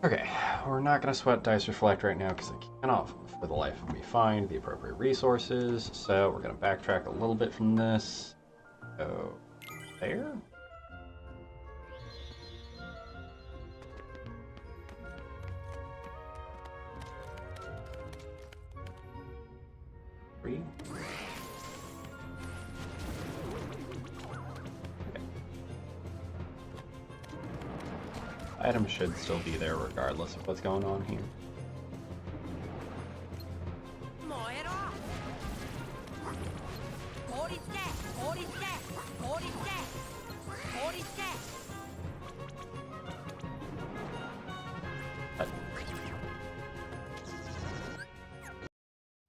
Okay, we're not going to sweat Dice Reflect right now because I cannot for the life of me find the appropriate resources, so we're going to backtrack a little bit from this. Go there? Three? Items should still be there regardless of what's going on here.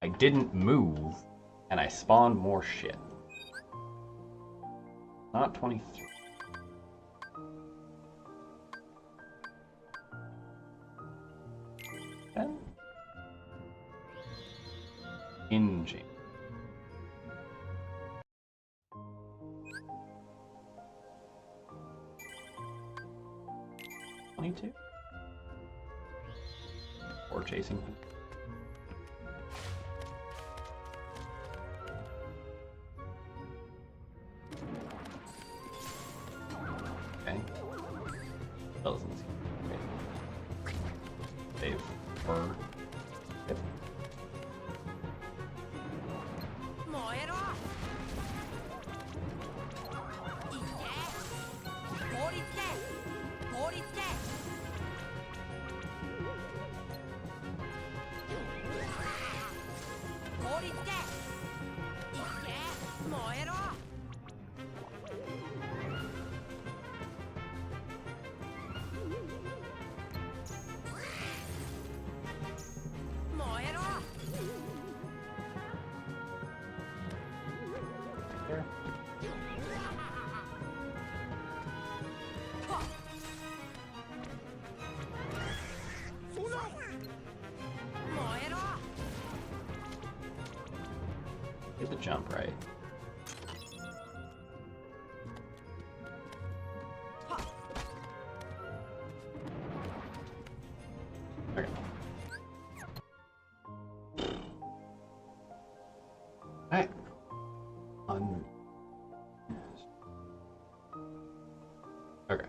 I didn't move, and I spawned more shit. Not 23. Hinging. 22? Or chasing. Okay. Doesn't seem okay. Save for. Yep. Get the jump right. Okay. Alright. Okay.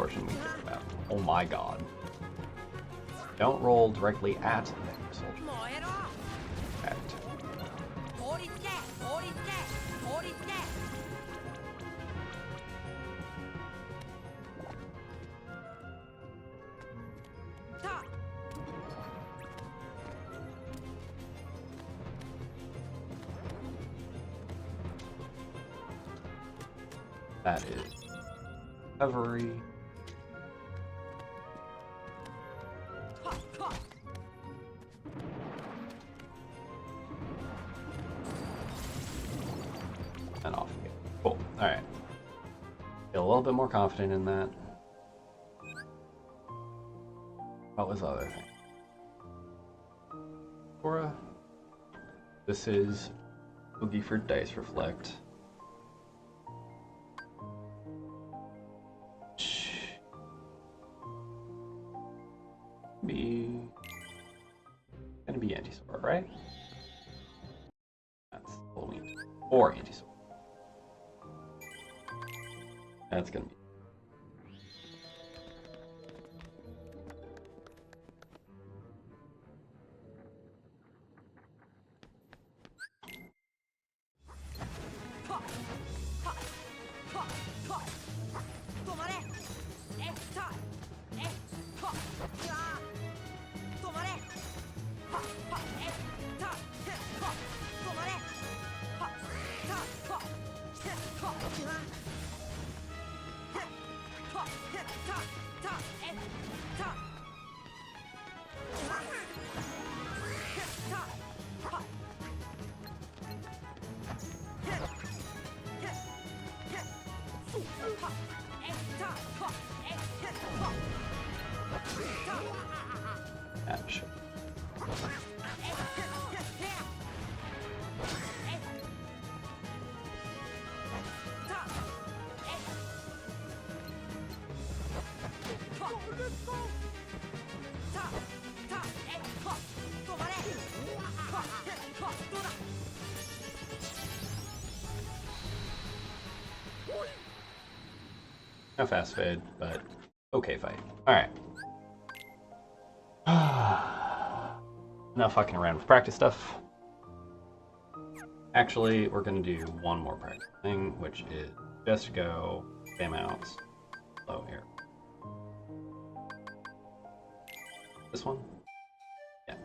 portion we care about. Oh my god. Don't roll directly at the soldier. 燃えろ At. 放りつけ放りつけ放りつけ た That is recovery. はっは And off we go. Cool. Alright. Feel a little bit more confident in that. What was the other thing? Cora. This is Boogie for Dice Reflect. Gonna be anti-sword, right? That's what we need. Or anti-sword. That's gonna be. Action. No fast fade, but okay fight. Alright. Enough fucking around with practice stuff. Actually, we're gonna do one more practice thing, which is just go spam out low here. This one? Yeah.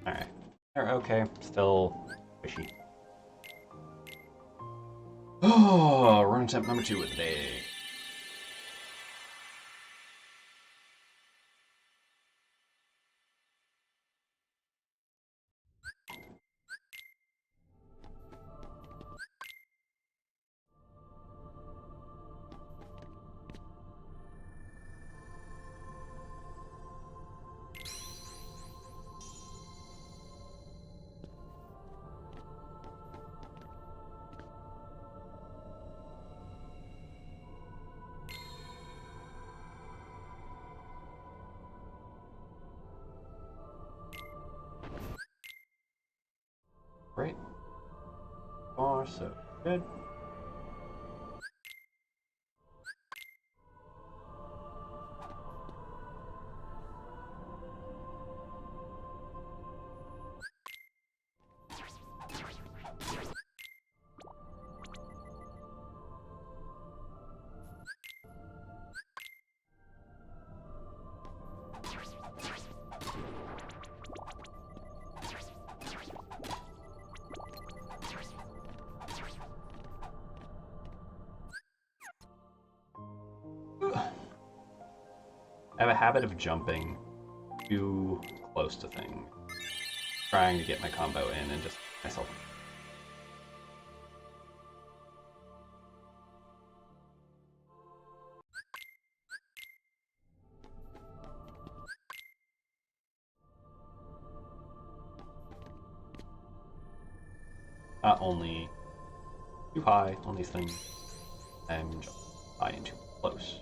Alright. They're okay. Still fishy. Oh, run attempt number 2 of the day. far, so good. I have a habit of jumping too close to things, trying to get my combo in and just myself. Not only too high on these things, I'm just high and too close.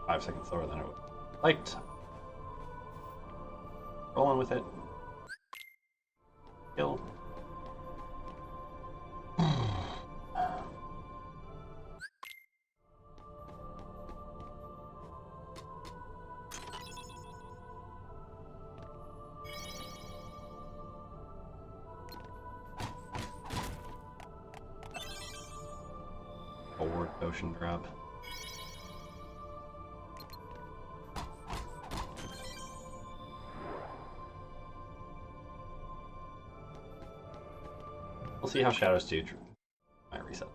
Five seconds slower than I would liked. Rolling with it. Kill. Forward potion drop. We'll see how Shadows 2 might reset.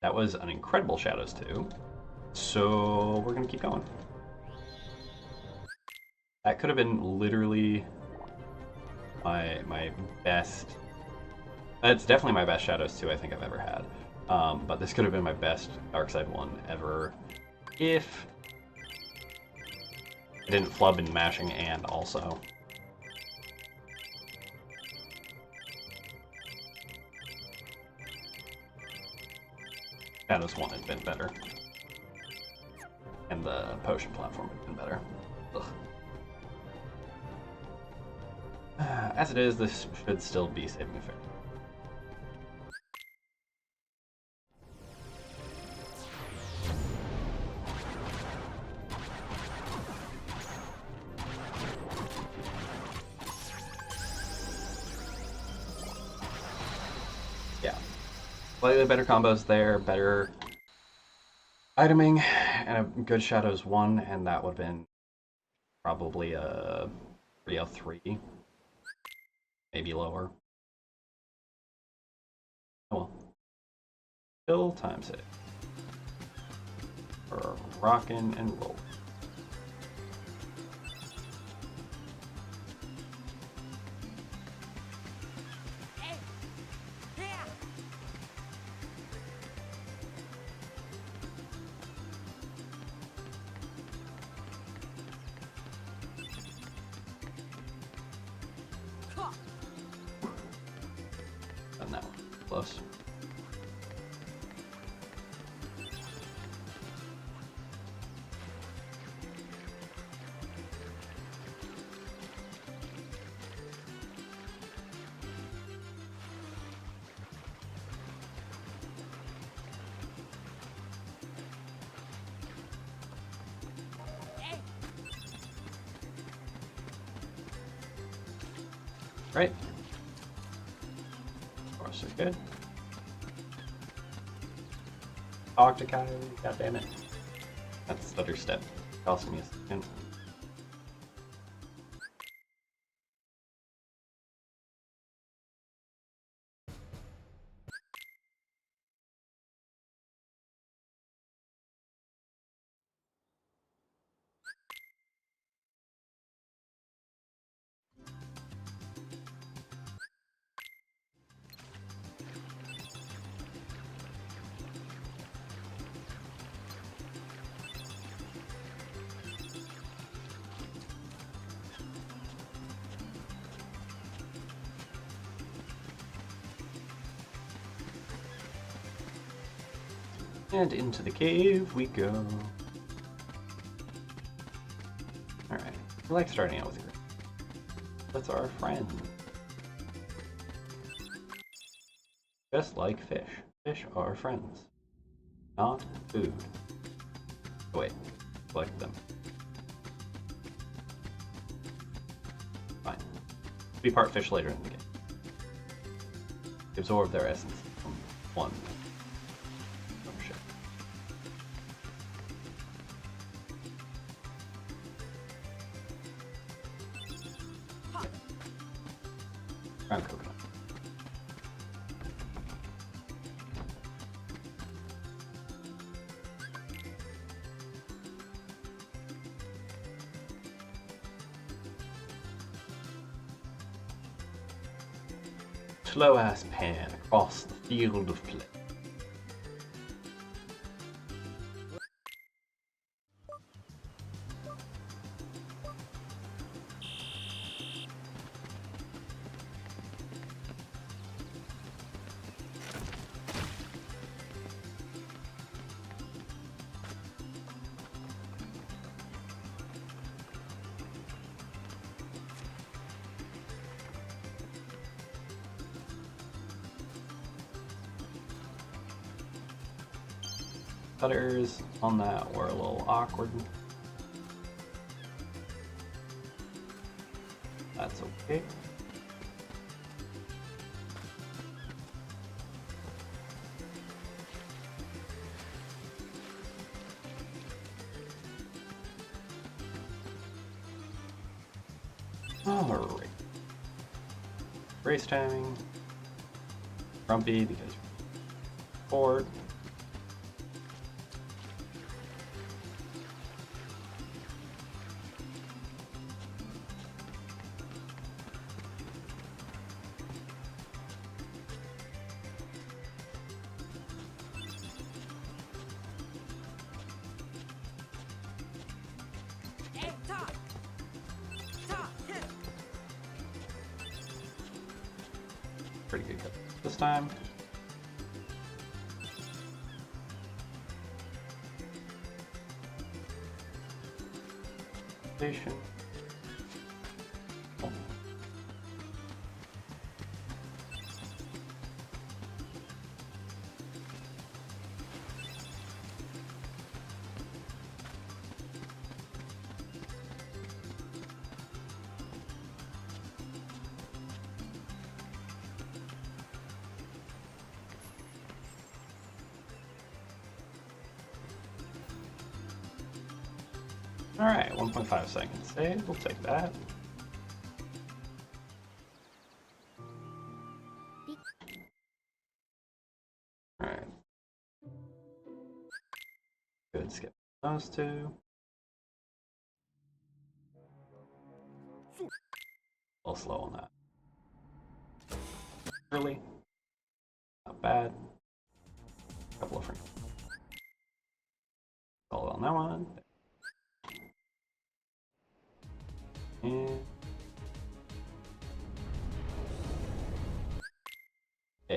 That was an incredible Shadows 2, so we're gonna keep going. That could have been literally my best. It's definitely my best Shadows 2 I think I've ever had. But this could have been my best Darkside 1 ever if I didn't flub in mashing and also. Shadows 1 had been better. And the potion platform had been better. Ugh. As it is, this should still be saving a fair. Yeah. Slightly better combos there, better iteming, and a good Shadows 1, and that would have been probably a 303. Maybe lower. Oh well. Still times it. We're rockin' and roll. Hey, here. Done that one. Close. Right. Of course, they're good. Talk to Kylie, god damn it. That's stutter step. Costing me a second. And into the cave we go. Alright, we like starting out with her. That's our friend. Just like fish. Fish are friends. Not food. Oh, wait, collect them. Fine. Be part fish later in the game. Absorb their essence from one. Ground coconut. Slow ass pan across the field of play. Cutters on that were a little awkward. That's okay. Alright. Race timing. Grumpy because bored. Pretty good cut this time. Station. Oh. Alright, 1.5 seconds save, we'll take that. Alright. Good, skip those two. A little slow on that. Really? Not bad. Couple of frames. All on that one. And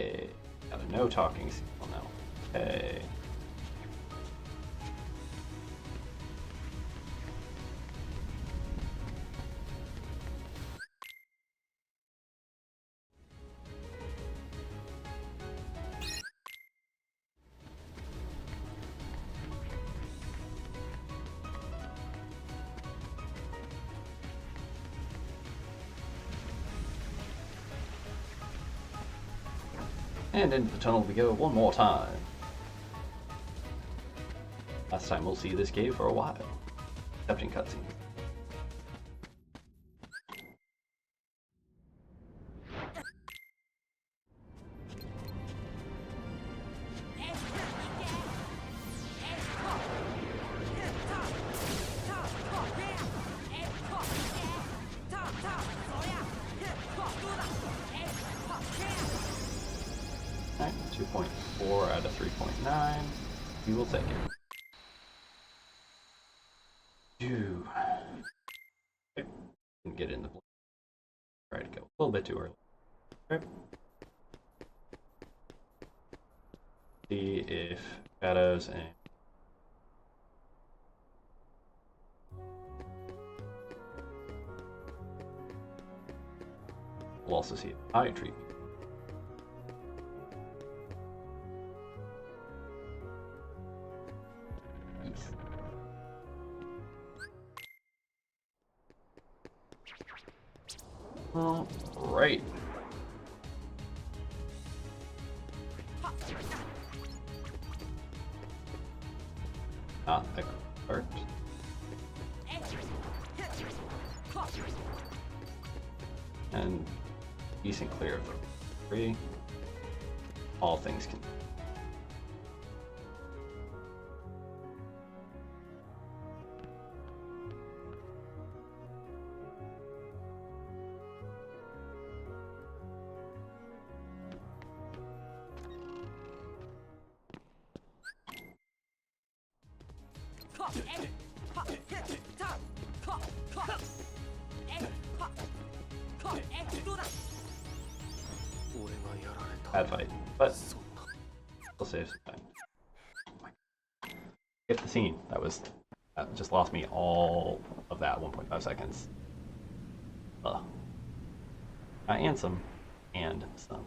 Hey, got a no talking signal now. Hey. And into the tunnel we go one more time. Last time we'll see this cave for a while. Except in cutscenes. Alright, 2.4 out of 3.9. We will take it. Phew. Okay. Didn't get in the blink. Try to go a little bit too early. Okay. See if shadows and we'll also see if eye treatment. All right. Not a cart. And decent clear of the 3. All things can. Bad fight, but we'll save some time. Get the scene. That just lost me all of that 1.5 seconds. And some.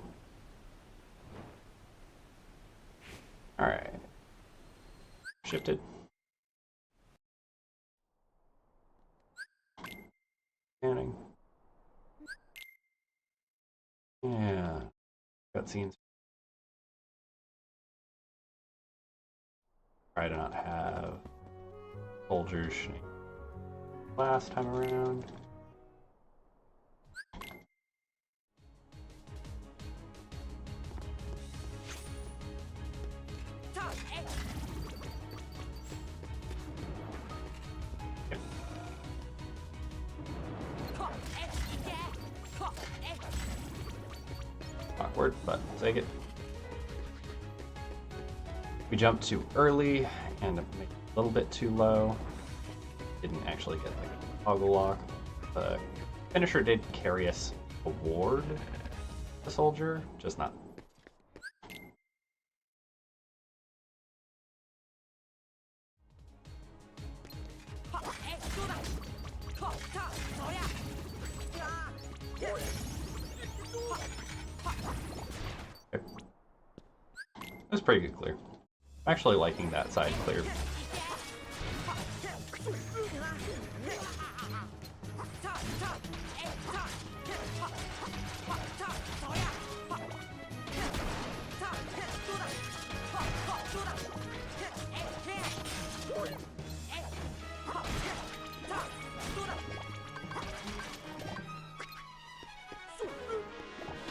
Alright. Shifted. Scanning. Yeah. Cutscenes. Try to not have soldiers last time around. Awkward, but I'll take it. We jumped too early and made it a little bit too low. Didn't actually get like a toggle lock. The finisher did carry us toward the soldier, just not. It was pretty good clear. I'm actually liking that side clear.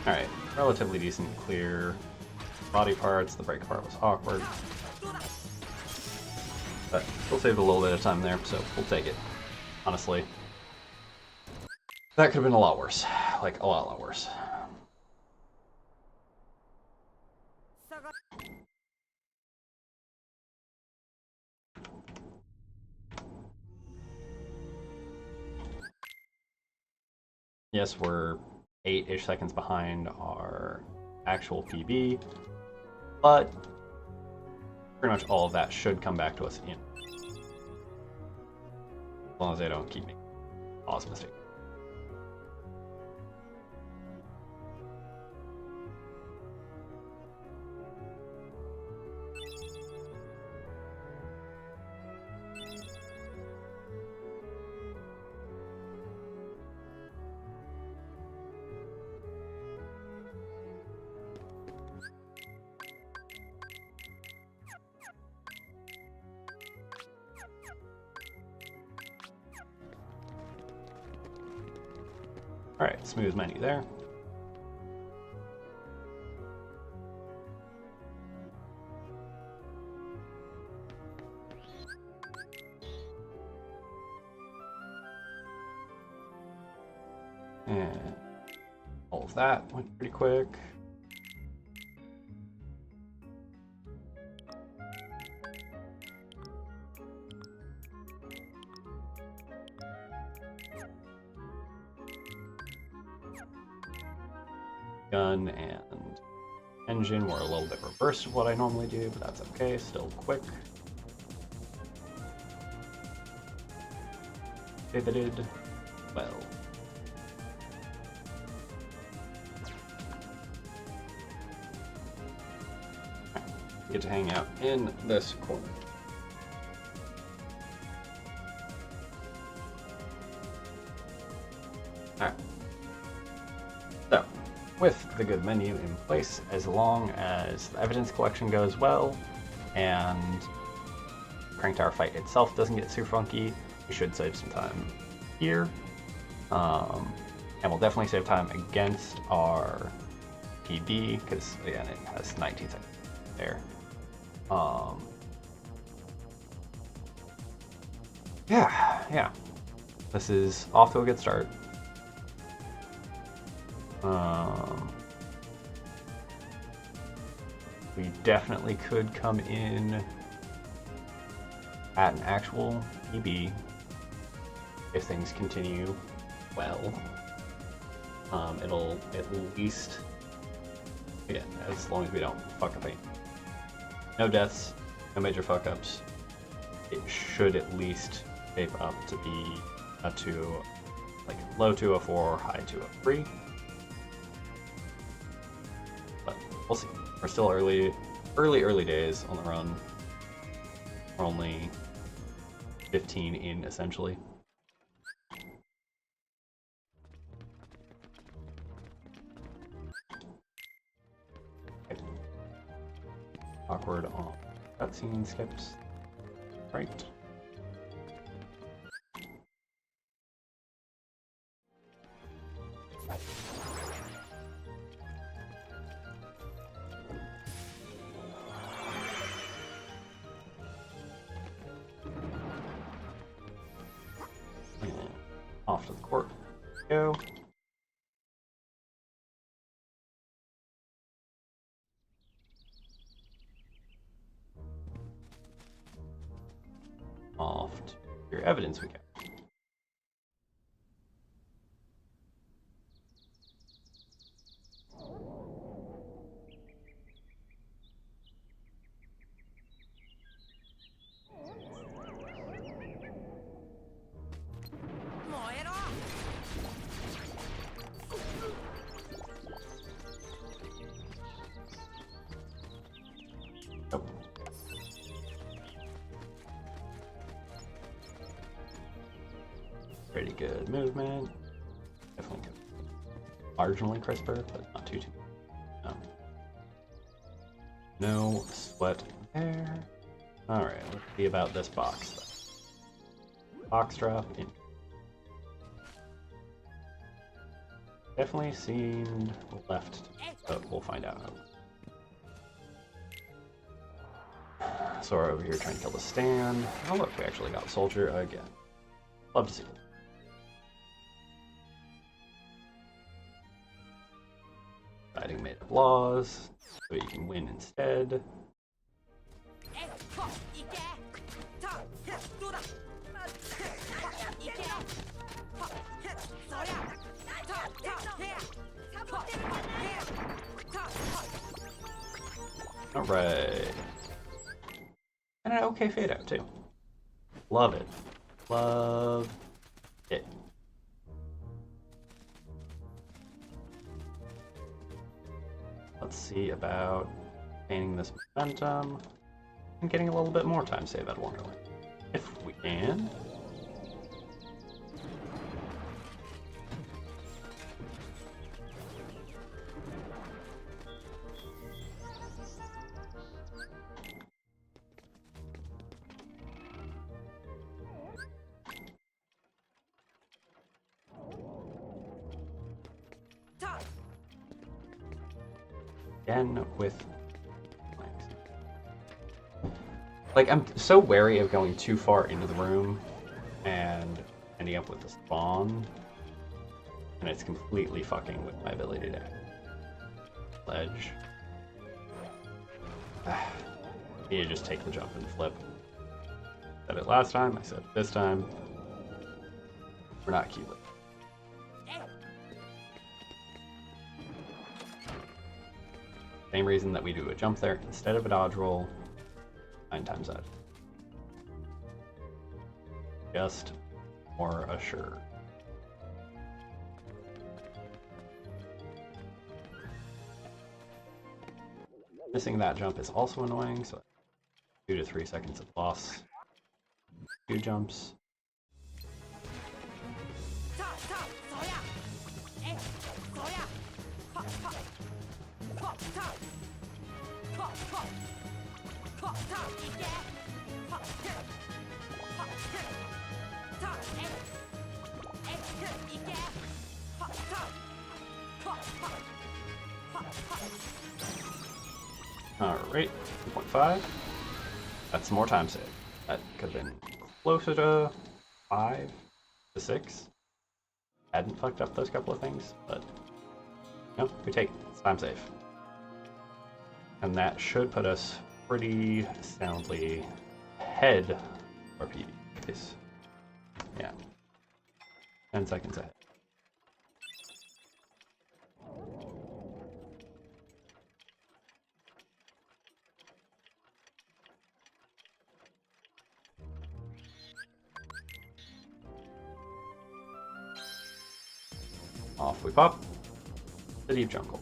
Alright, relatively decent clear. Body parts, the brake part was awkward. But still saved a little bit of time there, so we'll take it. Honestly. That could have been a lot worse. Like, a lot worse. Yes, we're 8-ish seconds behind our actual PB, but pretty much all of that should come back to us in, as long as they don't keep making pause mistakes. Alright, smooth menu there. And all of that went pretty quick. Gun and engine were a little bit reversed of what I normally do, but that's okay, still quick. Pivoted well. Get to hang out in this corner. Alright. So, with the good menu in place, as long as the evidence collection goes well and Crank Tower fight itself doesn't get too funky, we should save some time here. And we'll definitely save time against our PB, because again, it has 19 seconds there. Yeah. This is off to a good start. We definitely could come in at an actual PB if things continue well. It'll at least, again, as long as we don't fuck up anything. No deaths, no major fuck ups. It should at least shape up to be a 2, like low 204, high 203. But we'll see. We're still early days on the run. We're only 15 in, essentially. Okay. Awkward on cutscene skips. Right. Off to the court. Go. Off to your evidence we got. Nope. Pretty good movement. Definitely marginally crisper, but not too. No. No sweat there. Alright, let's see about this box though. Box drop in. Definitely seemed left, but we'll find out. Sora over here trying to kill the stand. Oh look, we actually got Soldier again. Love to see it. Fighting made up laws, so you can win instead. Alright. And an okay fade out, too. Love it. Love it. Let's see about gaining this momentum and getting a little bit more time save out of Wonderland. If we can. Again with like I'm so wary of going too far into the room and ending up with the spawn, and it's completely fucking with my ability to ledge. Need to just take the jump and flip. Said it last time, I said it this time. We're not keeping. Same reason that we do a jump there instead of a dodge roll 9 times out. Just more assured. Missing that jump is also annoying, so 2 to 3 seconds of loss. 2 jumps. Alright, 2.5. That's more time save. That could have been closer to 5 to 6. Hadn't fucked up those couple of things, but no, we take it. It's time save. And that should put us pretty soundly ahead of our PB case. Yeah. 10 seconds ahead. Off we pop. City of Jungle.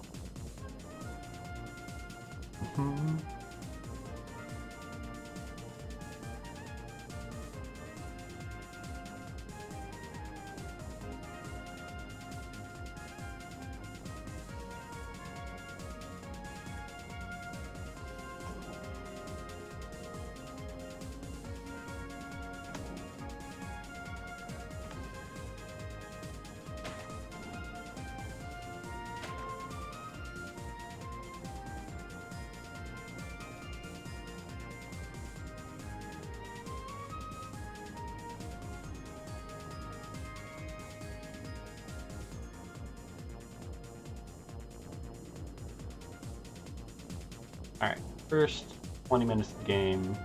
Alright, first 20 minutes of the game,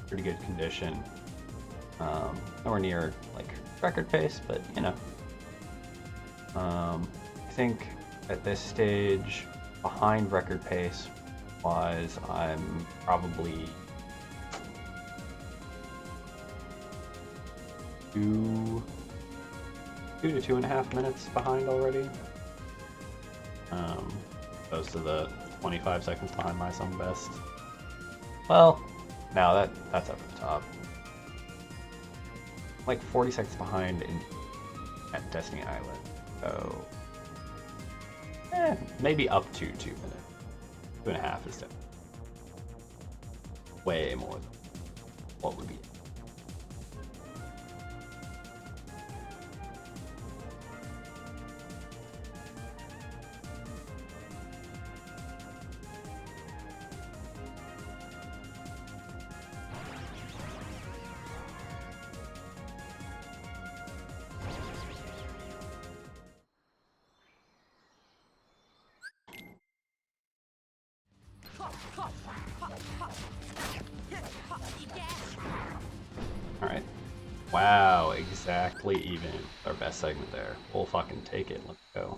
pretty good condition. Nowhere near like record pace, but you know. I think at this stage, behind record pace wise, I'm probably 2 to 2.5 minutes behind already. Opposed to the 25 seconds behind my song best. Well, now that's up at the top. Like 40 seconds behind at Destiny Island. So maybe up to 2 minutes. 2.5 is definitely way more than what would be. Alright. Wow, exactly even. Our best segment there. We'll fucking take it. Let's go.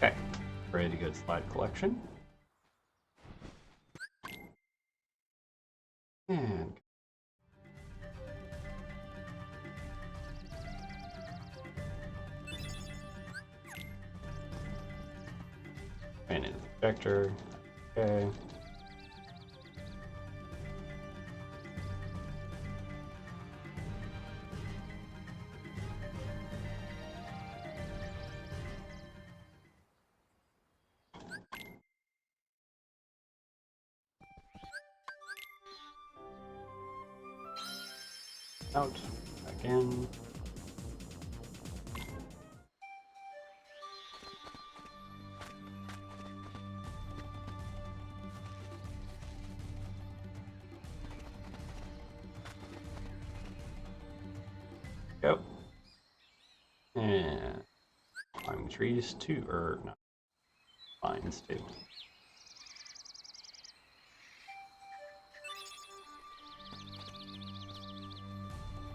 Okay, pretty good slide collection. And ran into the projector. Okay. Out, back in. Go. And climbing trees too, or no, vines too.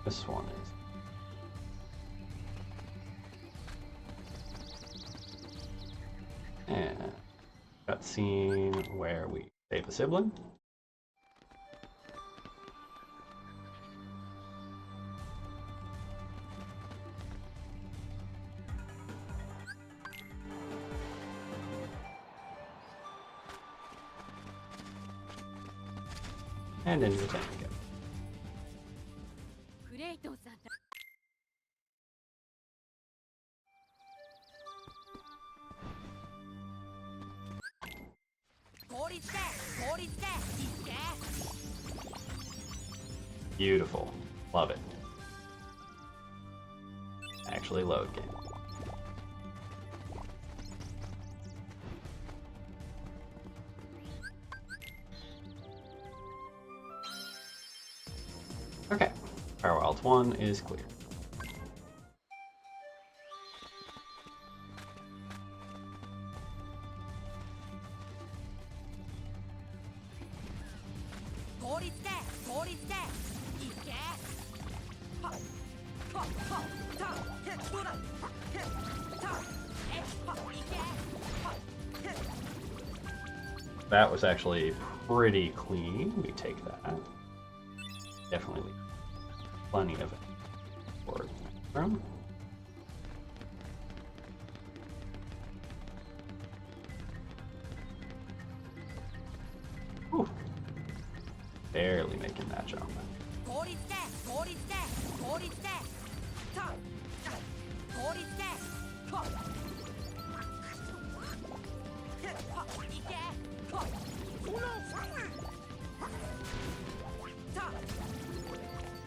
This one is. And cutscene where we save a sibling. And into the tank again. クレイトンさんだ。効率で効率でいって。 Beautiful. Love it. Actually load game. Okay. Power Alt 1 is clear. That was actually pretty clean. We take that. Definitely leave plenty of it for the next room. Whew. Barely making that jump.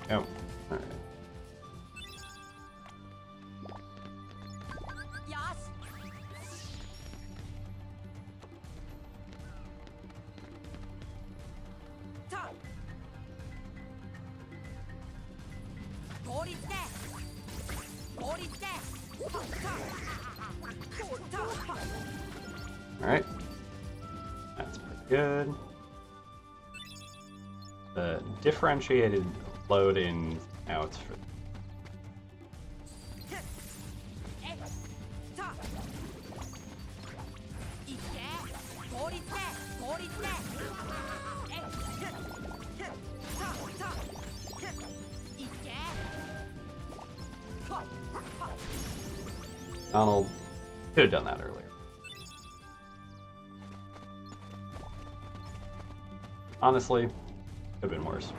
Oh, alright. Alright. That's pretty good. The differentiated load in outs for Donald could have done that earlier. Honestly, could have been worse.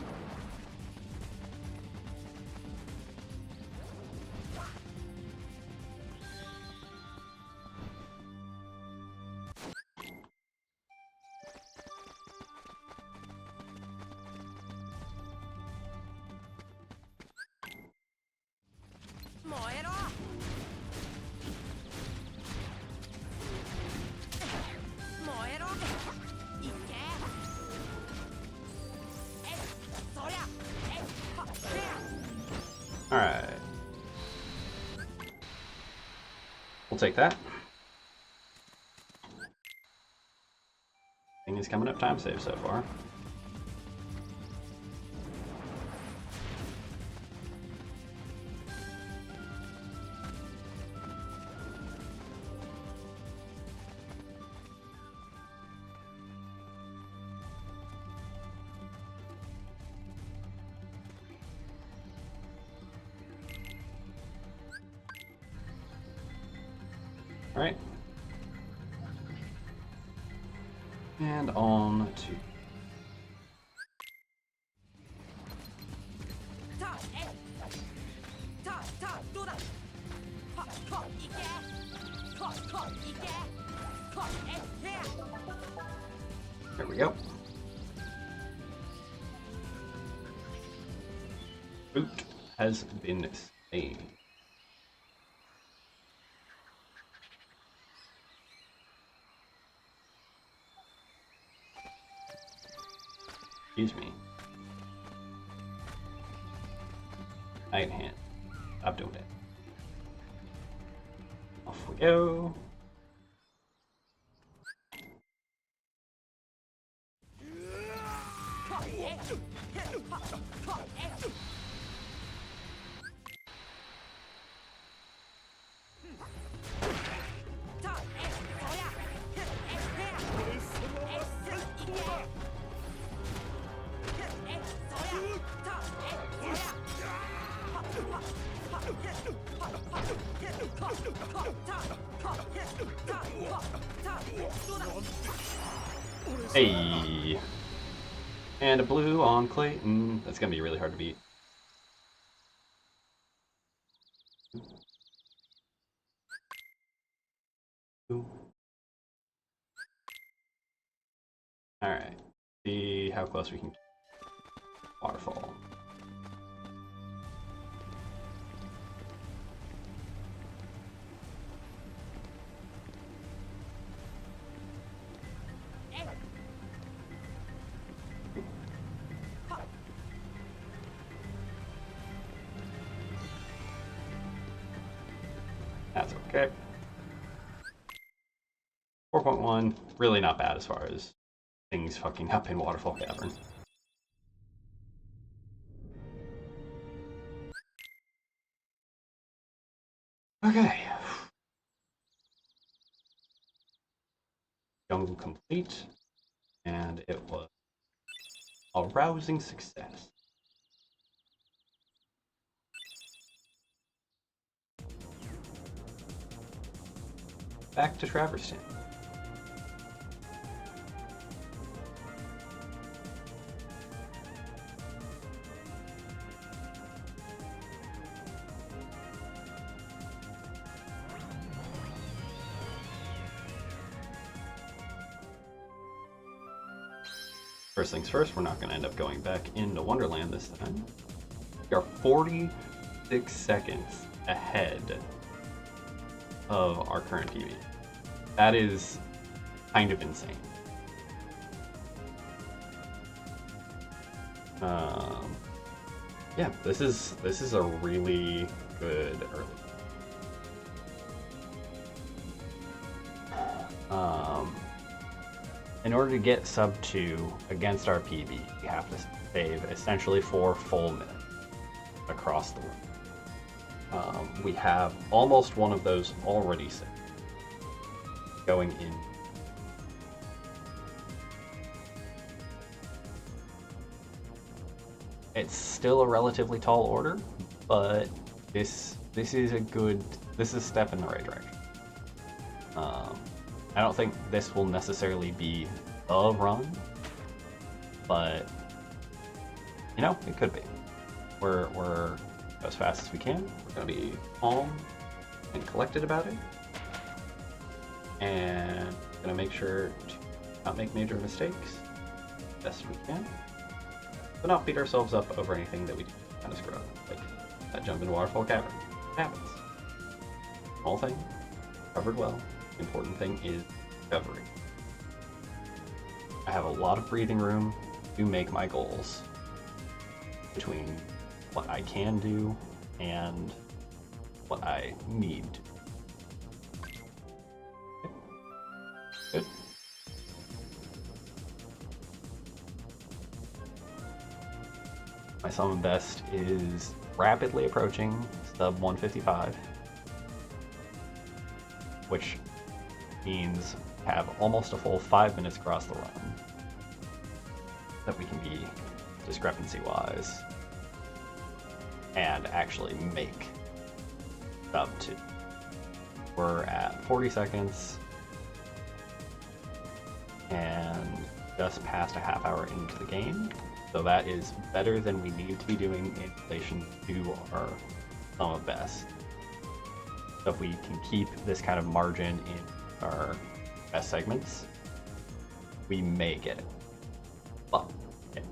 Alright. We'll take that. Thing is coming up time save so far. Alright. And on to... さあえさあさあどうだはっはっいけはっはっいけはっえへや There we go. Boot has been slain. Excuse me. Iron hand. Stop doing it. Off we go. Hey. And a blue on Clayton. That's gonna be really hard to beat. Alright. See how close we can get. Waterfall. That's okay. 4.1, really not bad as far as things fucking up in Waterfall Cavern. Okay. Jungle complete, and it was a rousing success. Back to Traverstown. First things first, we're not going to end up going back into Wonderland this time. We are 46 seconds ahead of our current PB. That is kind of insane. Yeah, this is a really good early. In order to get sub 2 against our PB, you have to save essentially 4 full minutes across the room. We have almost one of those already saved. Going in. It's still a relatively tall order, but this is a step in the right direction. I don't think this will necessarily be a run, but you know, it could be. We're go as fast as we can. We're gonna be calm and collected about it, and gonna make sure to not make major mistakes best we can, but not beat ourselves up over anything that we do kind of screw up, like that jump into Waterfall Cavern. It happens. Small thing, covered well. The important thing is recovery. I have a lot of breathing room to make my goals between what I can do and what I need to. Good. My summon best is rapidly approaching sub 155, which means have almost a full 5 minutes across the run that we can be discrepancy wise and actually make sub 2. We're at 40 seconds and just past a half hour into the game. So that is better than we need to be doing in relation to our sum of best. So if we can keep this kind of margin in our best segments, we may get it. But yeah.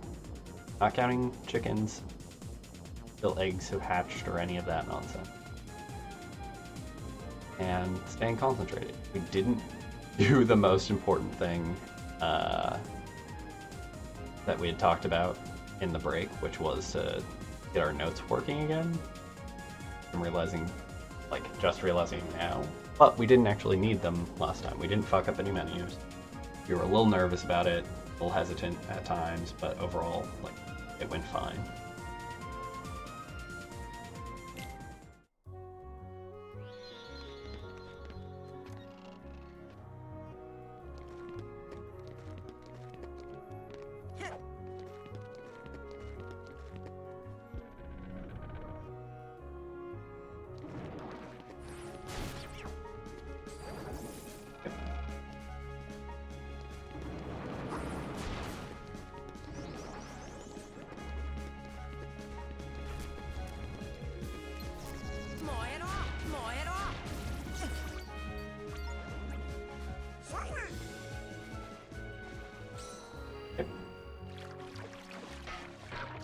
Not counting chickens, till eggs have hatched, or any of that nonsense. And staying concentrated. We didn't do the most important thing that we had talked about in the break, which was to get our notes working again. I'm realizing, just realizing now. But we didn't actually need them last time. We didn't fuck up any menus. We were a little nervous about it, a little hesitant at times, but overall, it went fine.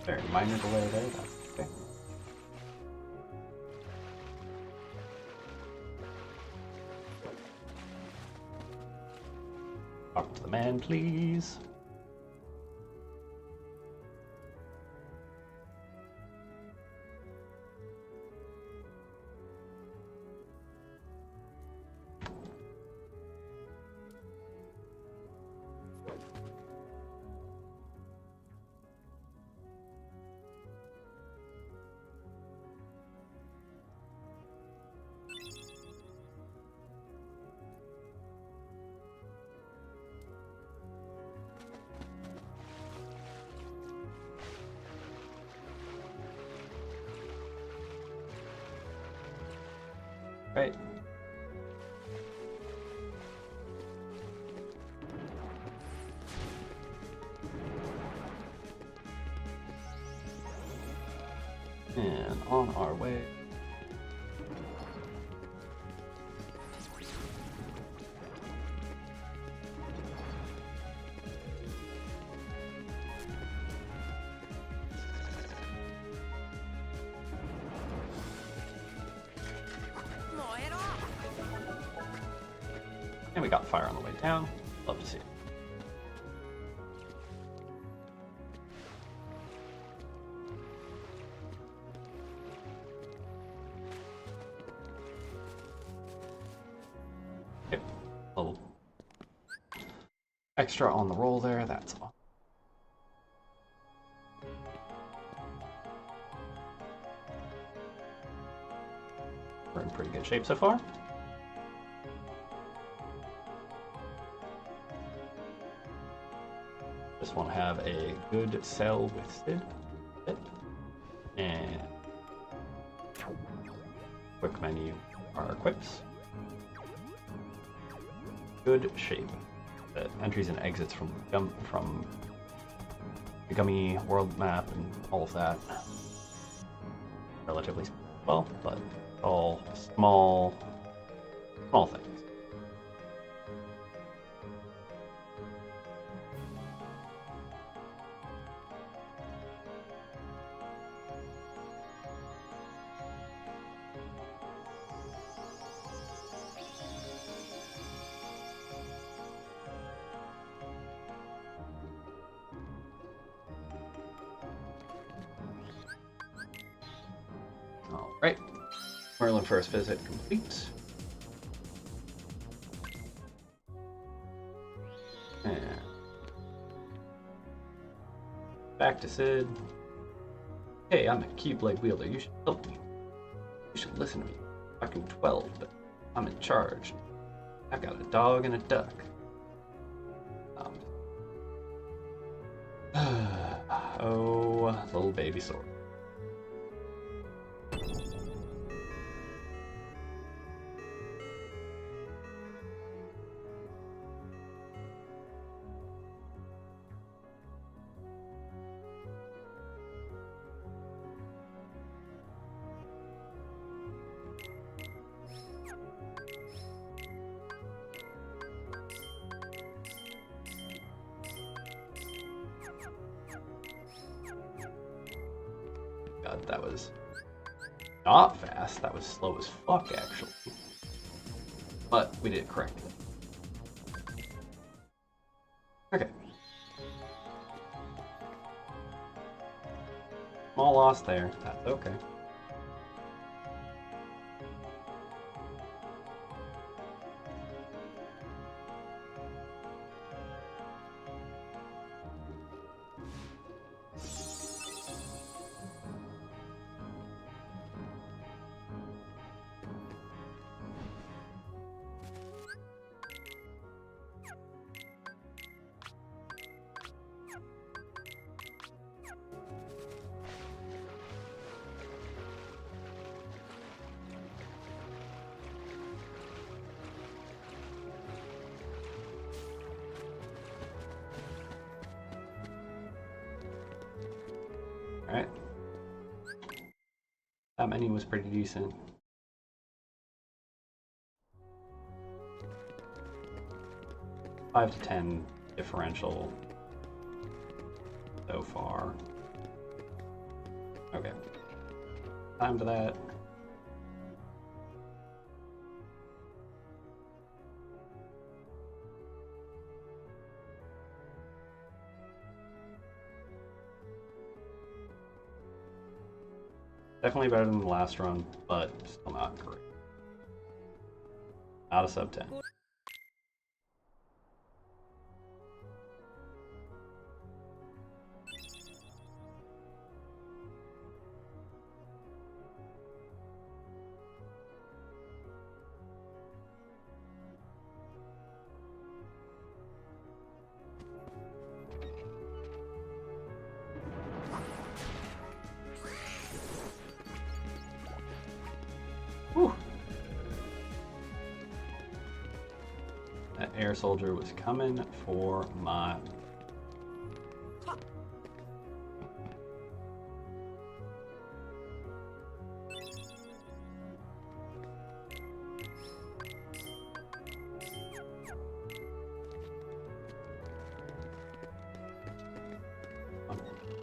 Very minor delay there, that's okay. Talk to the man, please. Right. And on our way. And we got fire on the way down. Love to see it. Okay. A little extra on the roll there, that's all. We're in pretty good shape so far. Just want to have a good sell with Sid. And quick menu are equips. Good shape. The entries and exits from the Gummy world map and all of that. Relatively well, but all small things. Alright, Merlin first visit complete. And back to Sid. Hey, I'm a Keyblade wielder, you should help me. You should listen to me. I'm fucking 12, but I'm in charge. I've got a dog and a duck. Oh, little baby sword. god, that was not fast. That was slow as fuck, actually. But we did it correctly. Okay. Small loss there. That's okay. Alright. That many was pretty decent. Five to 10 differential so far. Okay. Time to that. Definitely better than the last run, but still not great. Not a sub 10. Whew. That air soldier was coming for my...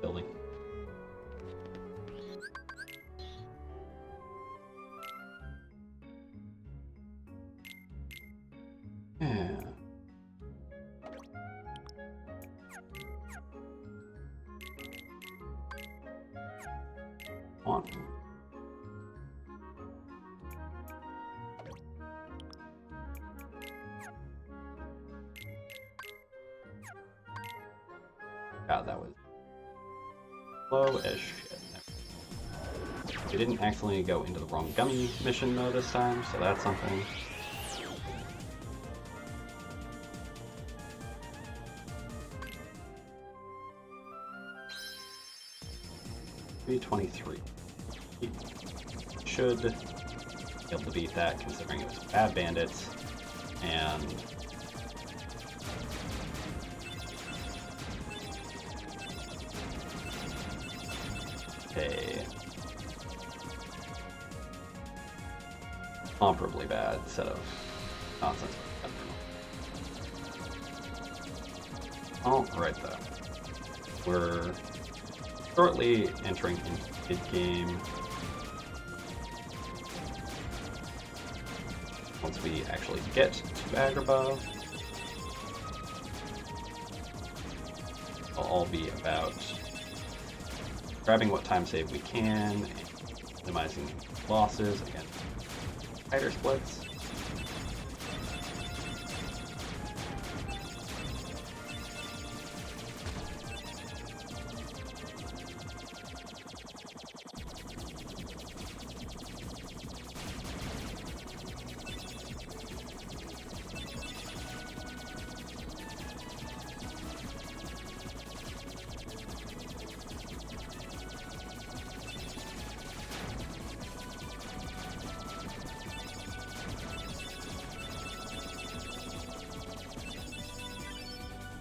building. Yeah. On. God, that was slow as shit. We didn't accidentally go into the wrong gummy mission though this time, so that's something. 323. He should be able to beat that considering it was bad bandits and a comparably bad set of nonsense. Alright though. We're shortly entering the mid-game. Once we actually get to Agrabah, it'll all be about grabbing what time save we can and minimizing losses against tighter splits.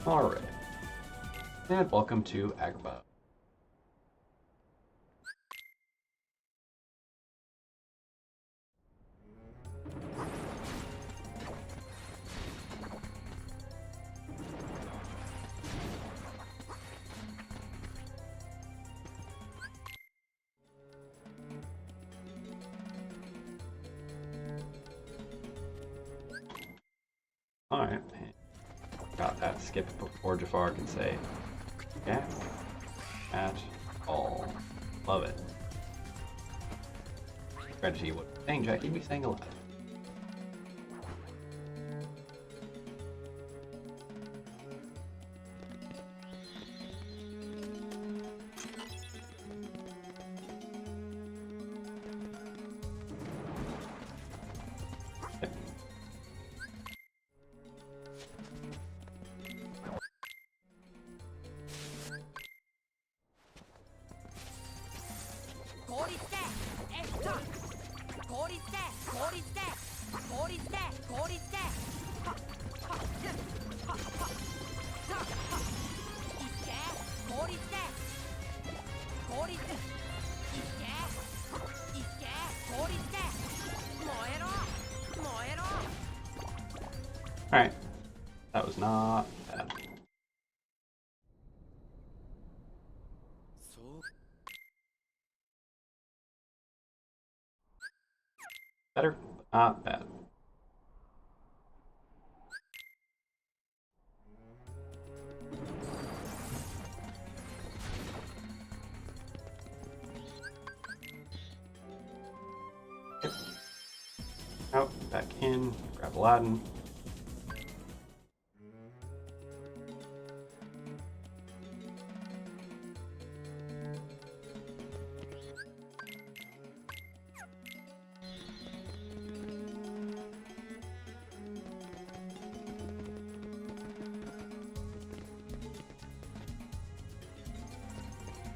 Alright, and welcome to Agrabah. Alright. Got that skip before Jafar can say yeah at all. Love it. Try to see what saying Jackie be saying alive. Alright. That was not bad. Better, but not bad. Yep. Out, back in, grab Aladdin.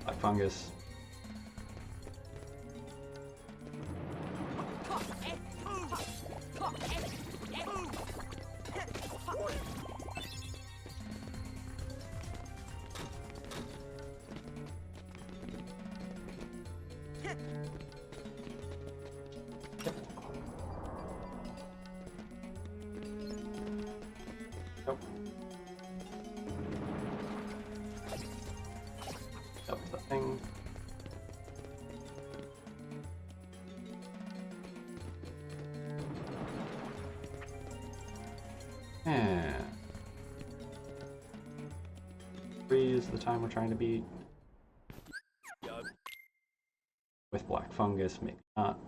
Black fungus. Nope. That was the thing. Yeah. 3 is the time we're trying to beat. With black fungus, maybe not.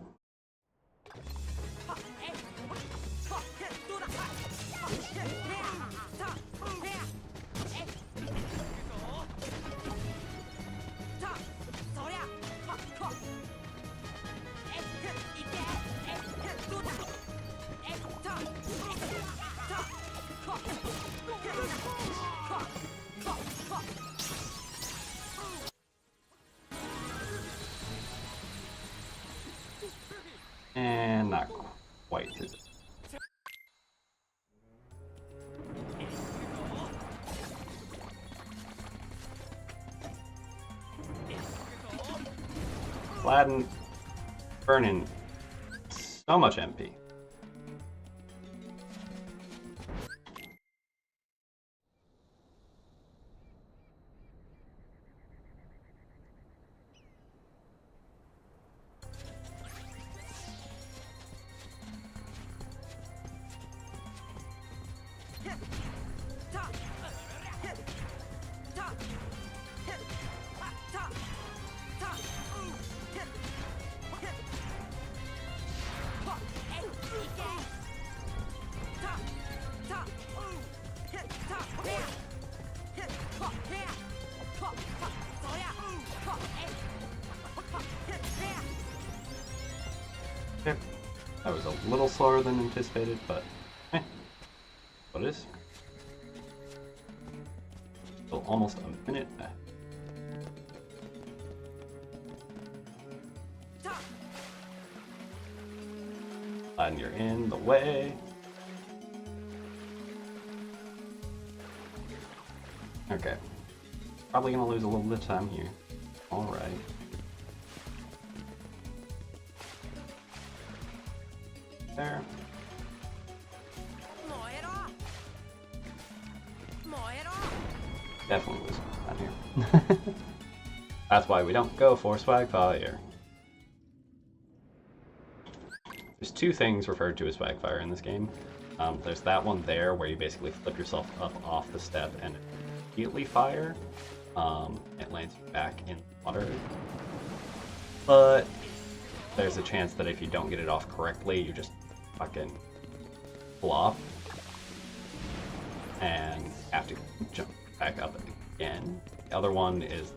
And not quite, is it? Aladdin burning so much MP. Yep. That was a little slower than anticipated, but what it is. Still almost a minute back. And you're in the way. Okay. Probably gonna lose a little bit of time here. Alright. There. Definitely losing time here. That's why we don't go for Swag Fire. There's 2 things referred to as Swag Fire in this game. There's that one there where you basically flip yourself up off the step and immediately fire. It lands you back in the water. But there's a chance that if you don't get it off correctly, you just fucking flop and have to jump back up again. The other one is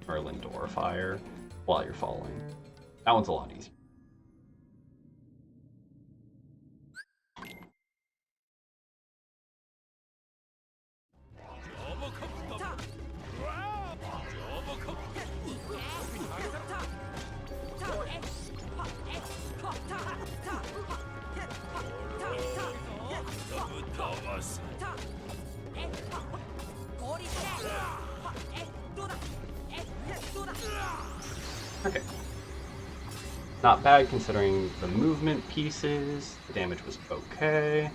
Merlin door fire while you're falling. That one's a lot easier. Okay. Not bad considering the movement pieces. The damage was okay.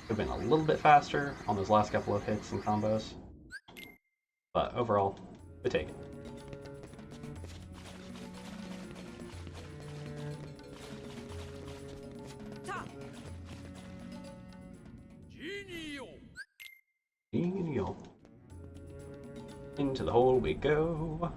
Could have been a little bit faster on those last couple of hits and combos. But overall, we take it. Genial. Into the hole we go.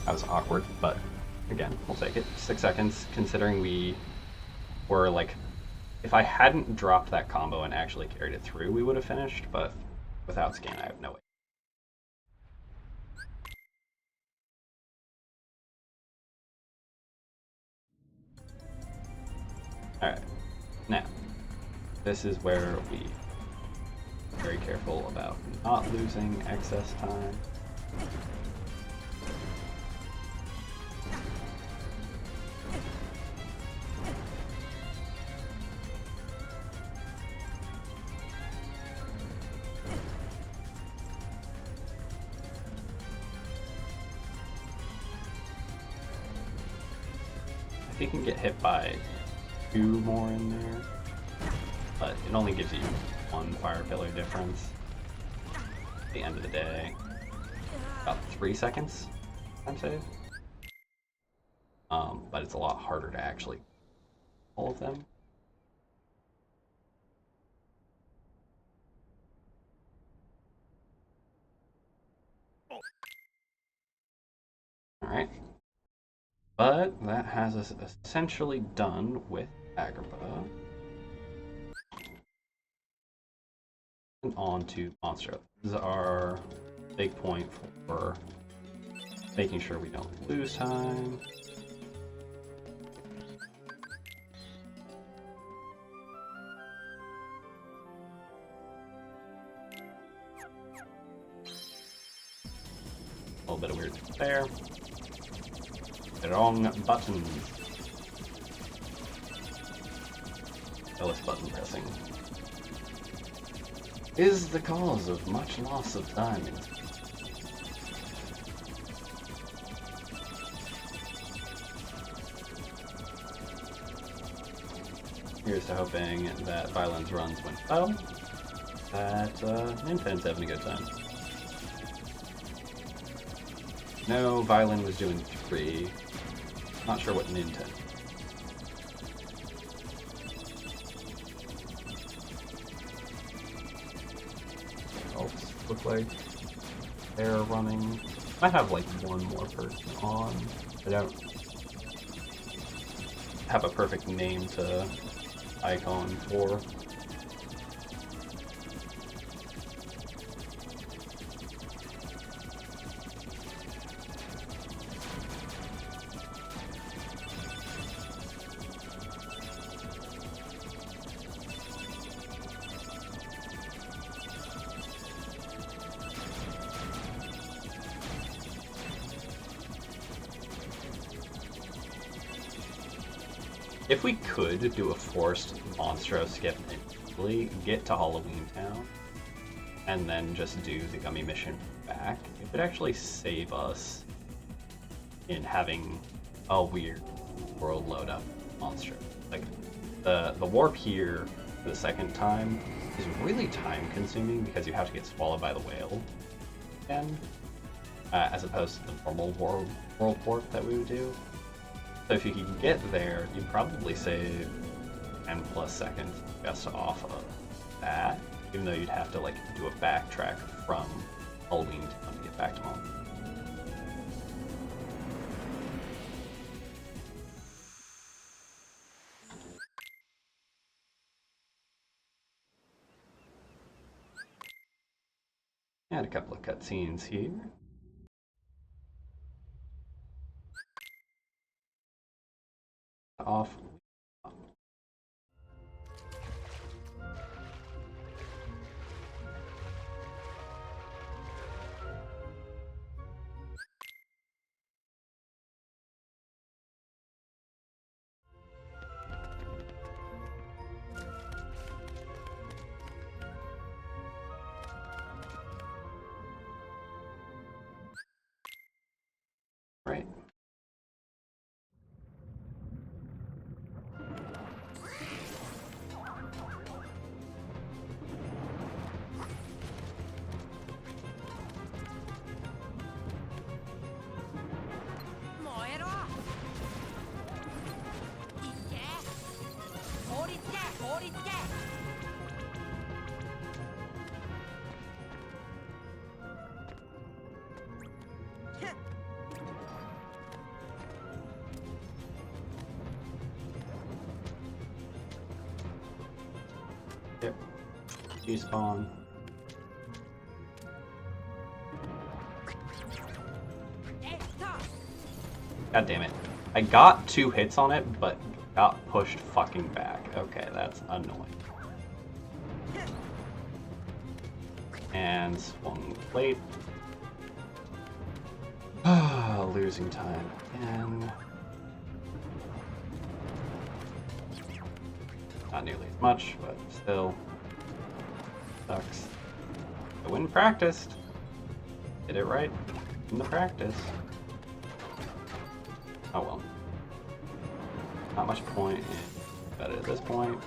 That was awkward, but again, we'll take it. 6 seconds, considering we were like, if I hadn't dropped that combo and actually carried it through, we would have finished, but without scan, I have no way. Alright, now, this is where we are very careful about not losing excess time. If you can get hit by 2 more in there, but it only gives you 1 fire pillar difference. At the end of the day, about 3 seconds time save. But it's a lot harder to actually all of them. Alright. But that has us essentially done with Agrippa. And on to Monster. This is our big point for making sure we don't lose time. A little bit of weird there. The wrong button. Careless button pressing is the cause of much loss of time. Here's to hoping that Violent's runs went well, that Ninten's having a good time. No, Violin was doing 3. Not sure what Nintendo. Elves look like they're running. Might have like 1 more person on. I don't have a perfect name to icon for. If we could do a forced Monstro skip and really get to Halloween Town, and then just do the Gummy mission back, it would actually save us in having a weird world load up Monstro. Like, the warp here for the second time is really time consuming because you have to get swallowed by the whale again, as opposed to the normal world warp that we would do. So if you can get there, you'd probably save 10 plus seconds just off of that, even though you'd have to like do a backtrack from Halloween Town to get back to home. And a couple of cutscenes here. Off. Right. Yep. Despawn. God damn it. I got 2 hits on it, but got pushed fucking back. Okay, that's annoying. And swung late. Losing time again. Not nearly as much, but still sucks. I went and practiced. Did it right in the practice. Oh well. Not much point in but at this point.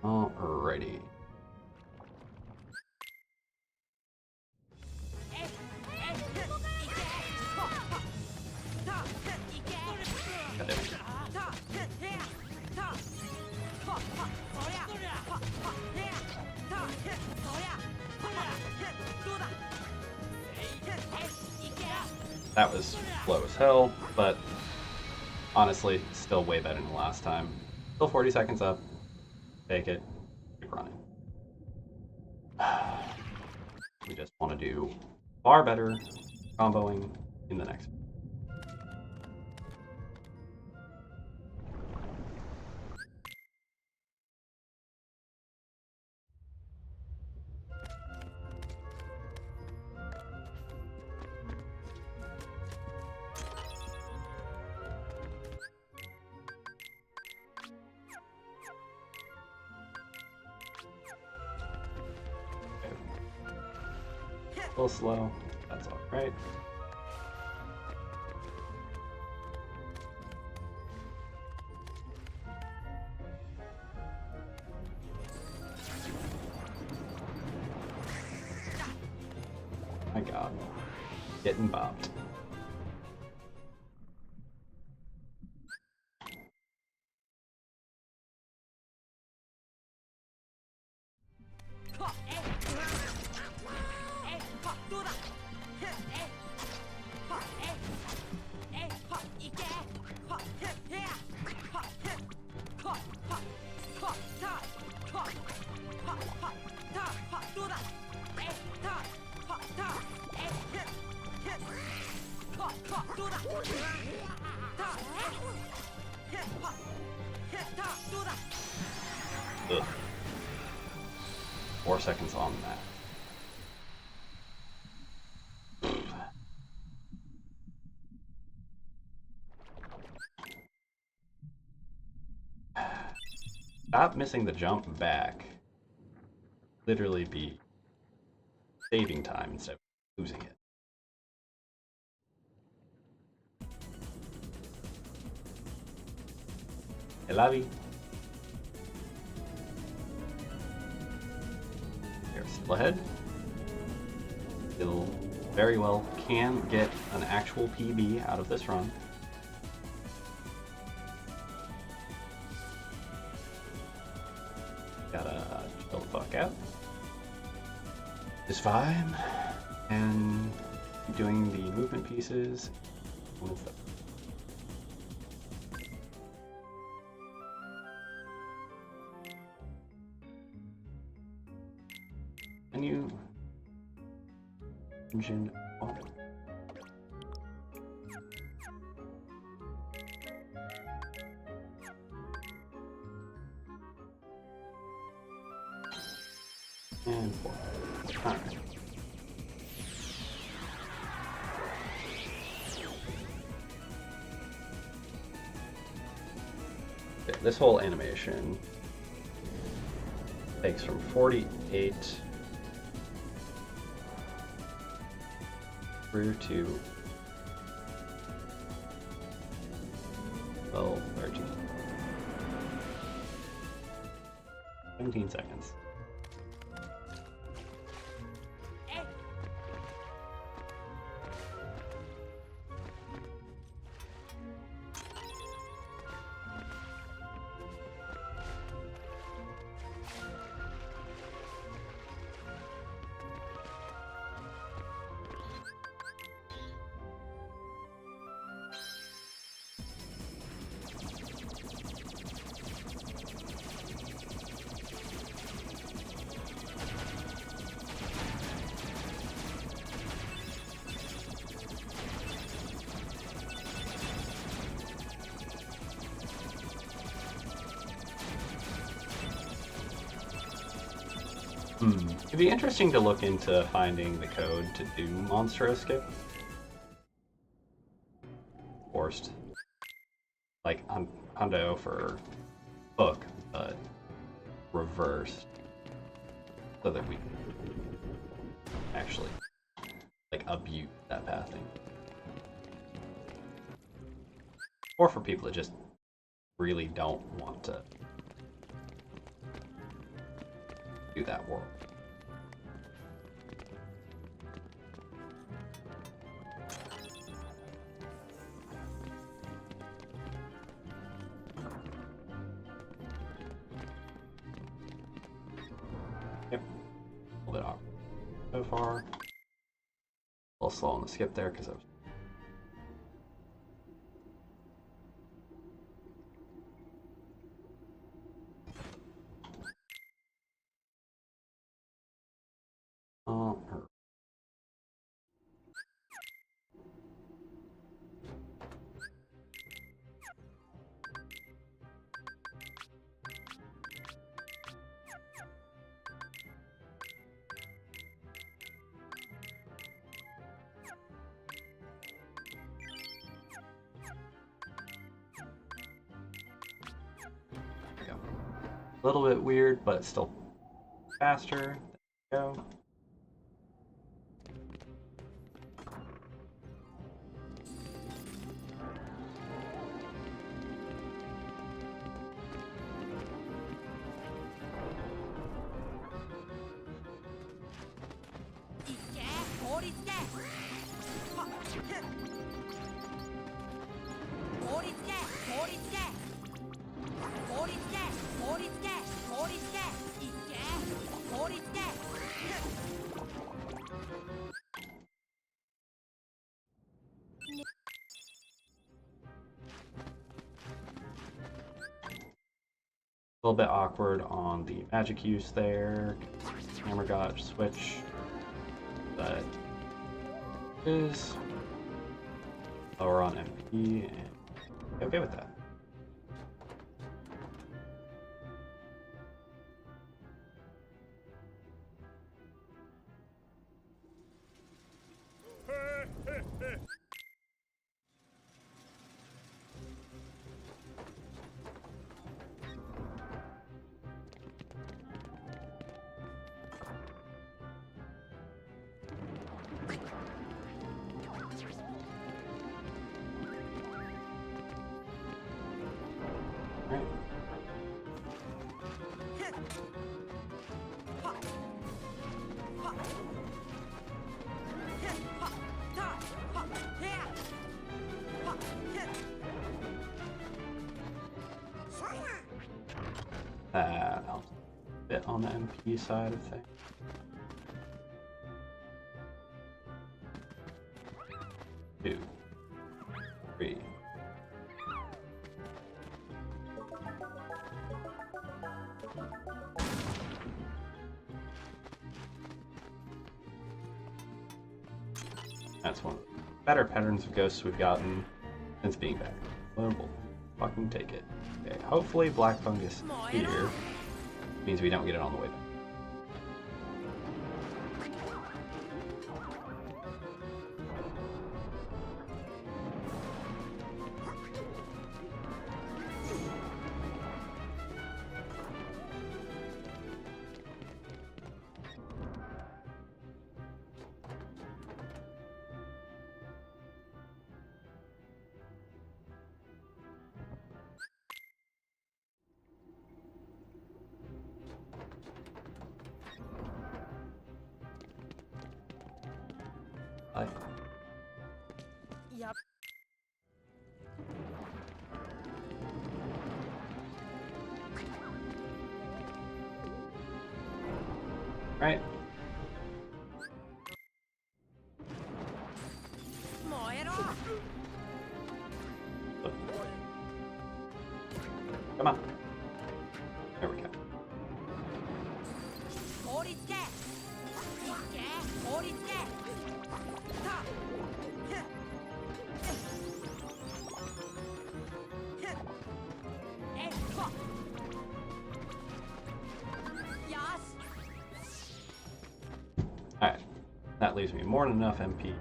Alrighty. Got it. That was slow as hell, but honestly, still way better than last time. Still 40 seconds up. Take it. Keep running. We just want to do far better comboing in the next. A little slow. That's all right. My God, getting bopped. Ugh. 4 seconds on that. Stop missing the jump back. Literally be saving time instead of losing it. I love you. Here, still ahead. Still very well can get an actual PB out of this run. Gotta chill the fuck out. It's fine. And keep doing the movement pieces. Menu. Engine auto. And 4. Alright. Okay, this whole animation takes from 48 through to 12, 13, 17 seconds. It'd be interesting to look into finding the code to do monster escape. Forced. Like Hundo for Hook, but reversed. So that we can actually like abuse that pathing. Or for people that just really don't want to do that work. Yep, pulled it off so far. A little slow on the skip there because I was. A little bit weird, but still faster. There we go. A little bit awkward on the magic use there. Hammer got switch, but is lower on MP, and okay with that. Right. That helps a bit on the MP side of things. Two, three. That's one of the better patterns of ghosts we've gotten since being back. We'll fucking take it. Okay, hopefully black fungus here means we don't get it on the way back. Yep. Right. Look. Come on. There we go. Alright. That leaves me more than enough MP.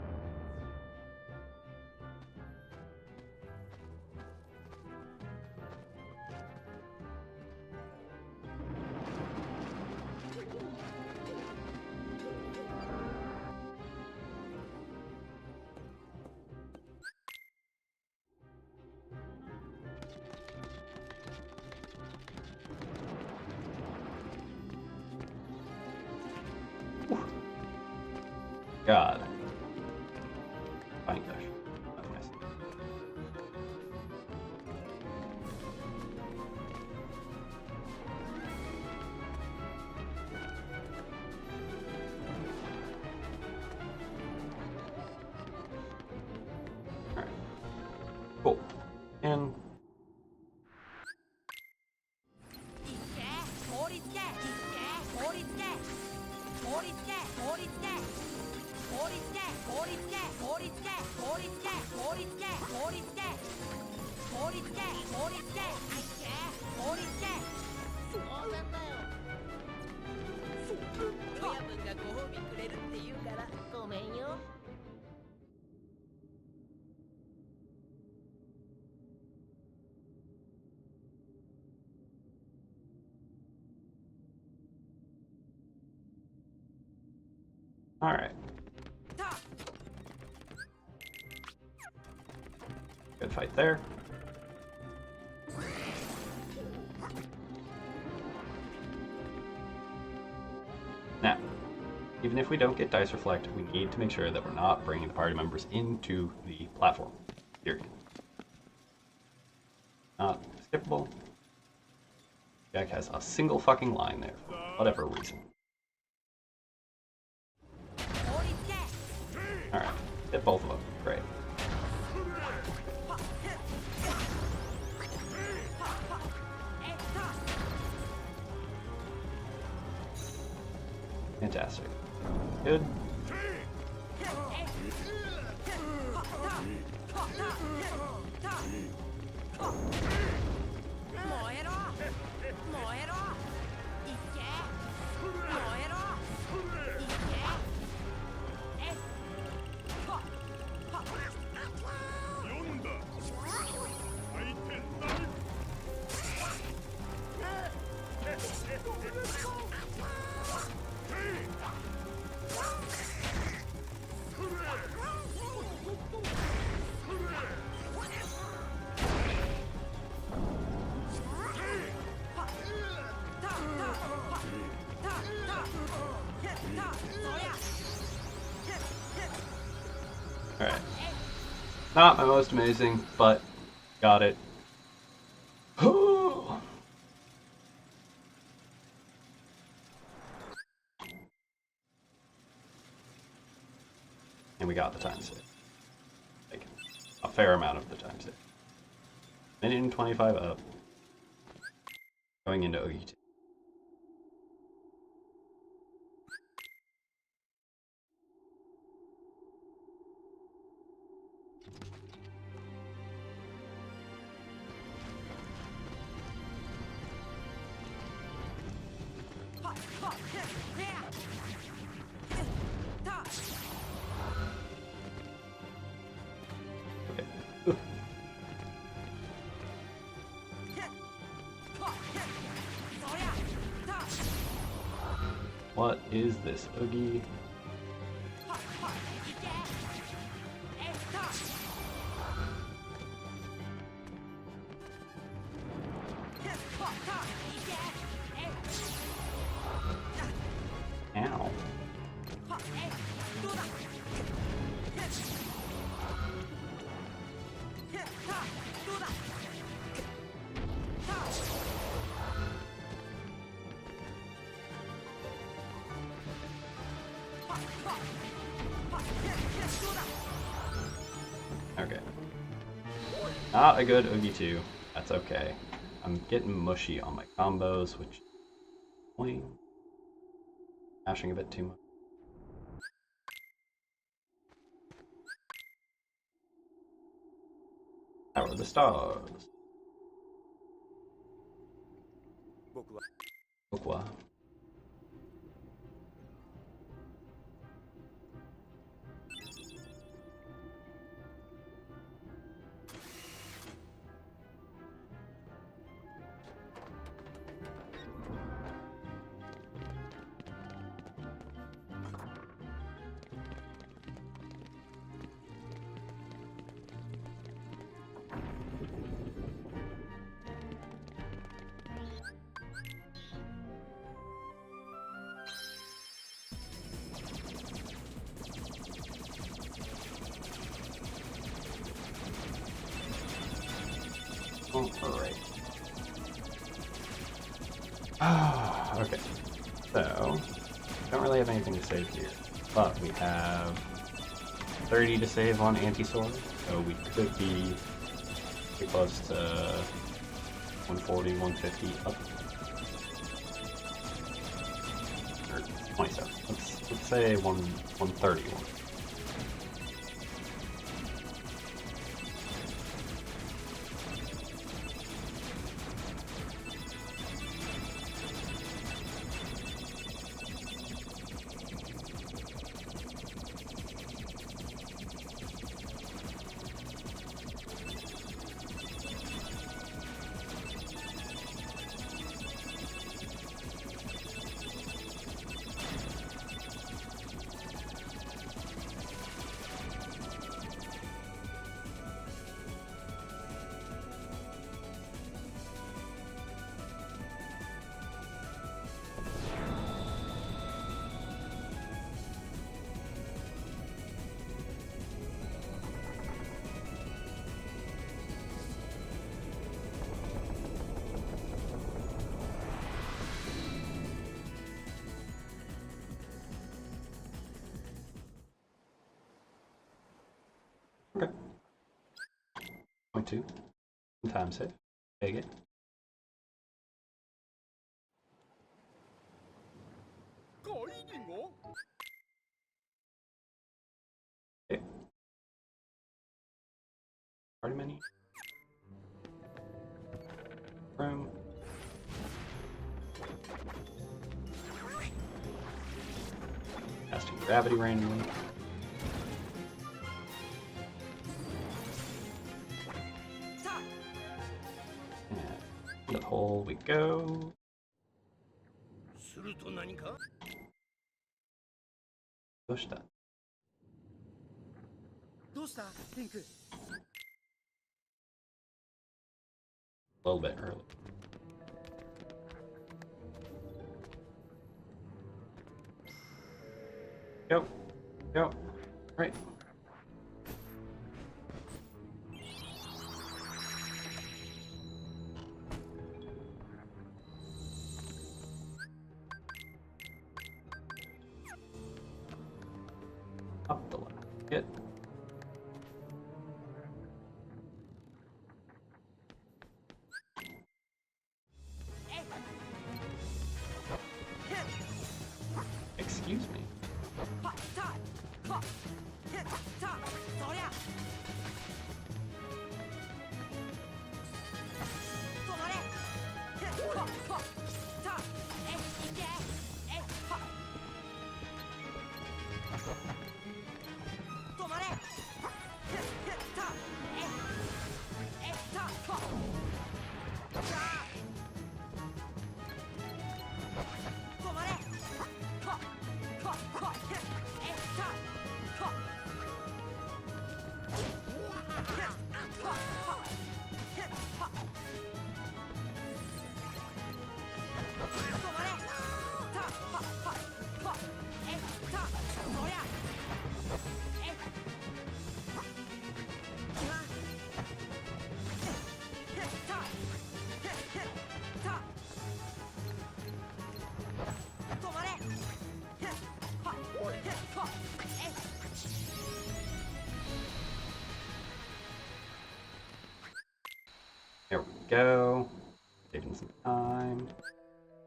God. Fine dash. That's nice. Alright. Cool. And alright. Good fight there. Now, even if we don't get Dice Reflect, we need to make sure that we're not bringing the party members into the platform. Period. Not skippable. Jack has a single fucking line there for whatever reason. Alright, hit both of them. Great. Fantastic. Good. Not my most amazing, but got it. And we got the time save. Like, a fair amount of the time save. Minute and 25 up. Going into Oogie 2. Okay. What is this, Oogie? Ow. Okay. Not a good Oogie 2. That's okay. I'm getting mushy on my combos, which is annoying. Mashing a bit too much. Tower of the Stars. Okwa. Alright. Okay. So, don't really have anything to save here. But we have 30 to save on anti-sword, so we could be pretty close to 140, 150 up. Or 27. Let's say 131. Okay. 0.2. Time save. Take it. Okay. Party menu. Room. Casting gravity randomly. And the hole we go. Push that. A little bit early. Go. Go. Right. Hit. Excuse me. There we go. Taking some time.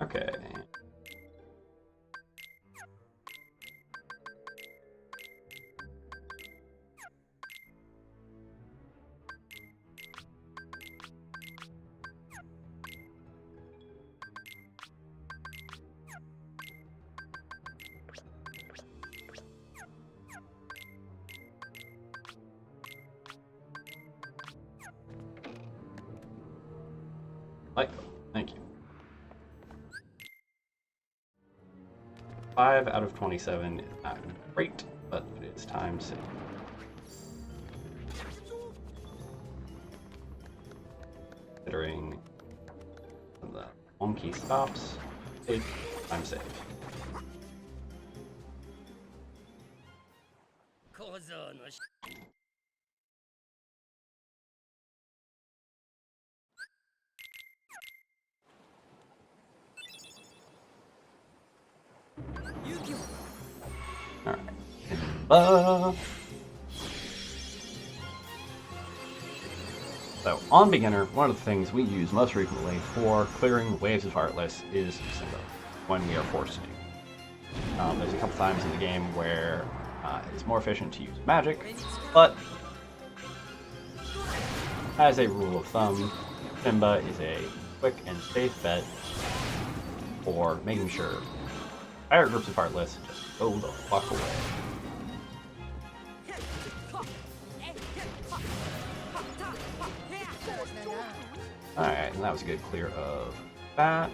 Okay. Thank you. 5 out of 27 is not great, but it is time to save. Considering the wonky stops, time save. Alright. So, on Beginner, one of the things we use most frequently for clearing waves of Heartless is Simba, when we are forced to. There's a couple times in the game where it's more efficient to use magic, but as a rule of thumb, Simba is a quick and safe bet for making sure higher groups of Heartless just go the fuck away. Alright, and that was a good clear of that.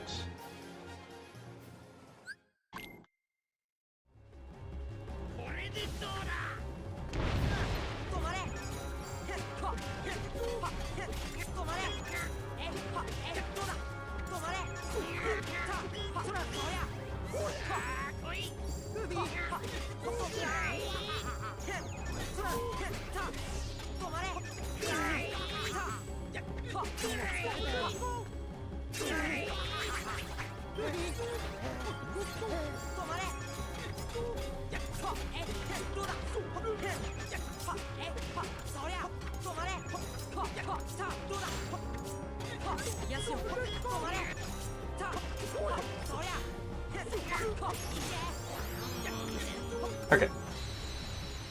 Okay.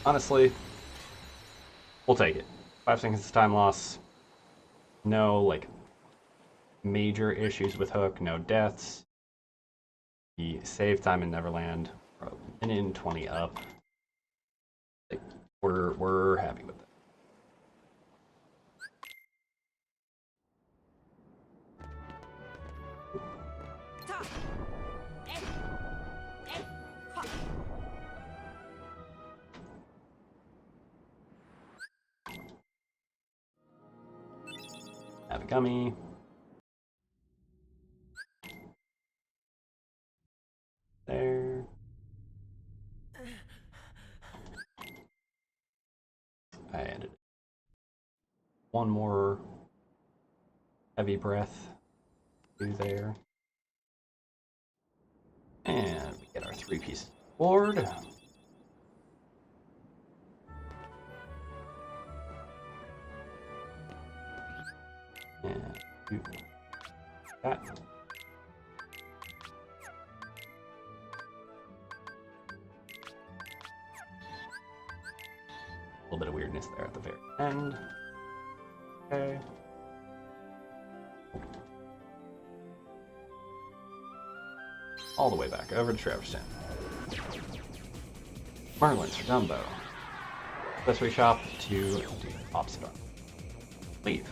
Honestly, we'll take it. 5 seconds time loss. No, like, major issues with Hook. No deaths. The save time in Neverland. A minute and 20 up. Like, we're happy with that. Have a gummy. There. I added one more heavy breath through there. And we get our 3 pieces of board. do that. A little bit of weirdness there at the very end. Okay. All the way back over to Traverse Town. Marlins for Dumbo. Accessory shop to the opposite arm. Leave.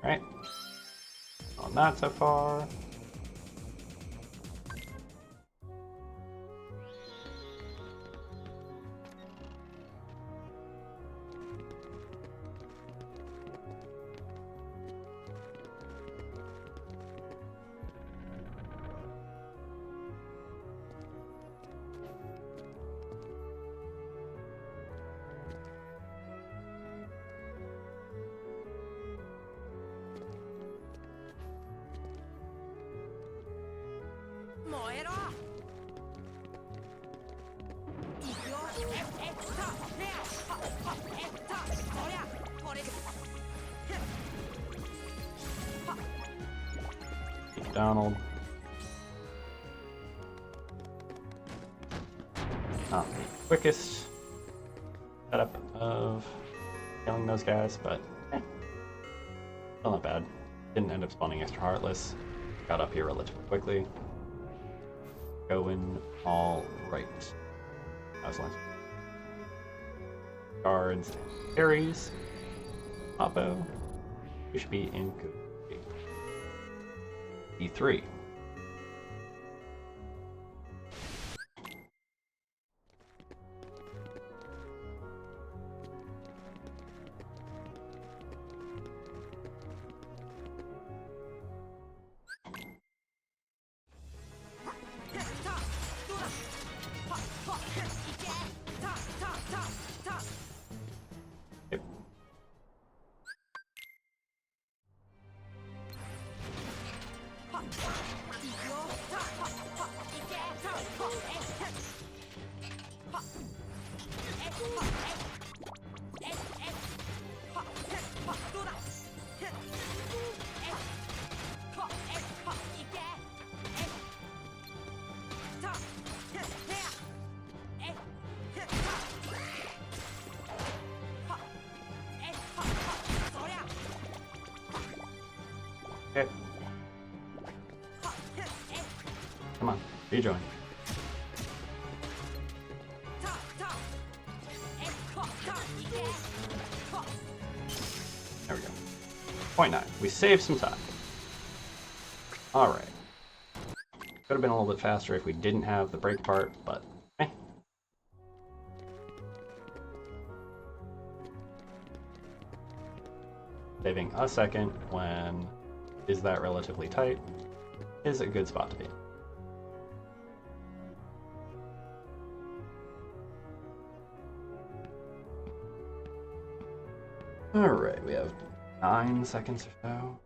Right. On that so far. Donald. Not the quickest setup of killing those guys, but still not bad. Didn't end up spawning extra Heartless. Got up here relatively quickly. Going all right. Excellent. Guards and carries. Oppo. We should be in good shape. E3. Okay. Come on, rejoin. There we go. 0.9. We saved some time. Alright. Could have been a little bit faster if we didn't have the break part, but eh. Saving a second when is that relatively tight is a good spot to be. Alright, we have 9 seconds or so.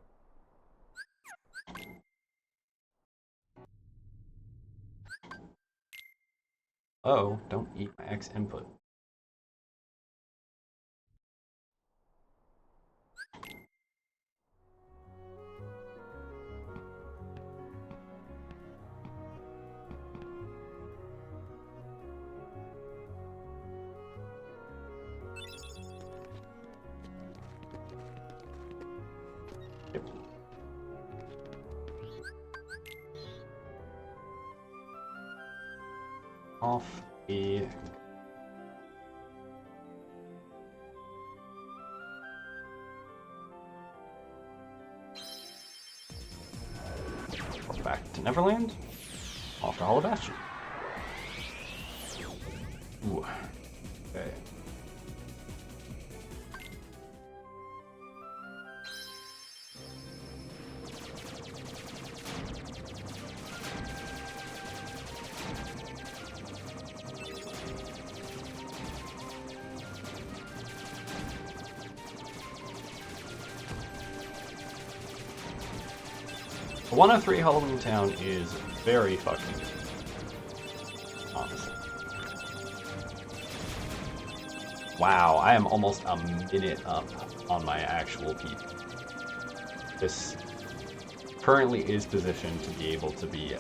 Oh, don't eat my X input. Yep. Off the back to Neverland. Off to Hollow Bastion. Ooh. Okay. 103 Halloween Town is very fucking good, honestly. Wow, I am almost a minute up on my actual PB. This currently is positioned to be able to be a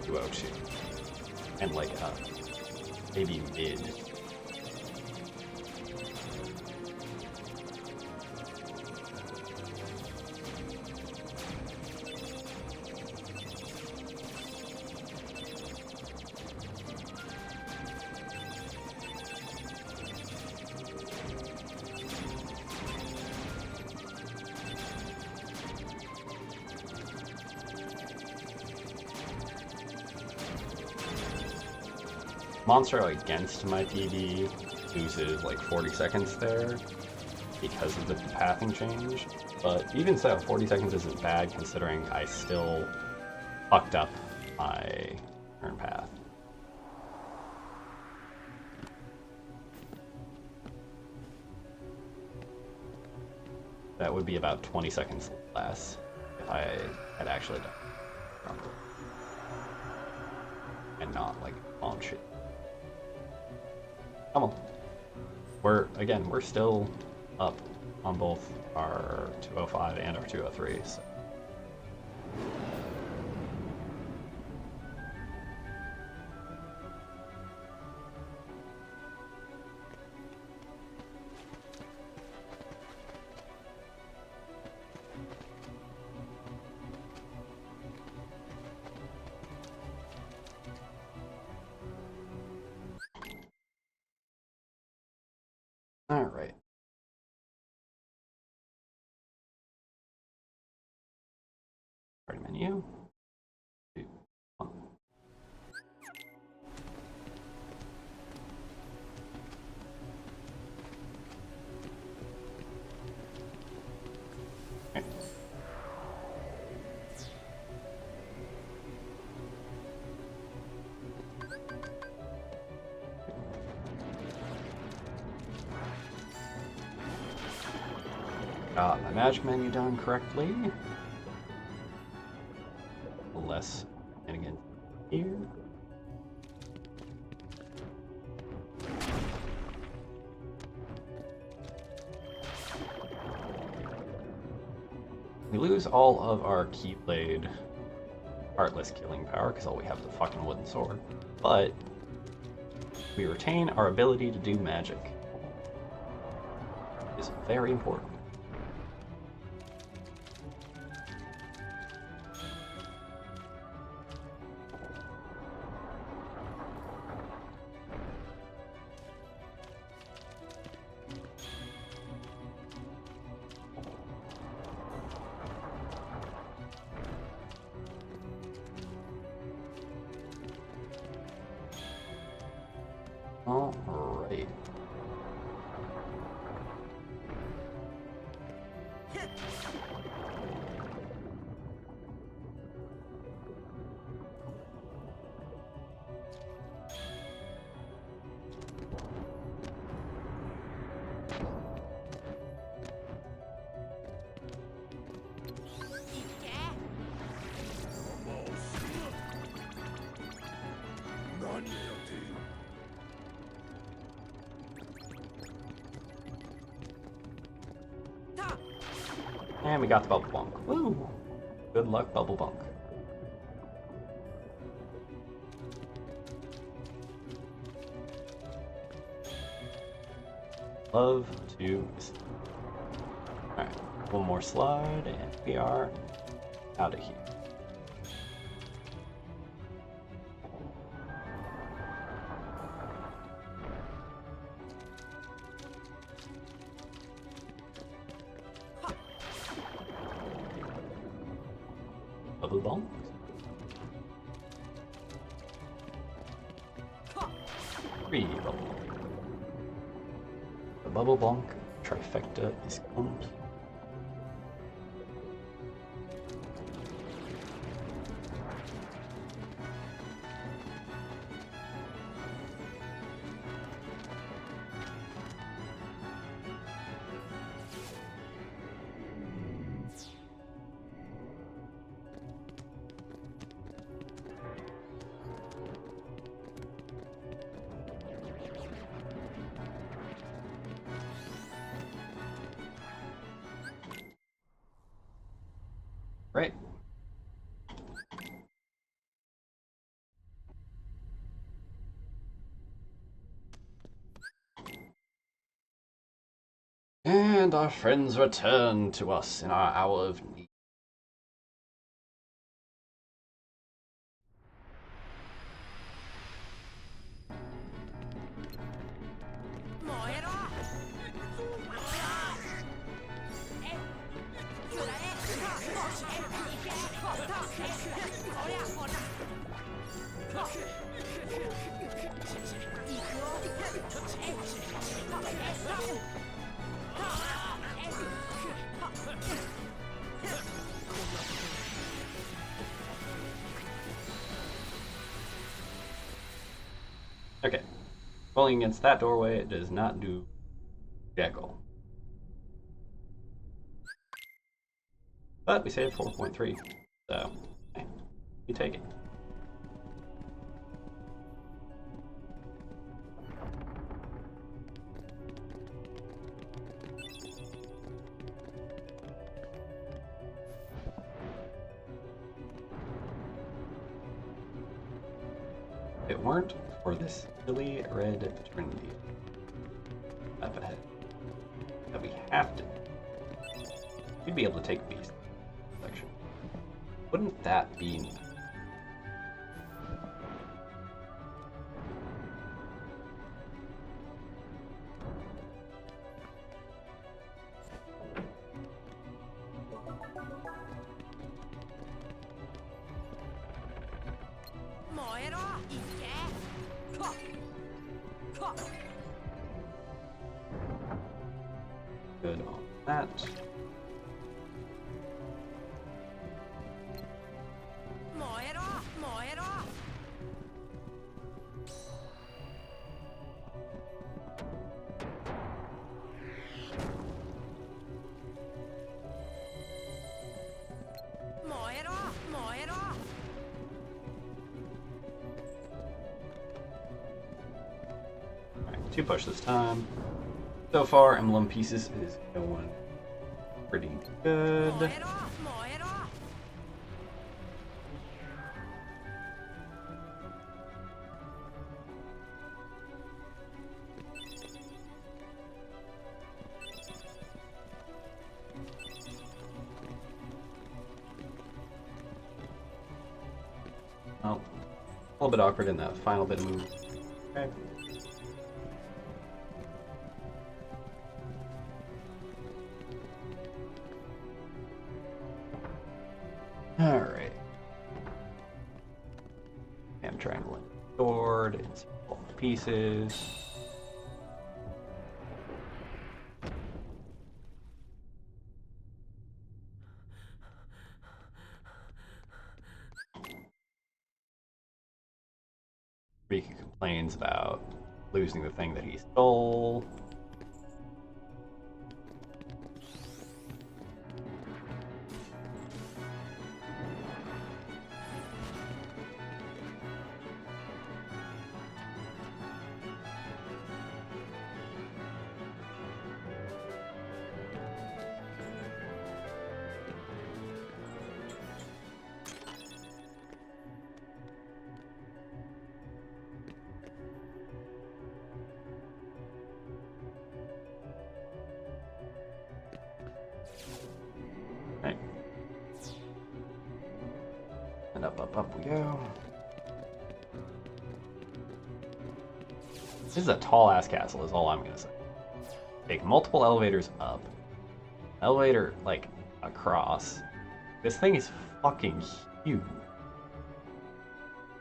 202. And like maybe mid. Monster against my PB loses like 40 seconds there because of the pathing change, but even so, 40 seconds isn't bad considering I still fucked up my turn path. That would be about 20 seconds less if I had actually done it properly. And not like launch it. Come on. We're still up on both our 205 and our 203. So. All right. Party menu. 2, 1. Okay. Got my magic menu done correctly. Less shenanigans here. We lose all of our Keyblade Heartless killing power because all we have is a fucking wooden sword, but we retain our ability to do magic. It is very important. All right. And we got the Bubble Bunk. Woo! Good luck, Bubble Bunk. Love to see. Alright, one more slide, and we are out of here. Bubble Bonk. Three Bubble Bonk. The Bubble Bonk trifecta is complete. Right. And our friends return to us in our hour of need. Okay. Rolling against that doorway, it does not do Jekyll. But we saved 4.3, so hey, you take it. If it weren't for this silly red Trinity up ahead that we have to, we'd be able to take Beast section. Wouldn't that be neat? Good on that. Alright, 2 push this time. So far, Emblem Pieces is going pretty good. Oh, a little bit awkward in that final bit of move. Okay. Alright. I'm triangle and sword, it's all pieces. Rika complains about losing the thing that he stole. Right. And up we go. This is a tall-ass castle, is all I'm gonna say. Take multiple elevators up. Elevator, like, across. This thing is fucking huge.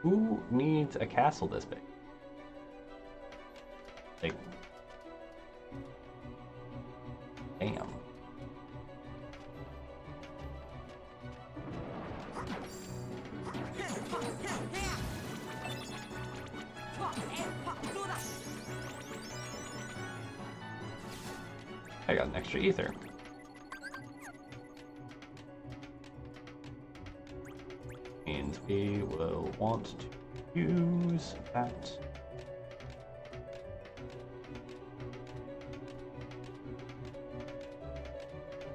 Who needs a castle this big? Like, damn. I got an extra ether. Means we will want to use that.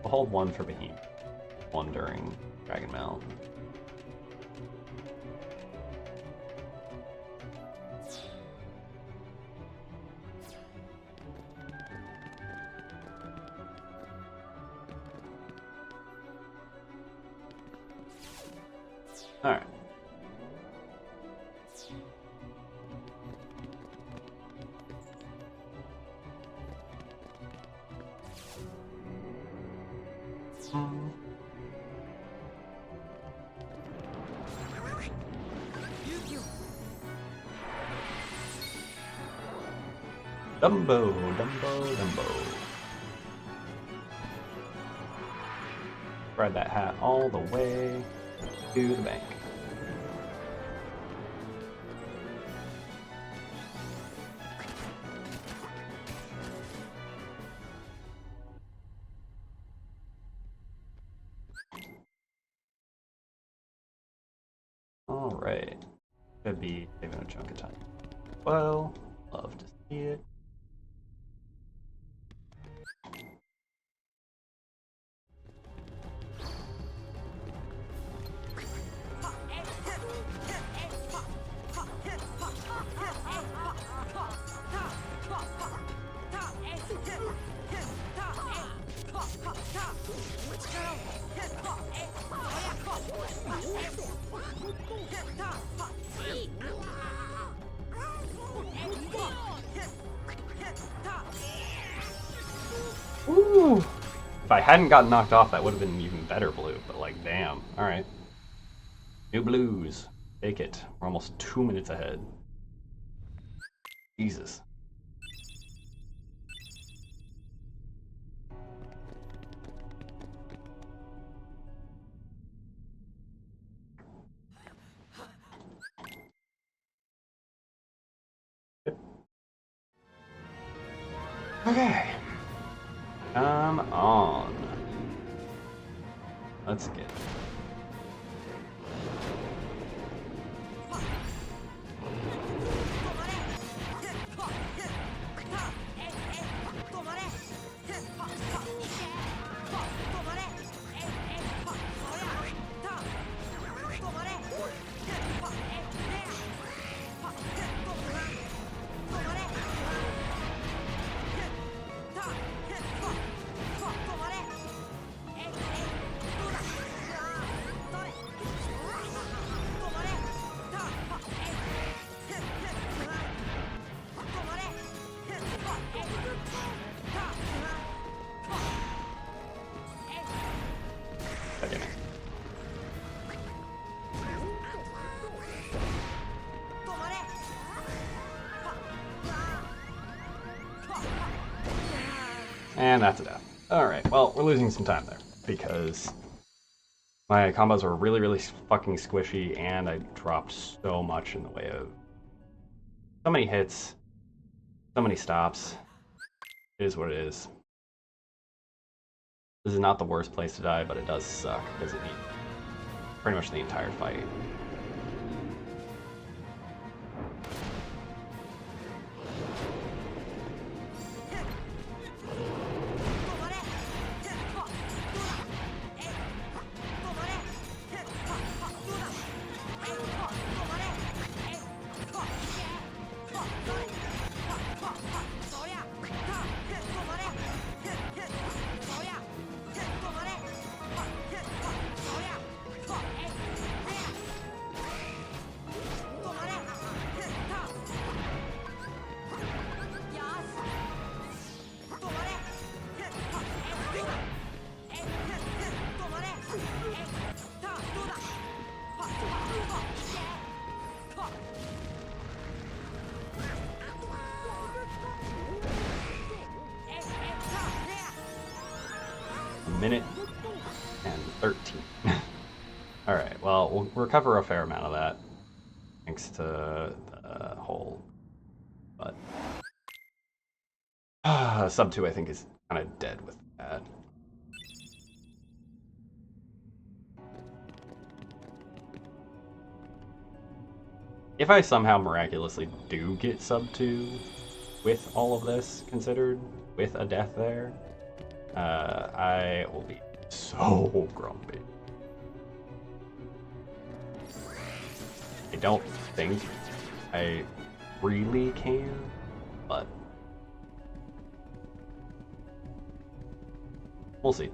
We'll hold one for Behemoth. One during Dragon Mail. Alright. Dumbo, Dumbo, Dumbo. Ride that hat all the way to the bank. Alright. Could be saving a chunk of time. Well, love to see it. Ooh! If I hadn't gotten knocked off, that would have been even better blue, but like, damn. Alright. New blues. Take it. We're almost 2 minutes ahead. Jesus. Okay. Come on. Let's get it. And that's a death. Alright, well, we're losing some time there, because my combos were really, really fucking squishy, and I dropped so much in the way of so many hits, so many stops. It is what it is. This is not the worst place to die, but it does suck, because it needs pretty much the entire fight. Minute and 13. Alright, well, we'll recover a fair amount of that, thanks to the whole, but sub 2 I think is kind of dead with that. If I somehow miraculously do get sub 2 with all of this considered, with a death there, I will be so grumpy. don't think I really can, but we'll see.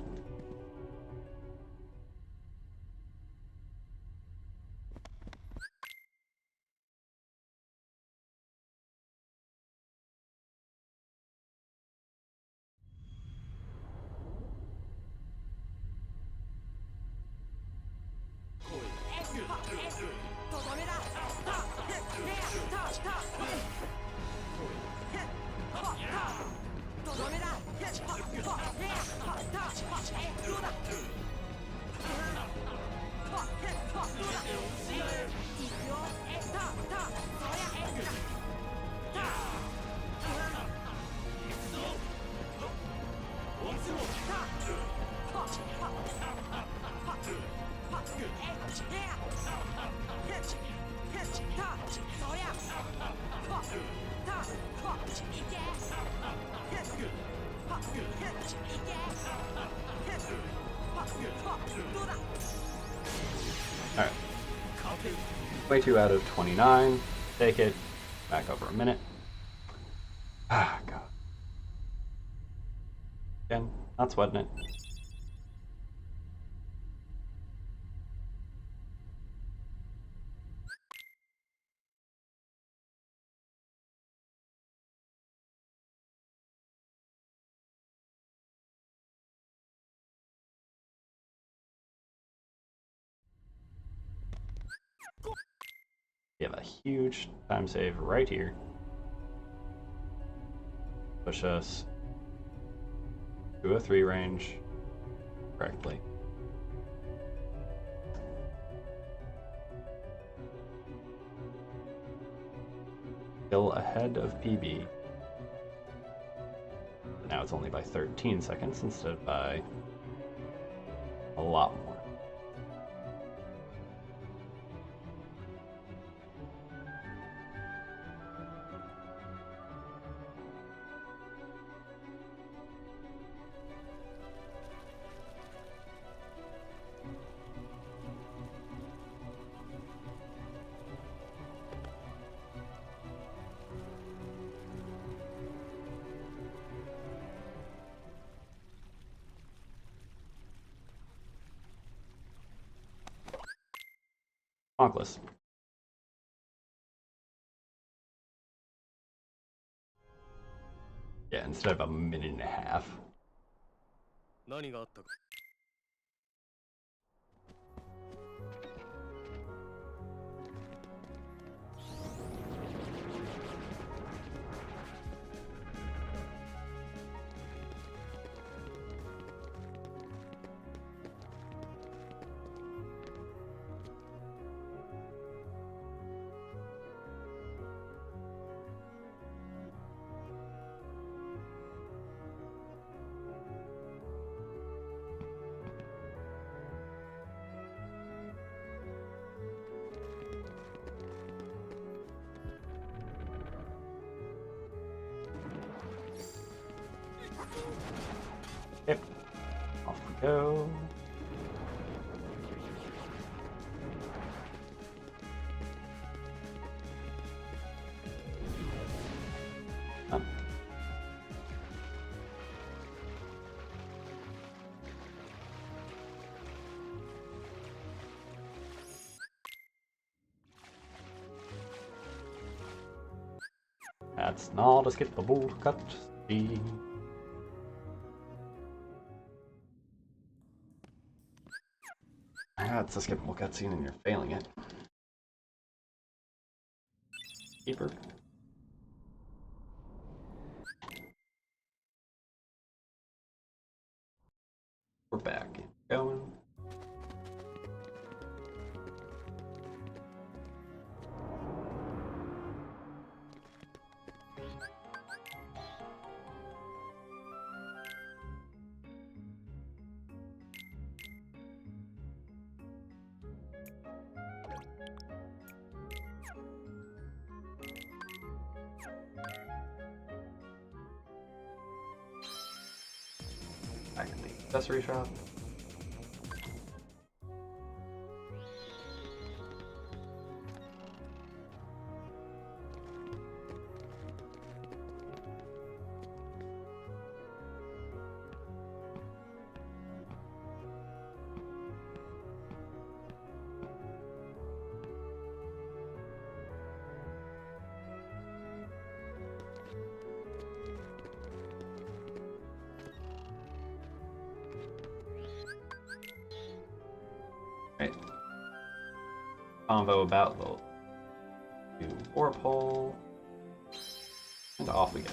Alright. 22 out of 29. Take it. Back over a minute. Ah, God. Again, not sweating it. We have a huge time save right here. Push us to a 3 range correctly. Still ahead of PB. Now it's only by 13 seconds instead of by a lot more. Onkless. Yeah, instead of a minute and a half. Yep. Off we go. That's not a skippable cut. That's a skippable cutscene and you're failing it. Keeper. We're back. Going. Back in the accessory shop. convo about the warp hole, and off we go.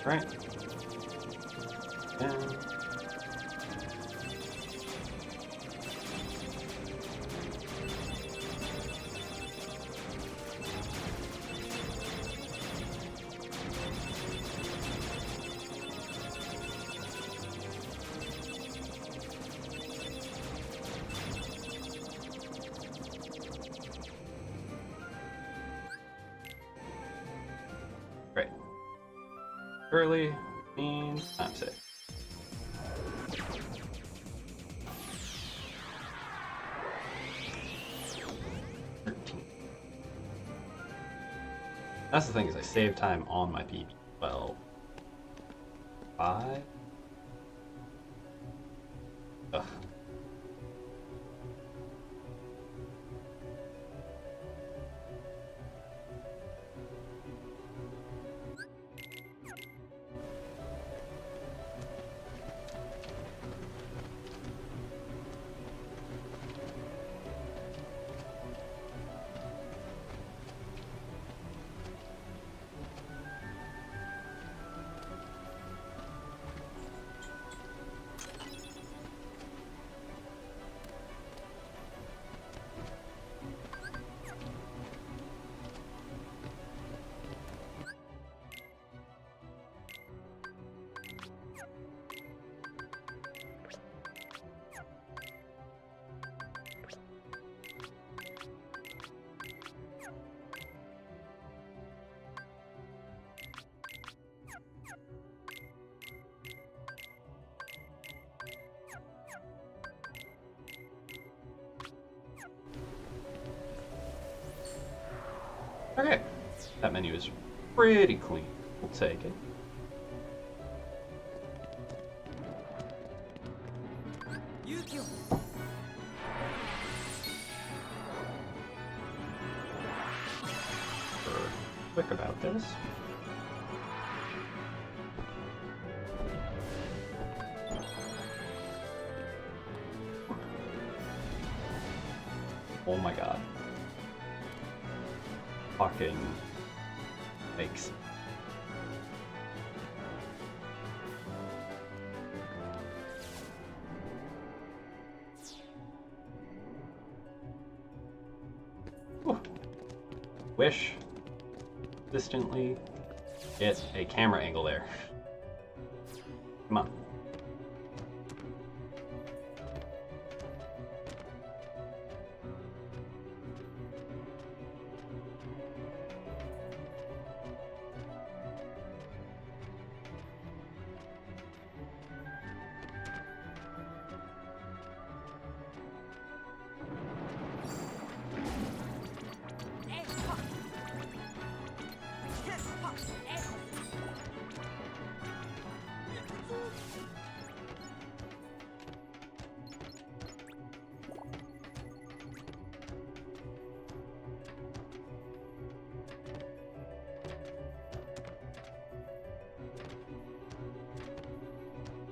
Right. And right. Early means time save. That's the thing, is I save time on my PB. Well, 5? Ugh. Okay, that menu is pretty clean. We'll take it. We're quick about this. Oh my god. Fucking makes. Wish distantly get a camera angle there. Come on.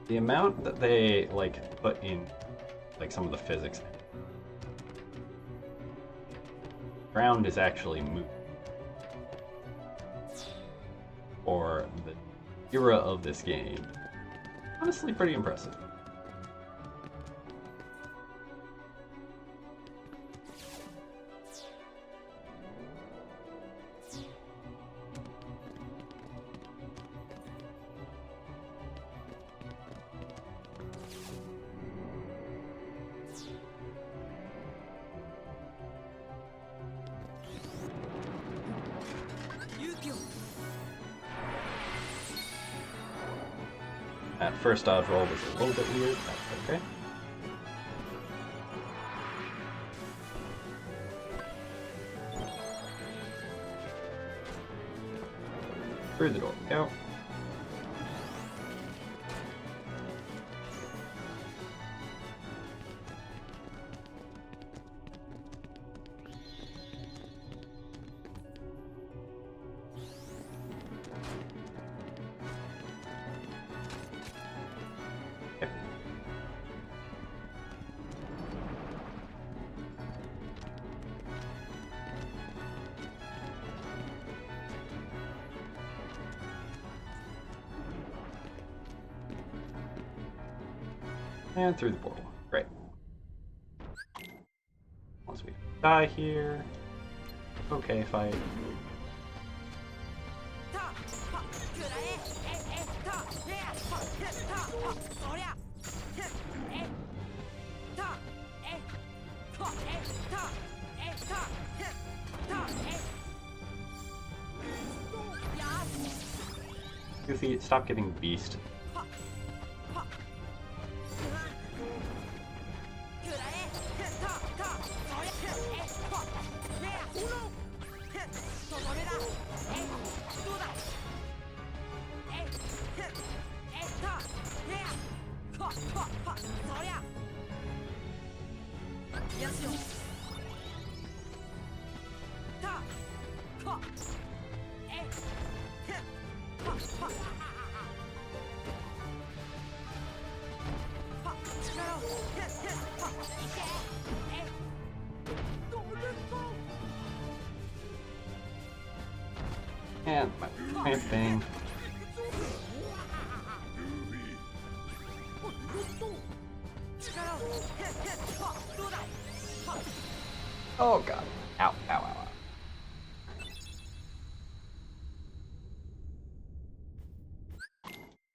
The amount that they like put in like some of the physics, ground is actually moving, or the era of this game. Honestly, pretty impressive. first dodge roll was a little bit weird. That's okay. Through the door we go. And through the portal. Great. Once we die here. Okay, fight. Goofy, stop giving beast. And my thing. Oh god. Ow, ow, ow, ow.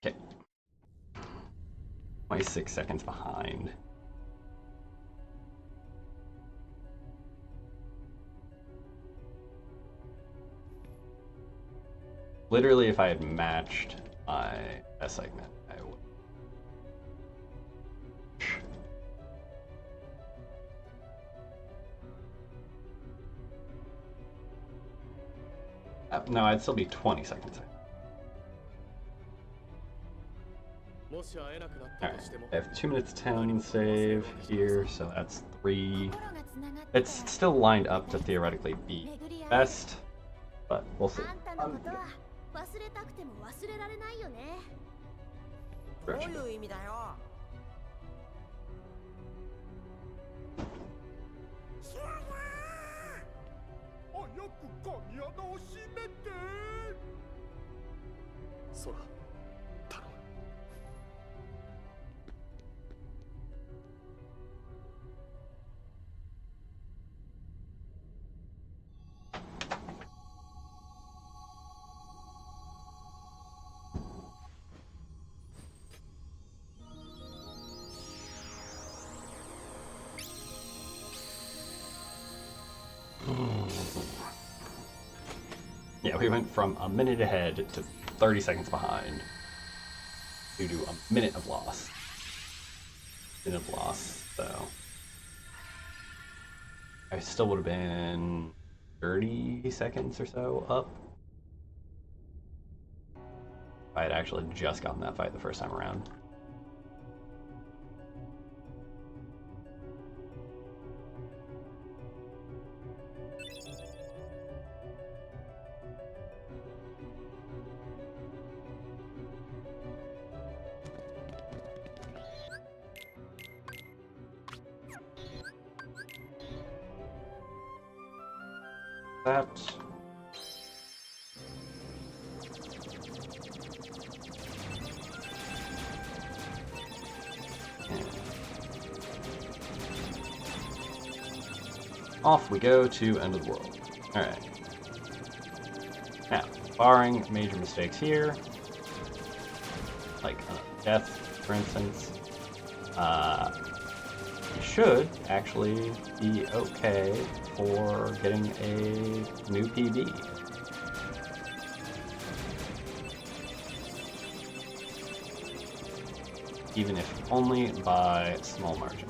Okay. 26 seconds behind. Literally, if I had matched my best segment, I would. No, I'd still be 20 seconds. Alright, I have 2 minutes 10 save here, so that's 3. It's still lined up to theoretically be best, but we'll see. 忘れたくても忘れられないよね。どういう意味だよ。早く鍵穴を閉めて。そら、頼む。Yeah, we went from a minute ahead to 30 seconds behind due to a minute of loss. So I still would have been 30 seconds or so up if I had actually just gotten that fight the first time around. That. And off we go to end of the world. Alright. Now, barring major mistakes here, like death, for instance, you should actually be okay for getting a new PB. even if only by a small margin.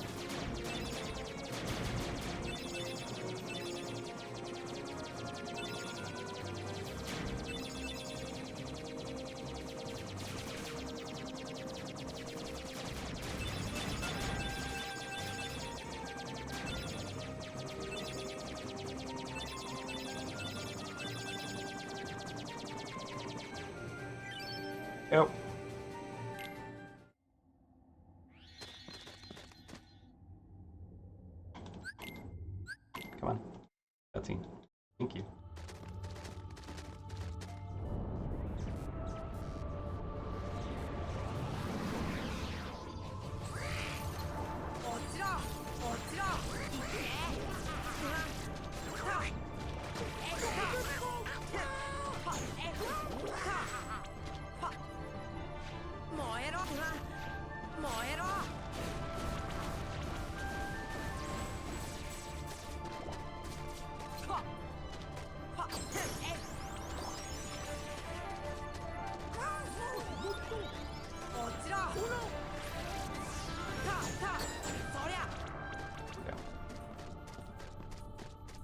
Yep. Come on. Cutscene. Thank you.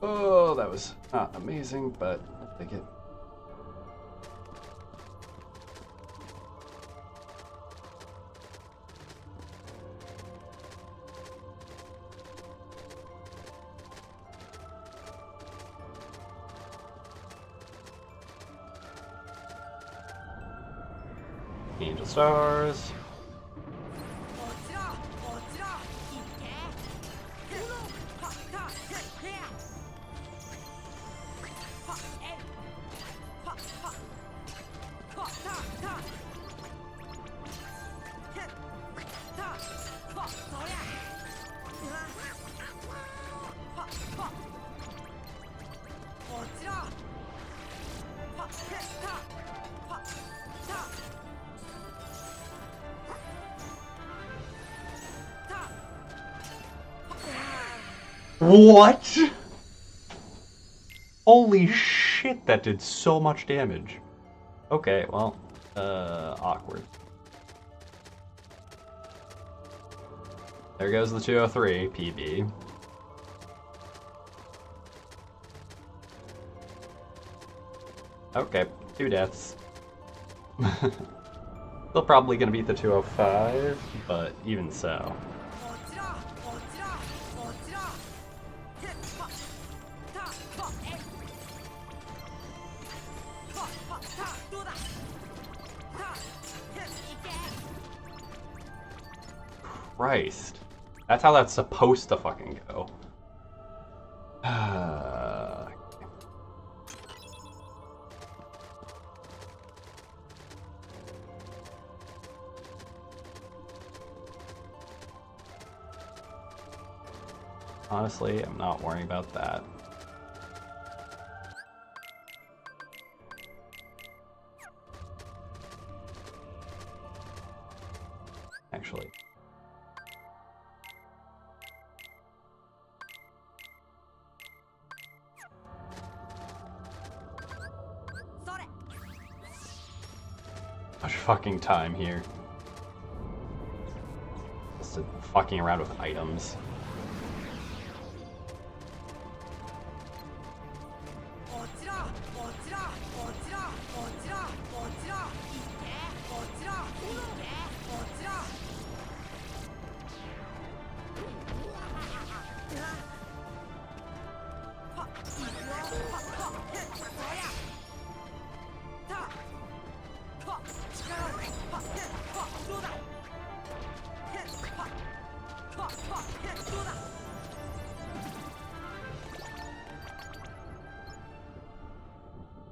Oh, that was not amazing, but I'll take it. Angel Stars. What? Holy shit, that did so much damage. Okay, well, awkward. There goes the 203 PB. Okay, 2 deaths. Still probably gonna beat the 205, but even so. Christ. That's how that's supposed to fucking go. Honestly, I'm not worrying about that. Actually. Much fucking time here. Just fucking around with items.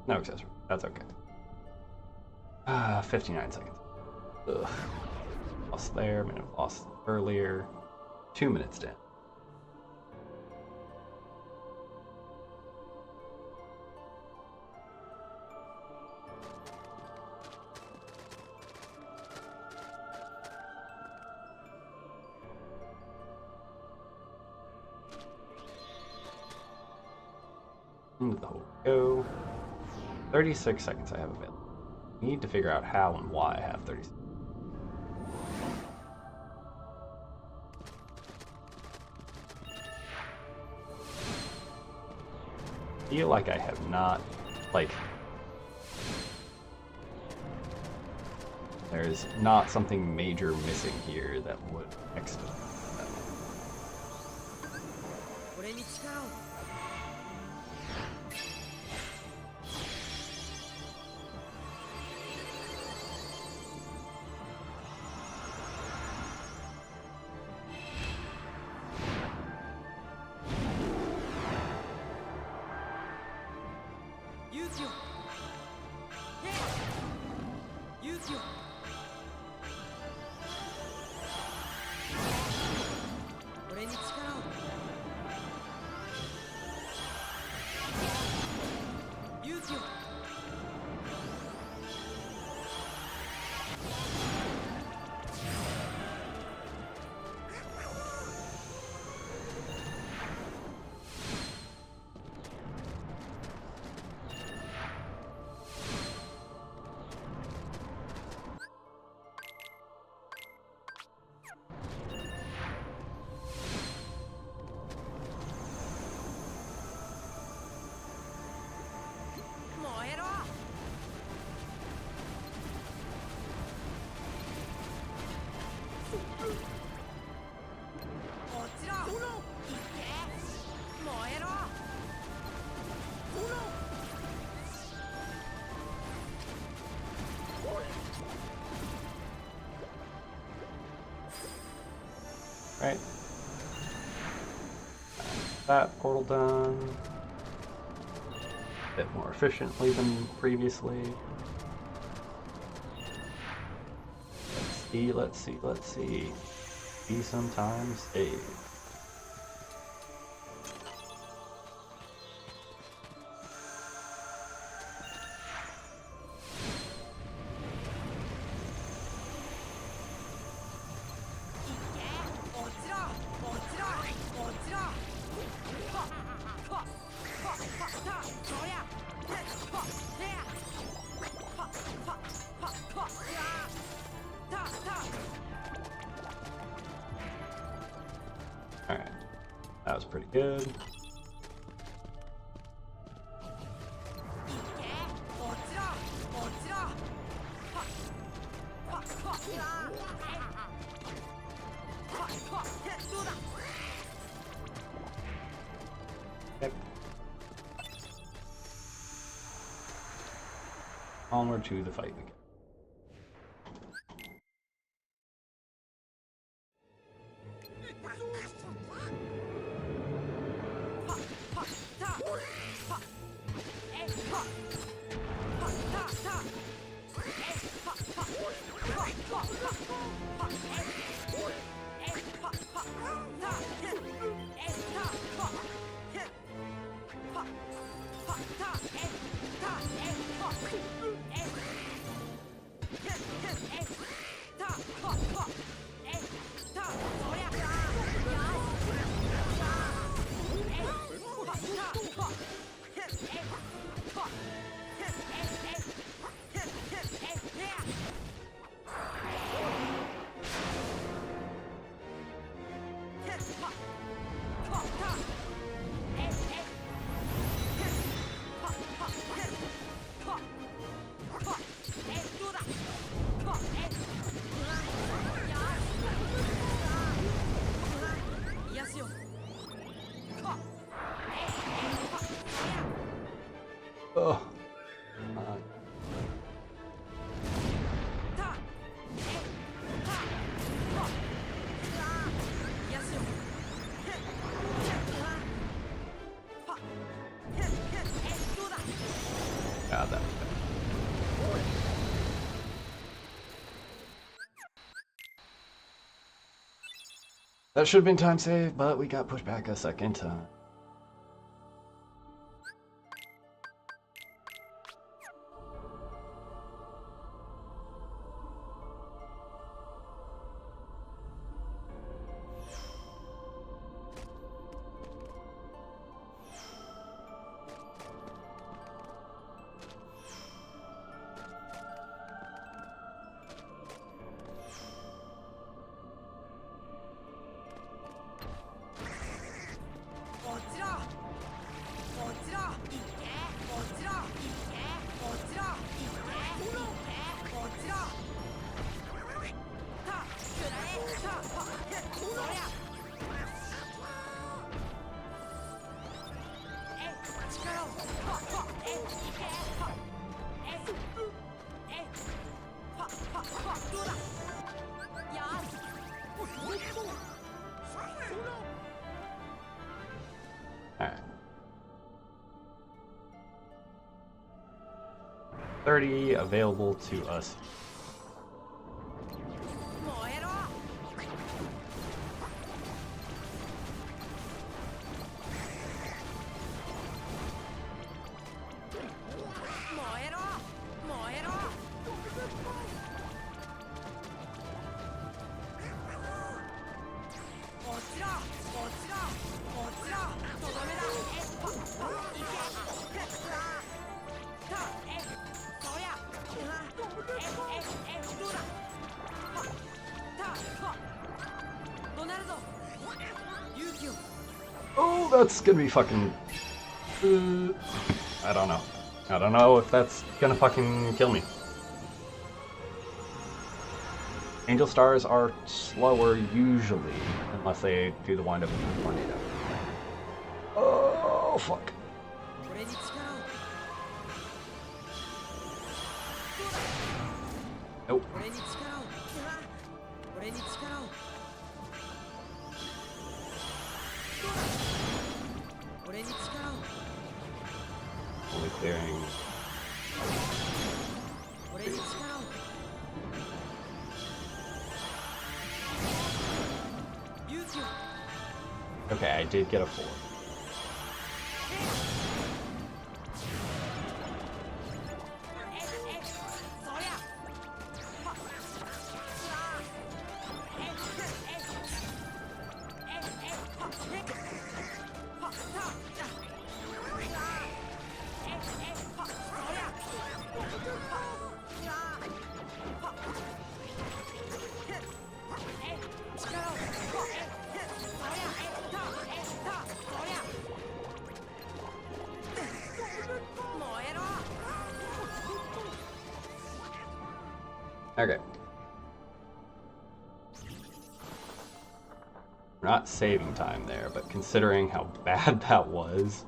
No accessory. That's okay. 59 seconds. Ugh. Lost there, minute lost earlier. 2 minutes down. Into the hole we go. 36 seconds I have available. I need to figure out how and why I have 36. feel like I have not, like, there's not something major missing here that would expedite that. 俺に力を 勇気を勇気を俺に力を勇気を 燃えろ 落ちろいけ燃えろ Right. That portal done. A bit more efficiently than previously. Let's see. Be sometimes save. Alright, that was pretty good. Yep. Onward to the fight again. Oh. God, that was bad. That should have been time save, but we got pushed back a second time. Alright. 30 available to us. 燃えろ。燃えろ。燃えろ。落ちろ。落ちろ。落ちろ。とどめだ。いけ。そりゃ。どうだ。どなるぞ。勇気を。 Oh, that's gonna be fucking... I don't know. I don't know if that's gonna fucking kill me. Angel stars are slower usually, unless they do the wind up with tornado. Oh, fuck. 俺に力を。 Nope. 俺に力を。俺に力を。俺に力を。 Only clearing... 俺に力を。 勇気を。 Okay, I did get a 4. そりゃ。Okay. We're not saving time there, but considering how bad that was,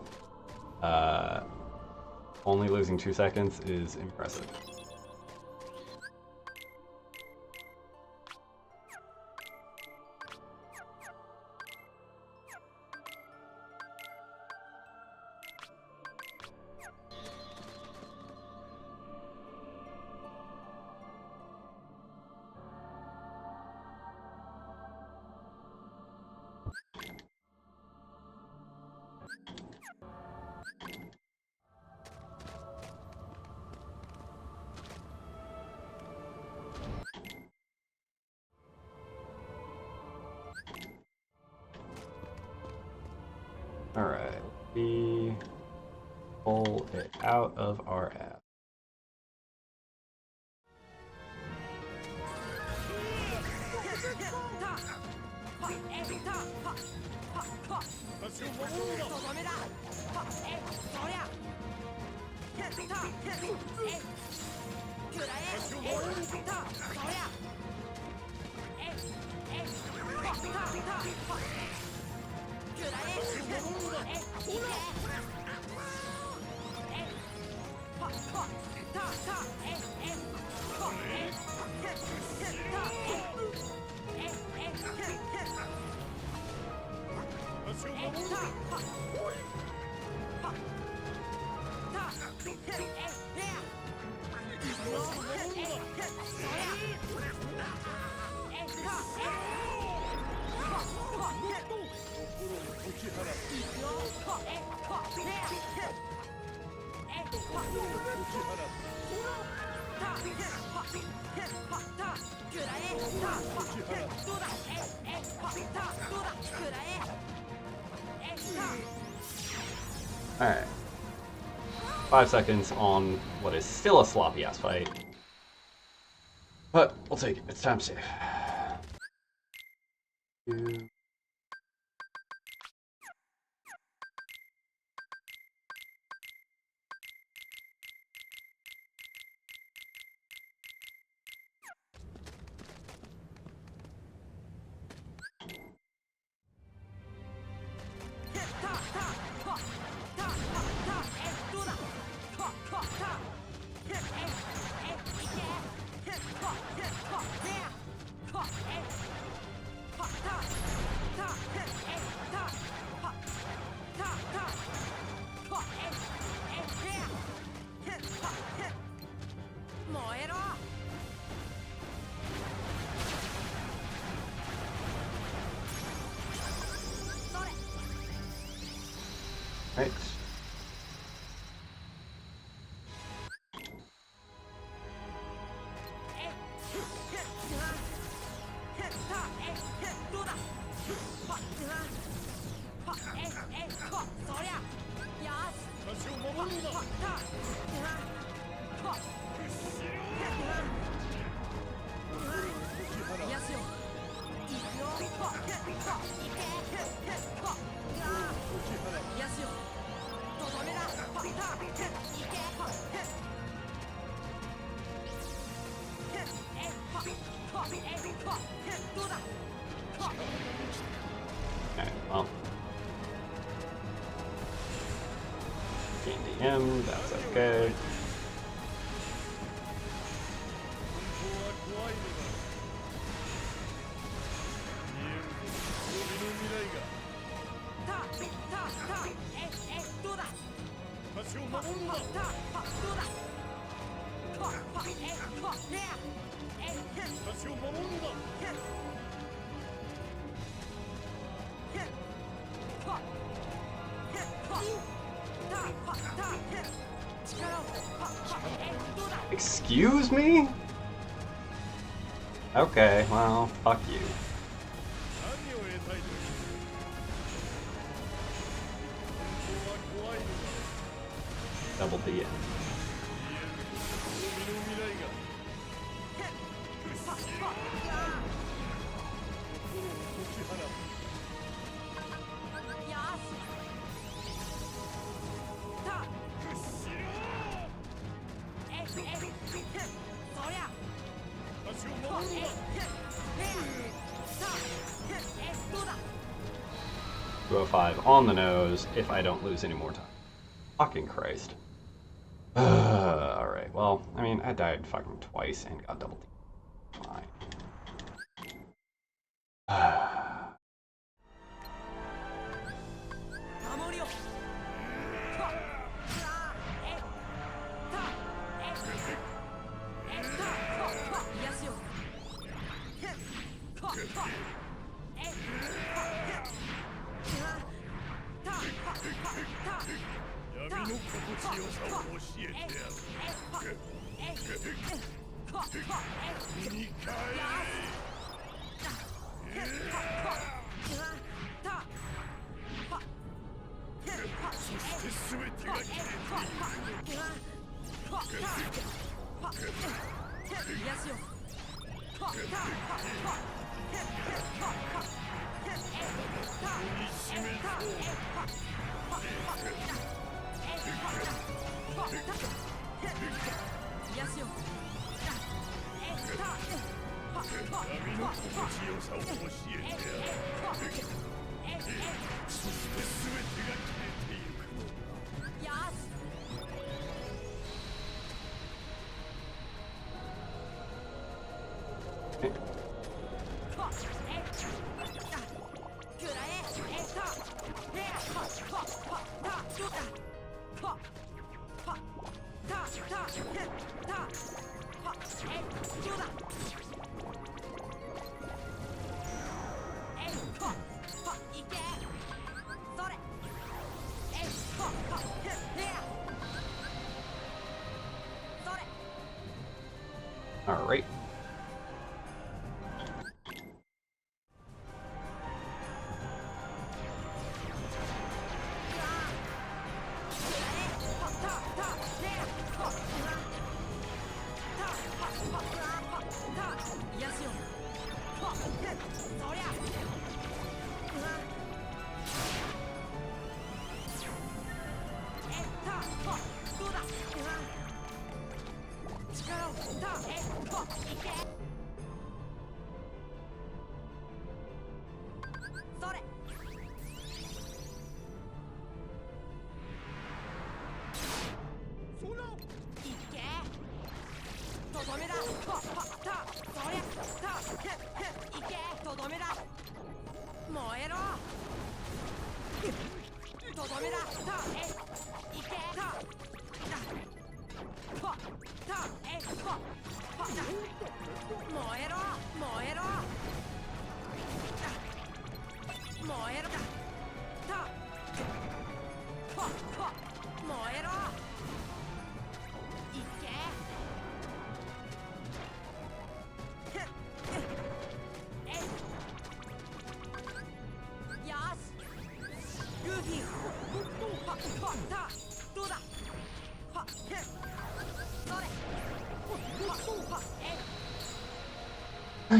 only losing 2 seconds is impressive. Alright, we pull it out of our app. Alright. 5 seconds on what is still a sloppy ass fight. But we'll take it. It's time to save. Right. Okay, well. Gain DM, that's okay. Excuse me? Okay, well, fuck you. Double DM. On the nose if I don't lose any more time. Fucking Christ. Alright, well, I mean, I died fucking twice and got double D. Fine. Alright. どうだはっへっそれはっえ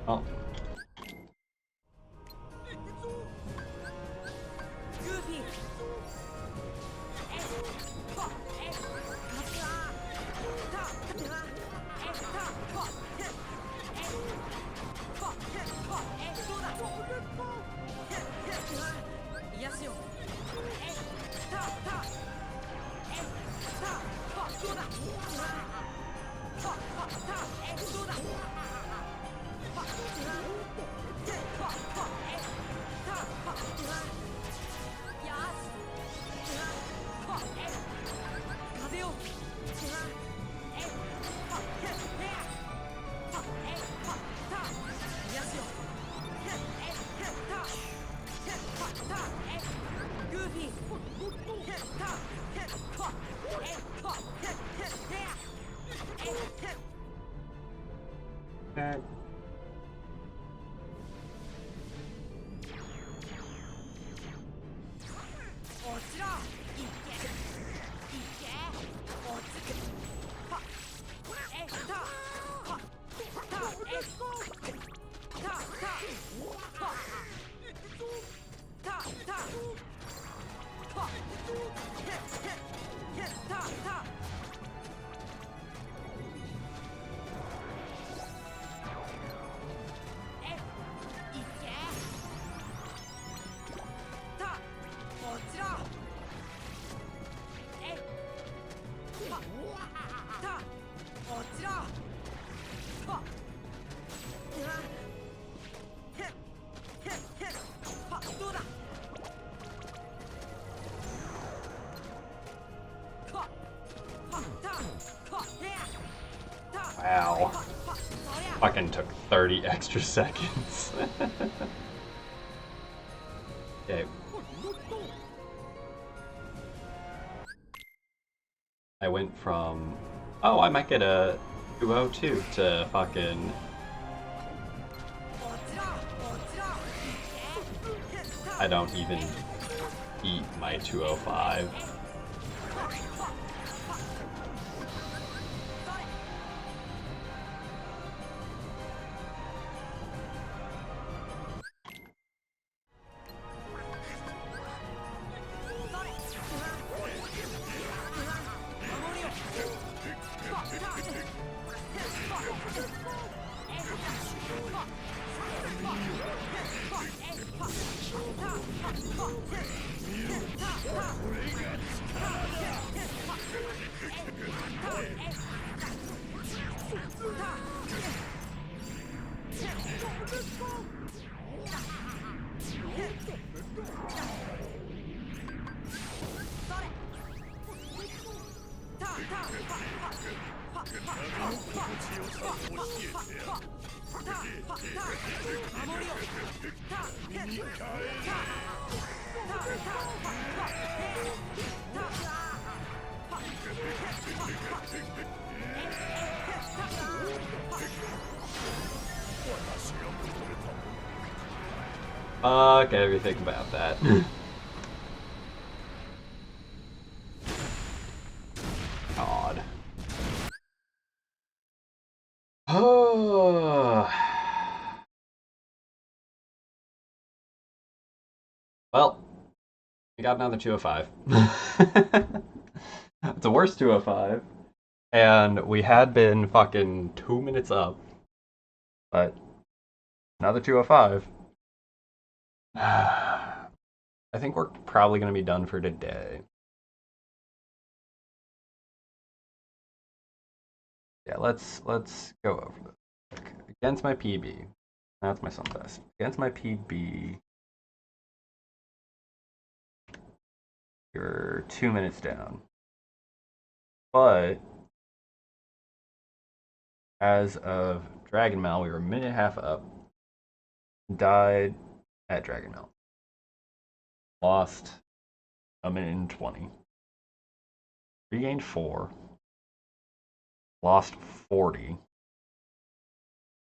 Oh. グーフィーえはえカツラたてはえたはへえはへはえどうだへへは癒しよえたえたはどうだはたえどうだはへはえたはよしはえ風よえはへへはえはた癒しよへへたへはたえグーフィーへたへはえはへへへえへ Okay. 落ちろいけいけ落ちてはえたはたえたたはたたはへへへたたえいけた落ちろえはた落ちろはへへへはどうだははたはへた Wow. はそりゃ Fucking took 30 extra seconds. Okay. I went from, oh, I might get a 202 to fucking, 落ちろ落ちろいけへた I don't even eat my 205. 'Fuck everything about that. God. Well, we got another 205. It's a worse 205. And we had been fucking 2 minutes up. But another 205. I think we're probably going to be done for today. Yeah, let's go over this. Against my PB. That's my Sunfest. Against my PB. You're 2 minutes down. But as of Dragon Mail, we were a minute and a half up. Died at Dragon Mail. Lost a minute and 20. Regained 4. Lost 40.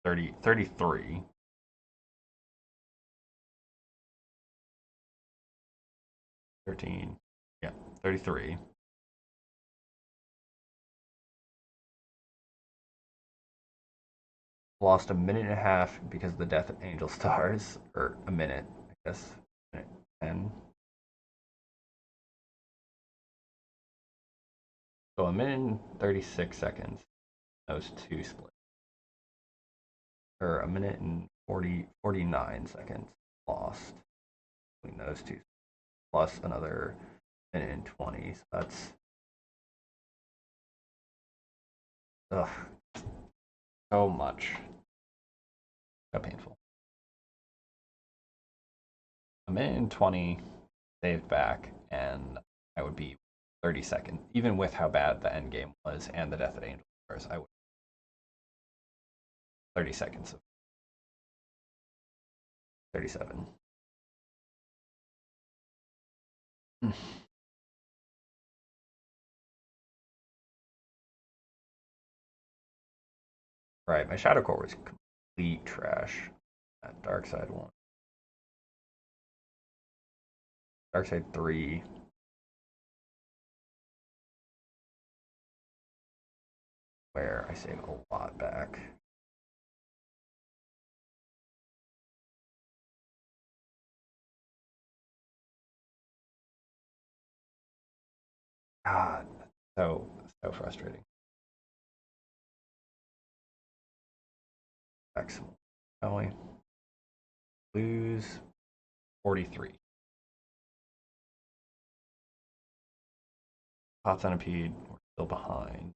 33. 13. Yeah, 33. Lost a minute and a half because of the death of Angel Stars, or a minute, I guess. Minute 10. So a minute and 36 seconds. Those two split. Or a minute and 49 seconds lost between those two. Plus another minute and 20. So that's. Ugh. So much. So painful. A minute and 20 saved back, and I would be 30 seconds. Even with how bad the end game was and the death of Angel Stars, I would 30 seconds. 37. Right, my Shadow Core was complete trash. That Dark Side one. Dark Side 3. Where I save a lot back. God, so frustrating. Excellent. Only lose 43. Hot Centipede, we're still behind.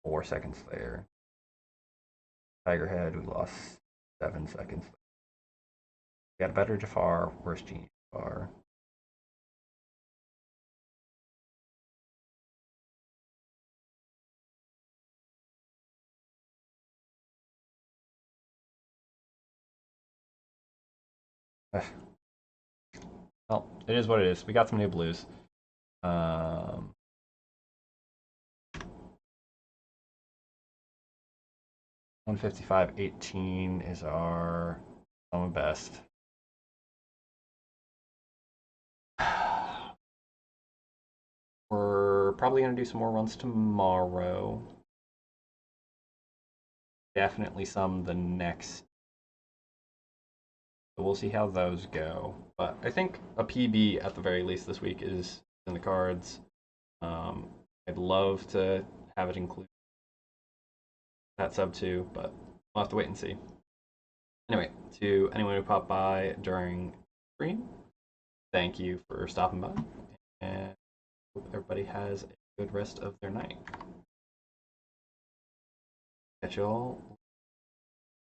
4 seconds there. Tiger Head, we lost 7 seconds. We got a better Jafar, worse Genie Jafar. Well, it is what it is. We got some new blues. 155.18 is our best. We're probably going to do some more runs tomorrow. Definitely some the next. So we'll see how those go. But I think a PB at the very least this week is in the cards. I'd love to have it include that sub too, but we'll have to wait and see. Anyway, to anyone who popped by during the stream, thank you for stopping by, and hope everybody has a good rest of their night. Catch y'all